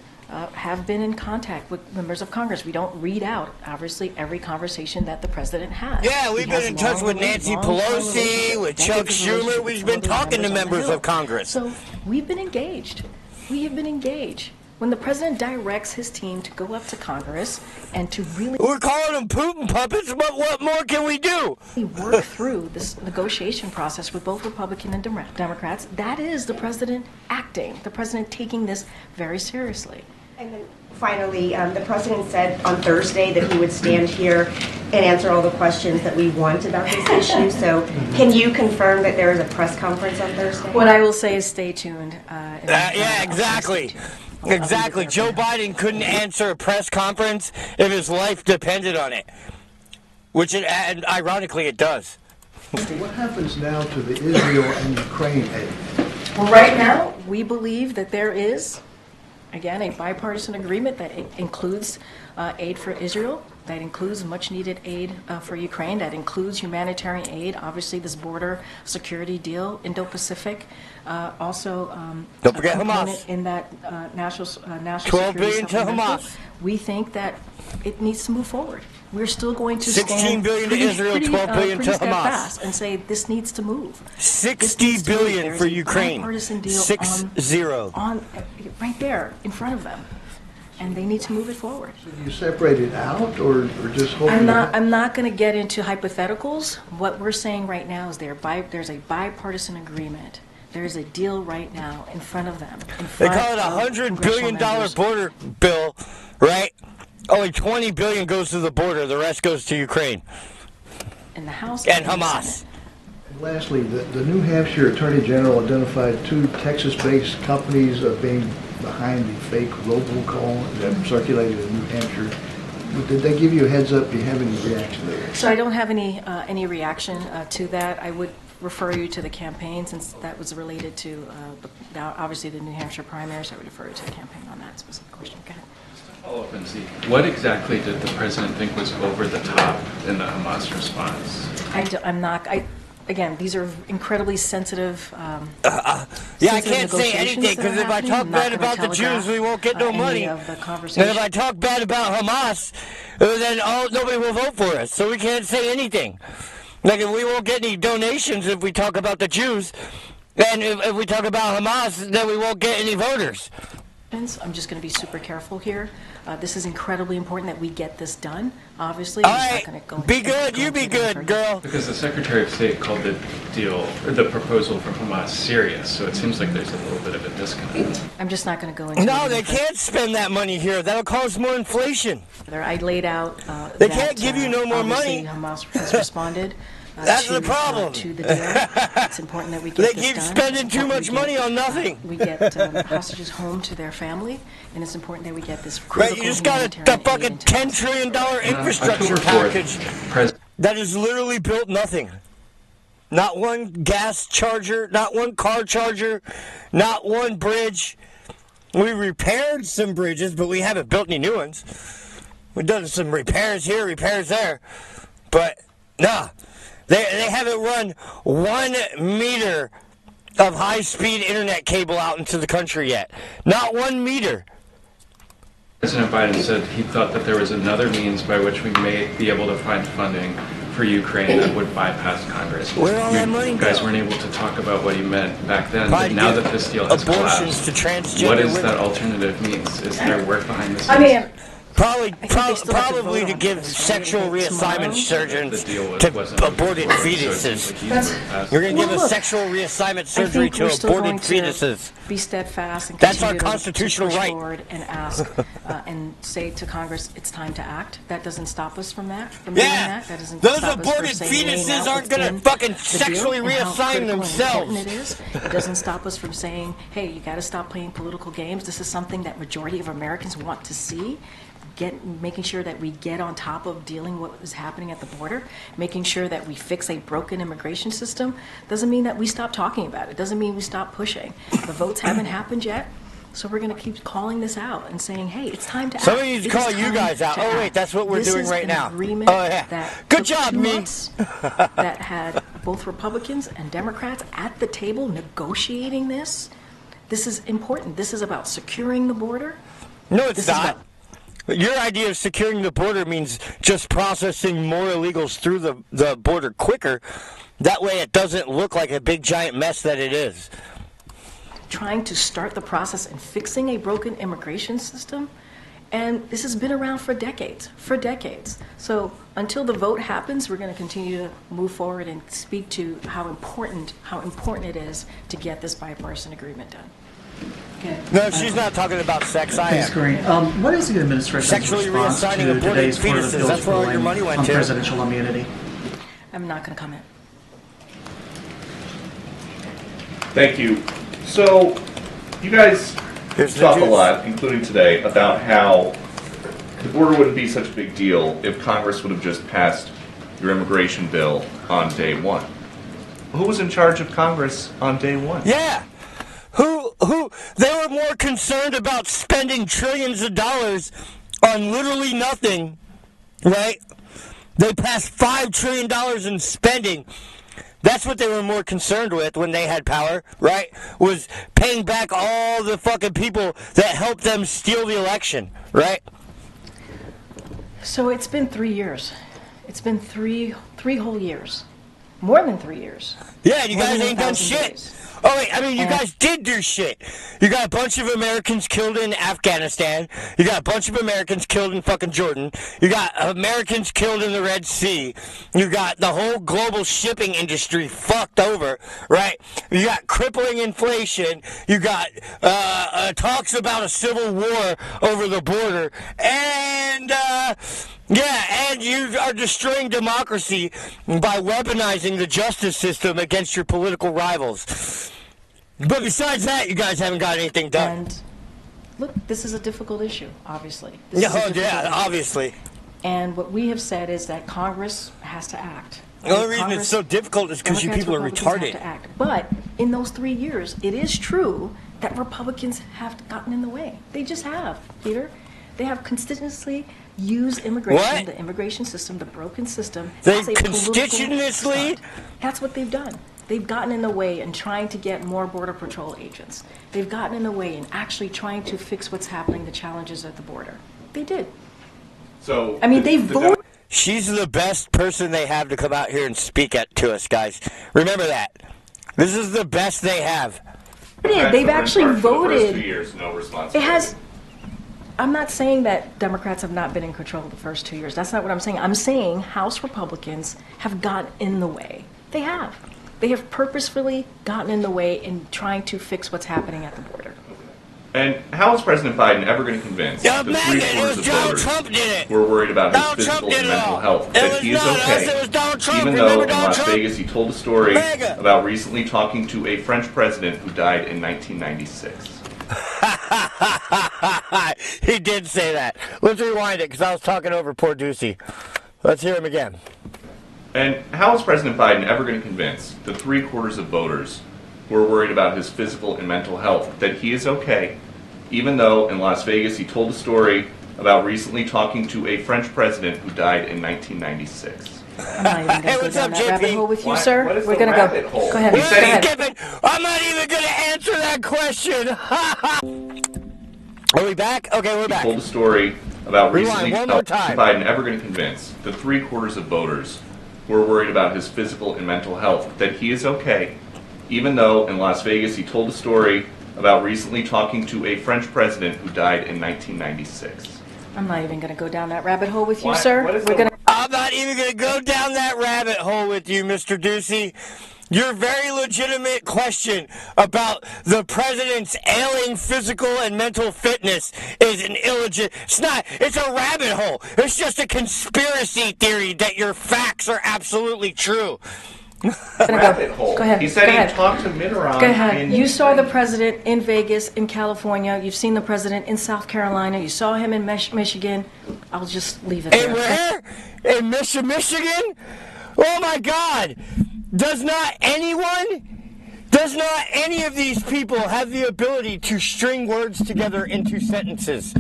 O: have been in contact with members of Congress. We don't read out, obviously, every conversation that the president has.
B: Yeah, we've
O: He
B: been
O: has
B: in touch with Nancy Pelosi, with Chuck Schumer. We've been talking to members of Congress.
O: So we've been engaged. We have been engaged. When the president directs his team to go up to Congress and to really...
B: We're calling them Putin puppets, but what more can we do?
O: ...work through this negotiation process with both Republican and Democrats, that is the president acting, the president taking this very seriously.
Q: And then finally, the president said on Thursday that he would stand here and answer all the questions that we want about this issue. So can you confirm that there is a press conference on Thursday?
O: What I will say is stay tuned.
B: Yeah, exactly. Exactly. Joe Biden couldn't answer a press conference if his life depended on it, which and ironically it does.
R: What happens now to the Israel and Ukraine aid?
O: Well, right now, we believe that there is, again, a bipartisan agreement that includes aid for Israel, that includes much-needed aid for Ukraine, that includes humanitarian aid, obviously this border security deal, Indo-Pacific, also
B: don't forget
O: a component
B: Hamas.
O: In that national
B: 12
O: security
B: billion to
O: supplemental.
B: Hamas.
O: We think that it needs to move forward. We're still going to
B: 16
O: stand
B: billion to Israel, 12 billion to Hamas.
O: steadfast and say this needs to move.
B: 60 billion for Ukraine.
O: 6-0 on right there in front of them, and they need to move it forward.
R: So do you separate it out, or just hope?
O: I'm not going to get into hypotheticals. What we're saying right now is there's a bipartisan agreement. There's a deal right now in front of them.
B: They call it $100 billion border bill, right? Only 20 billion goes to the border. The rest goes to Ukraine.
O: In the House
B: and Hamas.
R: And lastly, the New Hampshire Attorney General identified 2 Texas-based companies being behind the fake robocall that circulated in New Hampshire. Did they give you a heads up? Do you have any reaction to that?
O: So I don't have any reaction to that. I would refer you to the campaign, since that was related to obviously the New Hampshire primaries. I would refer you to the campaign on that specific question. Go ahead.
S: Follow up and see, what exactly did the president think was over the top in the Hamas response?
O: Again, these are incredibly sensitive.
B: Yeah, I can't say anything, because if I talk bad about the Jews, we won't get no money. And if I talk bad about Hamas, then nobody will vote for us. So we can't say anything. Like, we won't get any donations if we talk about the Jews. And if we talk about Hamas, then we won't get any voters.
O: I'm just going to be super careful here. This is incredibly important that we get this done. Obviously,
B: all
O: I'm
B: right,
O: not going to go.
B: Be good, you be good, girl.
S: Because the Secretary of State called the deal, or the proposal from Hamas serious, so it seems like there's a little bit of a disconnect.
O: I'm just not going to go into.
B: No, they can't spend that money here. That'll cause more inflation.
O: I laid out.
B: They can't give you no more money.
O: Hamas has responded.
B: That's the problem.
O: To the deal. It's important that we get
B: They
O: this
B: keep
O: done.
B: spending too much money on nothing.
O: We get hostages home to their family, and it's important that we get this.
B: Right, you just got a fucking $10 trillion infrastructure package that has literally built nothing. Not one gas charger, not one car charger, not one bridge. We repaired some bridges, but we haven't built any new ones. We've done some repairs here, repairs there. But, nah. They haven't run 1 meter of high-speed internet cable out into the country yet. Not 1 meter.
S: President Biden said he thought that there was another means by which we may be able to find funding for Ukraine that would bypass Congress.
B: Where all that money
S: You guys
B: go?
S: weren't able to talk about what he meant back then,
B: Probably
S: but now that this deal has
B: abortions
S: collapsed,
B: to transgender
S: what is
B: women.
S: that alternative means? Is there work behind the scenes?
O: I mean,
B: Probably
O: vote
B: to
O: on
B: give
O: this, right?
B: sexual reassignment surgeons
S: The deal
B: to
S: wasn't
B: aborted
S: before, so it
B: fetuses.
S: seems like he's passed.
B: You're going to give
O: Well,
B: a
O: look,
B: sexual reassignment
O: I
B: surgery
O: think
B: to
O: we're still
B: aborted
O: going to
B: fetuses.
O: be steadfast and
B: That's our
O: continue to
B: constitutional
O: push
B: right.
O: forward and ask and say to Congress, it's time to act. That doesn't stop us from that. From
B: Yeah.
O: doing that. That doesn't
B: Those
O: stop us from
B: aborted
O: saying, laying
B: fetuses
O: out
B: aren't
O: what's
B: gonna
O: in
B: fucking
O: the deal
B: sexually
O: and how
B: reassign
O: critical and
B: themselves.
O: important It is. It doesn't stop us from saying, hey, you got to stop playing political games. This is something that majority of Americans want to see. Making sure that we get on top of dealing with what is happening at the border, making sure that we fix a broken immigration system, doesn't mean that we stop talking about it. Doesn't mean we stop pushing. The votes haven't happened yet, so we're going to keep calling this out and saying, hey, it's time to act.
B: Somebody needs to
O: It is
B: call you
O: time
B: guys out.
O: to
B: Oh,
O: act.
B: wait, that's what we're
O: This
B: doing
O: is
B: right
O: an
B: now.
O: agreement
B: Oh, yeah.
O: that
B: Good
O: took
B: job,
O: 2
B: me.
O: months, that had both Republicans and Democrats at the table negotiating this. This is important. This is about securing the border.
B: No, it's not. Your idea of securing the border means just processing more illegals through the border quicker. That way it doesn't look like a big giant mess that it is.
O: Trying to start the process and fixing a broken immigration system. And this has been around for decades, So until the vote happens, we're going to continue to move forward and speak to how important it is to get this bipartisan agreement done.
T: Okay.
B: No, she's not talking about sex. I
T: Thanks,
B: am.
T: Karine. What is the administration's
B: Sexually
T: response
B: reassigning
T: to
B: aborted
T: today's Court of
B: fetuses.
T: Appeals
B: That's where all your
T: ruling
B: money went
T: on
B: to.
T: presidential immunity?
O: I'm not going to comment.
U: Thank you. So, you guys talk a lot, including today, about how the border wouldn't be such a big deal if Congress would have just passed your immigration bill on day one. Who was in charge of Congress on day one?
B: Yeah. They were more concerned about spending trillions of dollars on literally nothing, right? They passed $5 trillion in spending. That's what they were more concerned with when they had power, right? Was paying back all the fucking people that helped them steal the election, right?
O: So it's been 3 years. It's been three whole years. More than 3 years.
B: Yeah, you
O: More
B: guys
O: than
B: ain't done
O: 1,000
B: shit.
O: days.
B: Oh, wait, I mean, you guys did do shit. You got a bunch of Americans killed in Afghanistan. You got a bunch of Americans killed in fucking Jordan. You got Americans killed in the Red Sea. You got the whole global shipping industry fucked over, right? You got crippling inflation. You got talks about a civil war over the border. And, and you are destroying democracy by weaponizing the justice system against your political rivals. But besides that, you guys haven't got anything done.
O: And look, this is a difficult issue, obviously.
B: Obviously.
O: And what we have said is that Congress has to act.
B: The only reason it's so difficult is because you people are retarded.
O: Have to act. But in those 3 years, it is true that Republicans have gotten in the way. They just have, Peter. They have consistently used immigration, the immigration system, the broken system.
B: They
O: as a political
B: constitutionally?
O: stunt. That's what they've done. They've gotten in the way in trying to get more Border Patrol agents. They've gotten in the way in actually trying to fix what's happening, the challenges at the border. They did.
U: So,
O: I mean, they voted.
B: She's the best person they have to come out here and speak to us, guys. Remember that. This is the best they have.
O: They've actually
U: For the
O: voted.
U: first 2 years, no response.
O: It has. I'm not saying that Democrats have not been in control the first 2 years. That's not what I'm saying. I'm saying House Republicans have gotten in the way. They have. They have purposefully gotten in the way in trying to fix what's happening at the border.
U: And how is President Biden ever going to convince the three-quarters of voters who are worried about his physical and mental health that he is okay, even though in Las Vegas he told a story about recently talking to a French president who died in 1996?
B: He did say that. Let's rewind it because I was talking over poor Ducey. Let's hear him again.
U: And how is President Biden ever going to convince the three-quarters of voters who are worried about his physical and mental health that he is okay, even though in Las Vegas he told a story about recently talking to a French president who died in 1996?
O: I'm not even going to go down that rabbit hole with you, sir.
U: What is
O: We're
U: the
O: going to
U: rabbit
O: go.
U: hole?
O: Go ahead.
U: He said he-
B: Skip it. I'm not even going to answer that question. Are we back? Okay, we're back.
U: He told a story about recently.
B: Rewind one more time.
U: Biden ever going to convince the three-quarters of voters who are worried about his physical and mental health that he is okay, even though in Las Vegas he told a story about recently talking to a French president who died in 1996?
O: I'm not even going to go down that rabbit hole with you,
U: What-
O: sir.
U: what is
O: We're
U: the-
O: going to.
B: I'm not even going to go down that rabbit hole with you, Mr. Ducey. Your very legitimate question about the president's ailing physical and mental fitness is an illegit. It's not. It's a rabbit hole. It's just a conspiracy theory that your facts are absolutely true.
U: Rabbit hole.
O: Go ahead.
U: He said
O: Go
U: he
O: ahead.
U: talked to Mitterrand.
O: Go ahead.
U: in
O: You saw the president in Vegas, in California. You've seen the president in South Carolina. You saw him in Michigan. I'll just leave it there.
B: And where? In Michigan? Oh my God! Does not any of these people have the ability to string words together into sentences?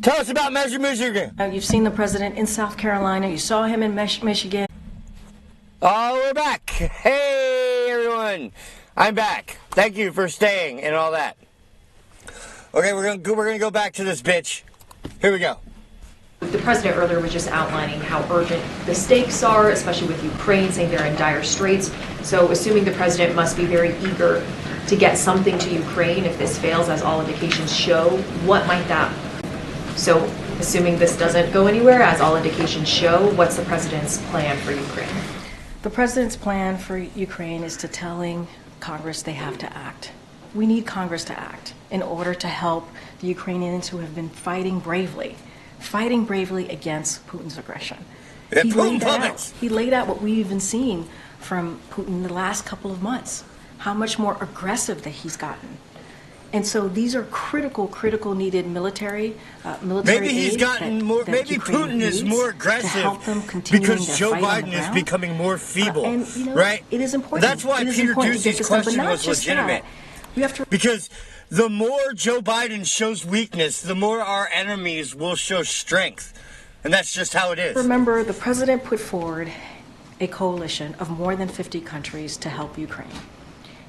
B: Tell us about Michigan.
O: You've seen the president in South Carolina. You saw him in Michigan.
B: Oh, we're back. Hey, everyone. I'm back. Thank you for staying and all that. Okay, we're gonna go back to this bitch. Here we go.
A: The president earlier was just outlining how urgent the stakes are, especially with Ukraine, saying they're in dire straits. So assuming the president must be very eager to get something to Ukraine if this fails, as all indications show, what might that be? So assuming this doesn't go anywhere, as all indications show, what's the president's plan for Ukraine?
O: The president's plan for Ukraine is to telling Congress they have to act. We need Congress to act in order to help the Ukrainians who have been fighting bravely against Putin's aggression. He laid out what we've been seeing from Putin the last couple of months, how much more aggressive that he's gotten. And so these are critical needed military
B: Maybe he's
O: aid
B: gotten more.
O: that
B: Maybe
O: Ukraine
B: Putin is
O: needs
B: more
O: to
B: aggressive
O: help them continue
B: because
O: their
B: Joe
O: fight on the
B: Biden is
O: ground.
B: becoming more feeble,
O: And, you know,
B: right?
O: it is important.
B: That's why
O: It is
B: Peter
O: important to get
B: Ducey's
O: this done, but
B: question
O: not
B: was
O: just
B: legitimate.
O: that. We have to.
B: Because the more Joe Biden shows weakness, the more our enemies will show strength. And that's just how it is.
O: Remember, the president put forward a coalition of more than 50 countries to help Ukraine.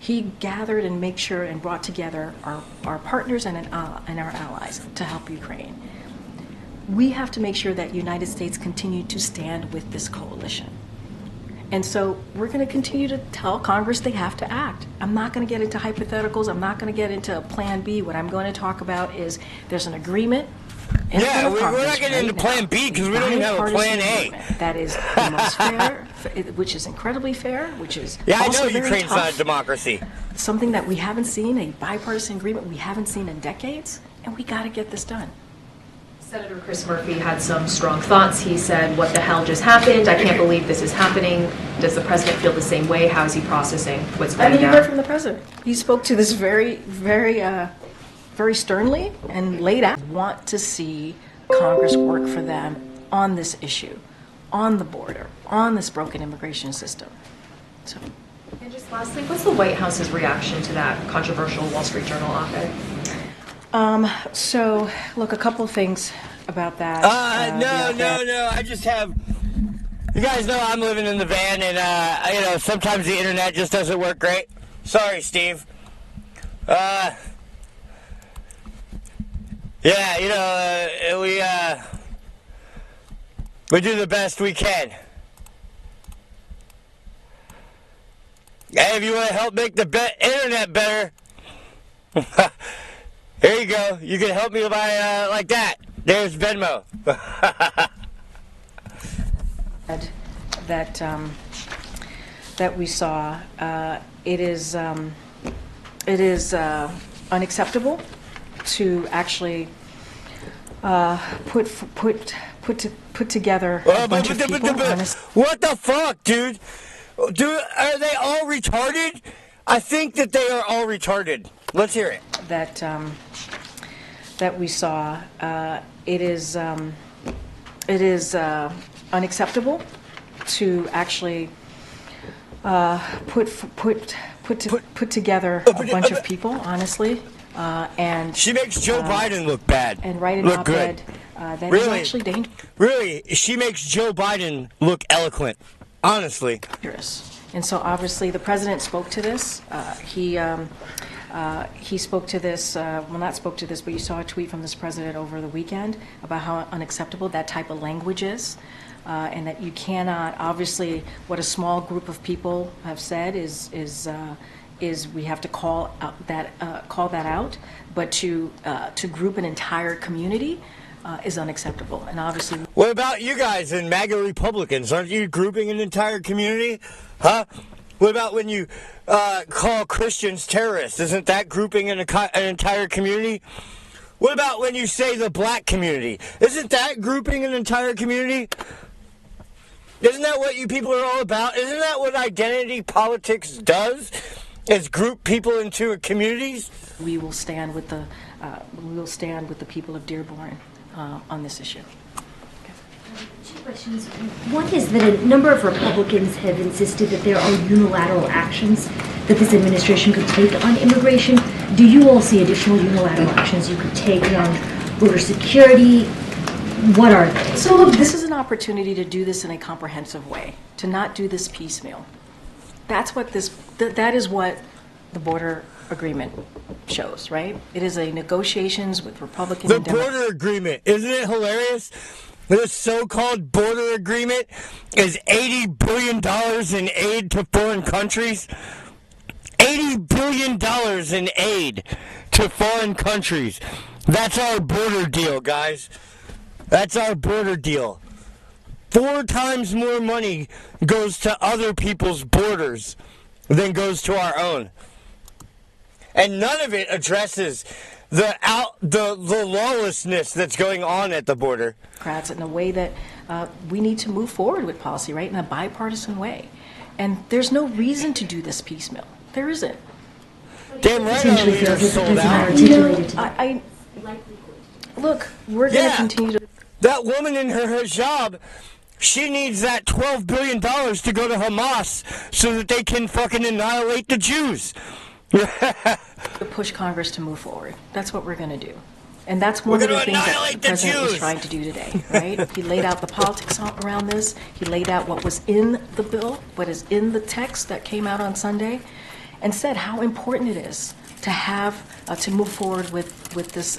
O: He gathered and made sure and brought together our partners and our allies to help Ukraine. We have to make sure that the United States continue to stand with this coalition. And so we're going to continue to tell Congress they have to act. I'm not going to get into hypotheticals. I'm not going to get into Plan B. What I'm going to talk about is there's an agreement.
B: Yeah, we're not getting into Plan B because we don't even have a Plan A.
O: That is the most fair, which is incredibly fair, which is
B: Yeah, I
O: also
B: know
O: very
B: Ukraine's
O: tough.
B: not a democracy.
O: Something that we haven't seen, a bipartisan agreement we haven't seen in decades, and we got to get this done.
A: Senator Chris Murphy had some strong thoughts. He said, what the hell just happened? I can't believe this is happening. Does the president feel the same way? How is he processing what's
O: I
A: going
O: mean, you
A: down?
O: heard from the president. He spoke to this very sternly and laid out. Want to see Congress work for them on this issue, on the border, on this broken immigration system. So.
A: And just lastly, what's the White House's reaction to that controversial Wall Street Journal op-ed?
O: So, look, a couple of things about that.
B: No. I just have. You guys know I'm living in the van, and sometimes the internet just doesn't work great. Sorry, Steve. Yeah, we do the best we can. Hey, if you want to help make the internet better, here you go. You can help me by like that. There's Venmo.
O: That we saw, it is unacceptable to actually put together a bunch of people.
B: What the fuck, dude? Are they all retarded? I think that they are all retarded. Let's hear it.
O: That we saw, it is unacceptable to actually put together a bunch of people, honestly, and
B: she makes Joe Biden look bad
O: and write an
B: look good.
O: op-ed that
B: Really?
O: is actually dangerous.
B: Really, she makes Joe Biden look eloquent. Honestly.
O: And so obviously the president spoke to this. He spoke to this, well, not spoke to this, but you saw a tweet from this president over the weekend about how unacceptable that type of language is. And that you cannot, obviously, what a small group of people have said is we have to call that out, but to group an entire community is unacceptable. And obviously,
B: what about you guys and MAGA Republicans? Aren't you grouping an entire community? Huh? What about when you call Christians terrorists? Isn't that grouping an entire community? What about when you say the black community? Isn't that grouping an entire community? Isn't that what you people are all about? Isn't that what identity politics does? Is group people into communities?
O: we will stand with the people of Dearborn on this issue.
E: Two questions. One is that a number of Republicans have insisted that there are unilateral actions that this administration could take on immigration. Do you all see additional unilateral actions you could take around border security? What are they?
O: So look, this is an opportunity to do this in a comprehensive way, to not do this piecemeal. That is what the border agreement shows, right? It is a negotiations with Republicans.
B: The border agreement, isn't it hilarious? The so-called border agreement is $80 billion in aid to foreign countries. $80 billion in aid to foreign countries. That's our border deal, guys. That's our border deal. 4 times more money goes to other people's borders than goes to our own. And none of it addresses the lawlessness that's going on at the border.
O: In a way that we need to move forward with policy, right, in a bipartisan way. And there's no reason to do this piecemeal. There isn't.
B: Damn right our leaders sold out.
O: Look, we're going to continue to...
B: That woman in her hijab, she needs that $12 billion to go to Hamas so that they can fucking annihilate the Jews.
O: to push Congress to move forward. That's what we're going to do. And that's one of the things that the president was trying to do today, right? He laid out the politics around this. He laid out what was in the bill, what is in the text that came out on Sunday, and said how important it is to have to move forward with this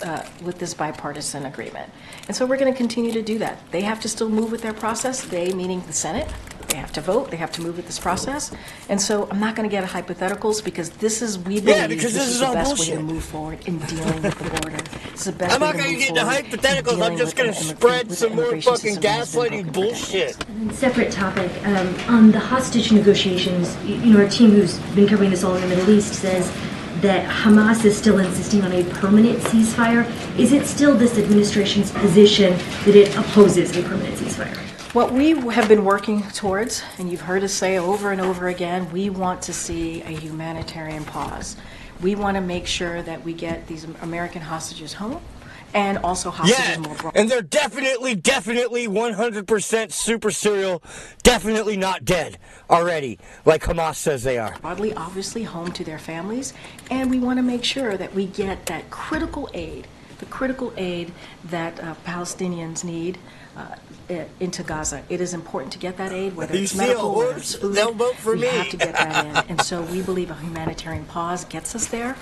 O: bipartisan agreement. And so we're going to continue to do that. They have to still move with their process. They, meaning the Senate, they have to vote. They have to move with this process. And so I'm not going to get hypotheticals because this is, we believe this is the best way to move forward in dealing with the border. This is the best
B: I'm not going to get into hypotheticals. I'm just going to spread some more fucking gaslighting bullshit.
E: Separate topic, on the hostage negotiations, our team who's been covering this all in the Middle East says that Hamas is still insisting on a permanent ceasefire. Is it still this administration's position that it opposes a permanent ceasefire?
O: What we have been working towards, and you've heard us say over and over again, we want to see a humanitarian pause. We want to make sure that we get these American hostages home, and also hostages more broadly.
B: And they're definitely 100% super serial, definitely not dead already, like Hamas says they are.
O: Broadly, obviously, home to their families, and we want to make sure that we get that critical aid, the critical aid that Palestinians need into Gaza. It is important to get that aid, whether it's medical, whether it's food.
B: They'll vote for me.
O: We have to get that in, and so we believe a humanitarian pause gets us there.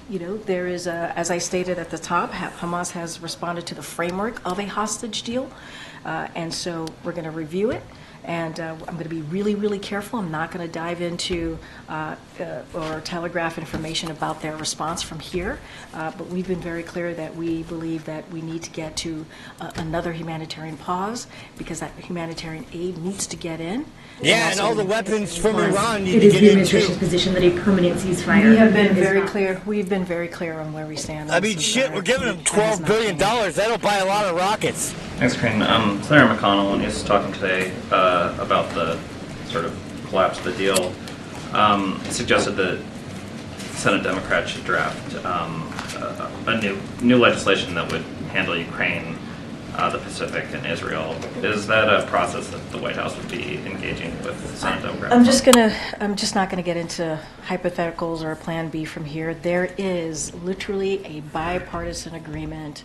O: There is, as I stated at the top, Hamas has responded to the framework of a hostage deal, and so we're going to review it, And I'm going to be really, really careful. I'm not going to dive into or telegraph information about their response from here. But we've been very clear that we believe that we need to get to another humanitarian pause, because that humanitarian aid needs to get in.
B: Yeah, and all the weapons from Iran need
E: It
B: to
E: is
B: get
E: the
B: in
E: administration's
B: too.
E: position that a permanent ceasefire.
O: We have been
E: is
O: very
E: not-
O: clear. We've been very clear on where we stand.
B: I mean, shit, we're giving them $12 billion. That'll buy a lot of rockets.
C: Thanks, Karine. Senator McConnell, when he was talking today about the sort of collapse of the deal, suggested that Senate Democrats should draft a new legislation that would handle Ukraine, the Pacific, and Israel. Is that a process that the White House would be engaging with Senate Democrats?
O: I'm just not gonna get into hypotheticals or a plan B from here. There is literally a bipartisan agreement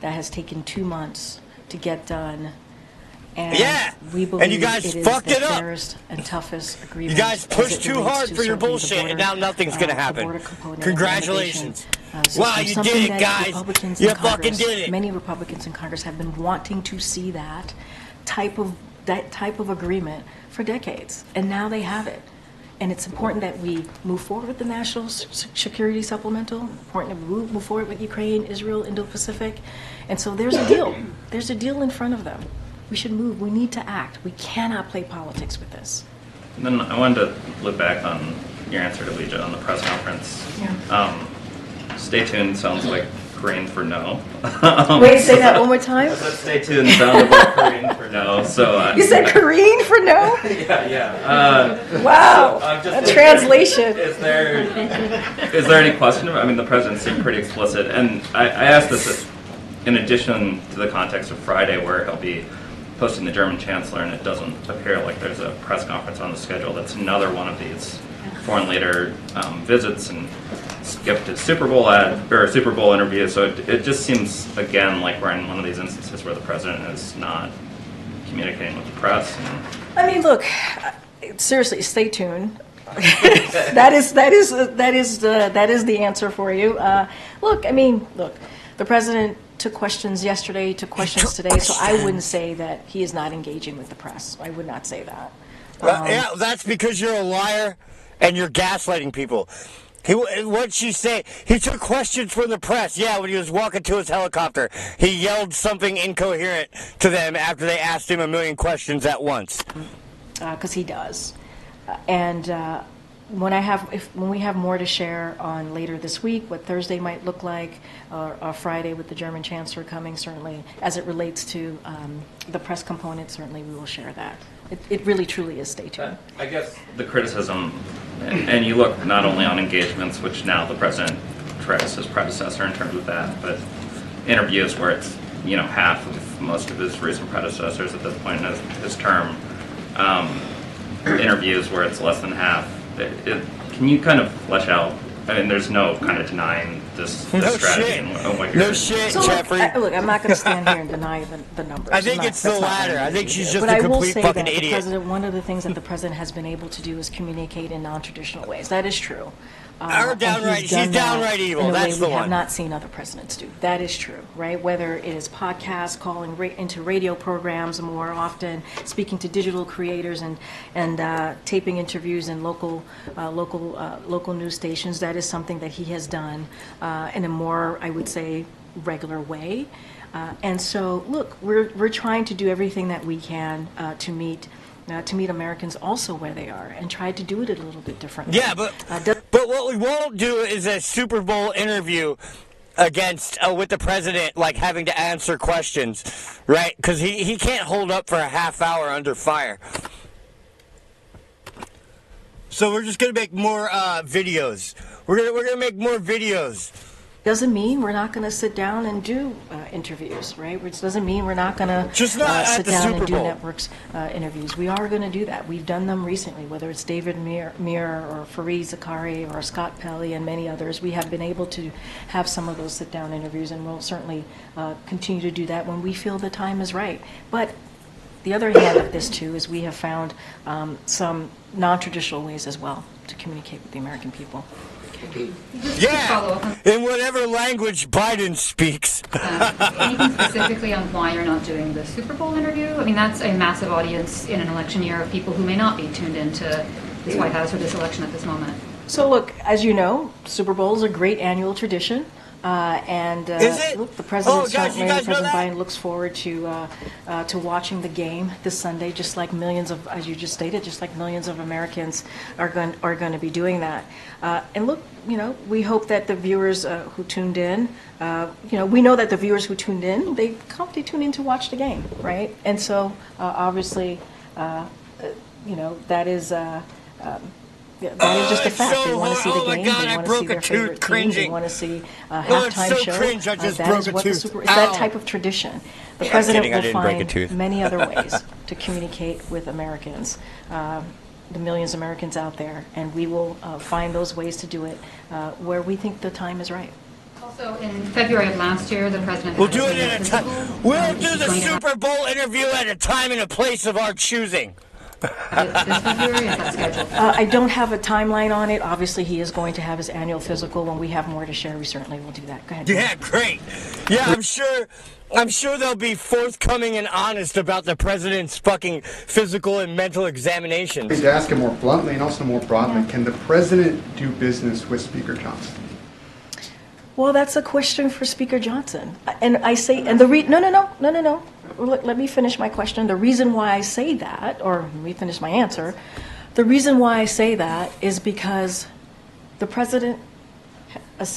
O: that has taken 2 months to get done. And
B: Yeah,
O: we
B: and
O: believe
B: you guys
O: it is
B: fucked
O: the
B: it up.
O: fairest and toughest agreement.
B: You guys
O: as
B: pushed
O: it
B: too
O: relates
B: hard
O: to
B: for your
O: certainly the
B: bullshit, and
O: border,
B: now nothing's gonna
O: the
B: happen.
O: border component of
B: Congratulations.
O: immigration. So
B: Wow,
O: it's
B: you
O: something
B: did it,
O: that
B: guys.
O: Republicans
B: You
O: in
B: fucking
O: Congress,
B: did it.
O: Many Republicans in Congress have been wanting to see that type of agreement for decades, and now they have it. And it's important that we move forward with the National Security Supplemental, important that we move forward with Ukraine, Israel, Indo-Pacific. And so there's a deal. There's a deal in front of them. We should move. We need to act. We cannot play politics with this.
C: And then I wanted to look back on your answer to Leja on the press conference.
O: Yeah.
C: Stay tuned sounds like Karine for no.
O: Wait, say that one more time.
C: I said stay tuned sounded like Karine for no. So
O: You said Karine for no?
C: yeah.
O: Wow.
C: So I'm just
O: A
C: wondering,
O: translation.
C: Is there any question? I mean, the president seemed pretty explicit, and I asked this in addition to the context of Friday, where he'll be posting the German chancellor, and it doesn't appear like there's a press conference on the schedule. That's another one of these foreign leader visits, and skipped a Super Bowl ad or a Super Bowl interview. So it just seems again like we're in one of these instances where the president is not communicating with the press. And
O: I mean, look, seriously, stay tuned. that is the answer for you. Look, the president took questions yesterday, took questions today, so I wouldn't say that he is not engaging with the press. I would not say that.
B: Yeah, that's because you're a liar and you're gaslighting people. What'd she say? He took questions from the press. Yeah, when he was walking to his helicopter, he yelled something incoherent to them after they asked him a million questions at once.
O: Because he does. When we have more to share on later this week, what Thursday might look like, or Friday with the German chancellor coming, certainly, as it relates to the press component, certainly we will share that. It really, truly is stay tuned.
C: I guess the criticism, and you look not only on engagements, which now the president tracks his predecessor in terms of that, but interviews where it's half of most of his recent predecessors at this point in his term, interviews where it's less than half. Can you kind of flesh out? I mean, there's no kind of denying this strategy and what you're.
B: No shit,
O: So
B: Jeffrey.
O: look, I'm not going to stand here and deny the numbers.
B: I think it's the
O: That's not
B: latter.
O: what I'm
B: I think
O: gonna
B: she's
O: do.
B: just
O: But
B: a complete
O: I will say
B: fucking
O: that
B: idiot.
O: The president, one of the things that the president has been able to do is communicate in non-traditional ways. That is true. And
B: she's
O: done that
B: downright evil.
O: in a
B: That's
O: way
B: the
O: we have
B: one.
O: not seen other presidents do. That is true, right? Whether it is podcasts, calling into radio programs more often, speaking to digital creators, and taping interviews in local news stations. That is something that he has done in a more, I would say, regular way. And so, look, we're trying to do everything that we can to meet Americans also where they are, and try to do it a little bit differently.
B: Yeah, but what we won't do is a Super Bowl interview against with the president, like having to answer questions, right? Because he can't hold up for a half hour under fire. So we're just gonna make more videos. We're gonna make more videos.
O: Doesn't mean we're not going to sit down and do interviews, right? Which doesn't mean we're not going to
B: Just not at
O: sit
B: the
O: down
B: Super
O: and do
B: Bowl.
O: networks interviews. We are going to do that. We've done them recently, whether it's David Muir or Fareed Zakari or Scott Pelley and many others. We have been able to have some of those sit-down interviews, and we'll certainly continue to do that when we feel the time is right. But the other hand of this, too, is we have found some non-traditional ways as well to communicate with the American people.
B: Yeah, in whatever language Biden speaks.
D: Anything specifically on why you're not doing the Super Bowl interview? I mean, that's a massive audience in an election year of people who may not be tuned into this White House or this election at this moment.
O: So look, as you know, Super Bowl is a great annual tradition.
B: Is it?
O: Look, the president
B: Oh, guys, you guys know
O: President
B: that?
O: Biden looks forward to watching the game this Sunday, just like millions of, as you just stated, just like millions of Americans are going to be doing that. And look, you know, we hope that the viewers who tuned in, we know that the viewers who tuned in, they tune in to watch the game, right? And so obviously, that is. Yeah, that is just a fact. They want to see the game.
B: God,
O: they
B: I
O: want to
B: broke
O: see
B: a
O: their
B: tooth
O: favorite teams. They
B: cringing.
O: want to see a
B: Oh, it's
O: halftime
B: so
O: show.
B: cringe, I just
O: That
B: broke
O: is
B: a
O: what
B: tooth.
O: It's that
B: Ow.
O: type of tradition. The
B: Yeah,
O: president
B: kidding, I
O: will
B: didn't break a
O: find
B: tooth.
O: many other ways to communicate with Americans, the millions of Americans out there, and we will find those ways to do it where we think the time is right.
D: Also, in February of last year, the president
B: We'll
D: had
B: do
D: a
B: it at a time.
D: physical,
B: We'll do
D: he's
B: the
D: going to have-
B: Super Bowl interview at a time and a place of our choosing.
D: This February, is that scheduled?
O: I don't have a timeline on it. Obviously, he is going to have his annual physical. When we have more to share, we certainly will do that. Go ahead.
B: Yeah, great. Yeah, I'm sure they'll be forthcoming and honest about the president's fucking physical and mental examinations.
V: To ask it more bluntly and also more broadly, can the president do business with Speaker Johnson?
O: Well, that's a question for Speaker Johnson. And I say, and no. Let me finish my question. The reason why I say that, or let me finish my answer. The reason why I say that is because the president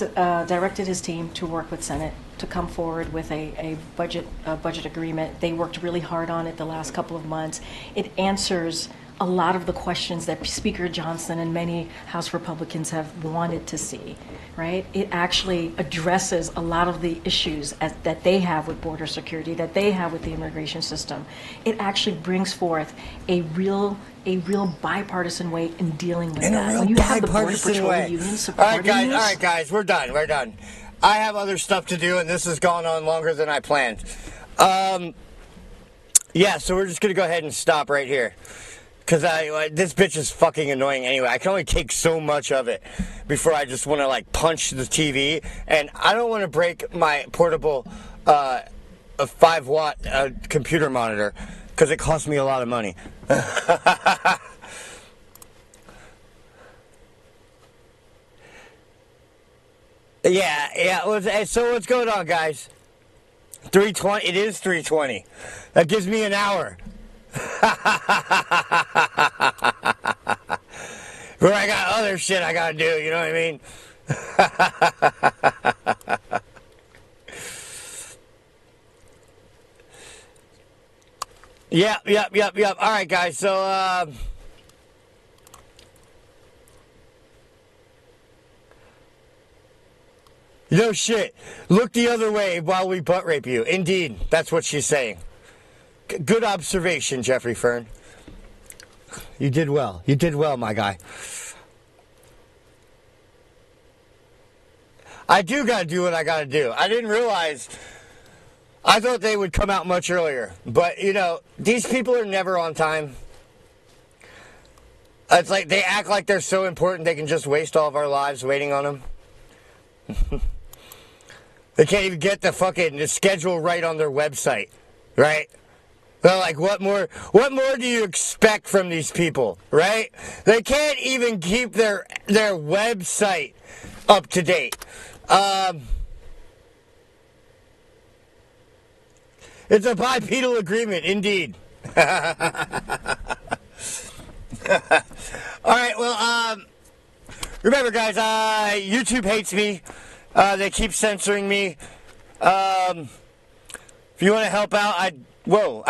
O: directed his team to work with Senate to come forward with a budget agreement. They worked really hard on it the last couple of months. It answers a lot of the questions that Speaker Johnson and many House Republicans have wanted to see, right? It actually addresses a lot of the issues that they have with border security, that they have with the immigration system. It actually brings forth a real bipartisan way in dealing with that. When you have the Border Patrol union supporting
B: All
O: this,
B: right, guys, we're done. I have other stuff to do, and this has gone on longer than I planned. Yeah, so we're just gonna go ahead and stop right here. Because this bitch is fucking annoying anyway. I can only take so much of it before I just want to, like, punch the TV. And I don't want to break my portable 5-watt computer monitor because it costs me a lot of money. Yeah. So what's going on, guys? 3:20. It is 3:20. That gives me an hour. Where I got other shit I gotta do, you know what I mean? Yep. All right, guys. So, no shit. Look the other way while we butt rape you. Indeed, that's what she's saying. Good observation, Jeffrey Fern. You did well. You did well, my guy. I do gotta do what I gotta do. I didn't realize. I thought they would come out much earlier. But, you know, these people are never on time. It's like they act like they're so important they can just waste all of our lives waiting on them. They can't even get the fucking schedule right on their website, right? They're like, what more do you expect from these people, right? They can't even keep their website up to date. It's a bipedal agreement, indeed. All right, well, remember, guys, YouTube hates me. They keep censoring me. If you want to help out, I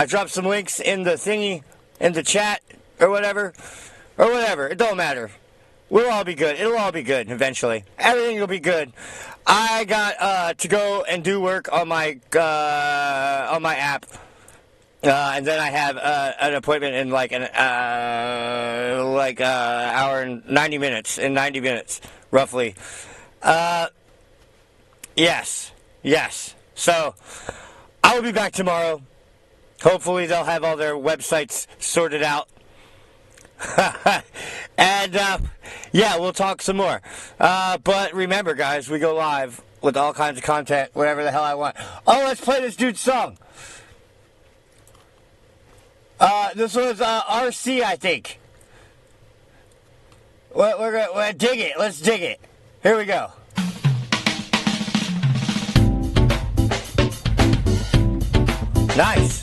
B: dropped some links in the thingy, in the chat, or whatever. It don't matter. We'll all be good. It'll all be good eventually. Everything will be good. I got to go and do work on my app, and then I have an appointment in like an hour and 90 minutes. In 90 minutes, roughly. Yes. So I will be back tomorrow. Hopefully they'll have all their websites sorted out. And, yeah, we'll talk some more. But remember, guys, we go live with all kinds of content, whatever the hell I want. Oh, let's play this dude's song. This was RC, I think. We're gonna dig it. Let's dig it. Here we go. Nice.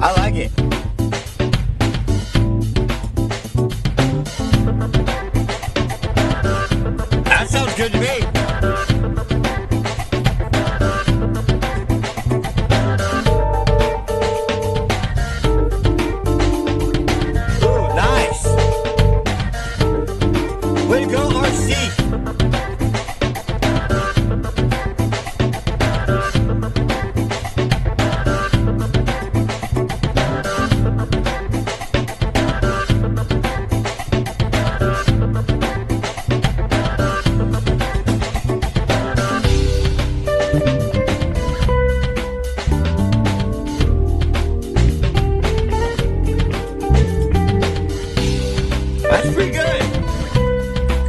B: I like it. That sounds good to me. Ooh, nice. Way to go, RC. That's pretty good.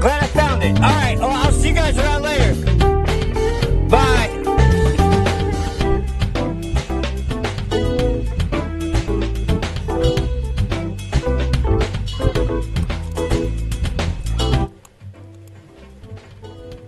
B: Glad I found it. All right. Well, I'll see you guys around later.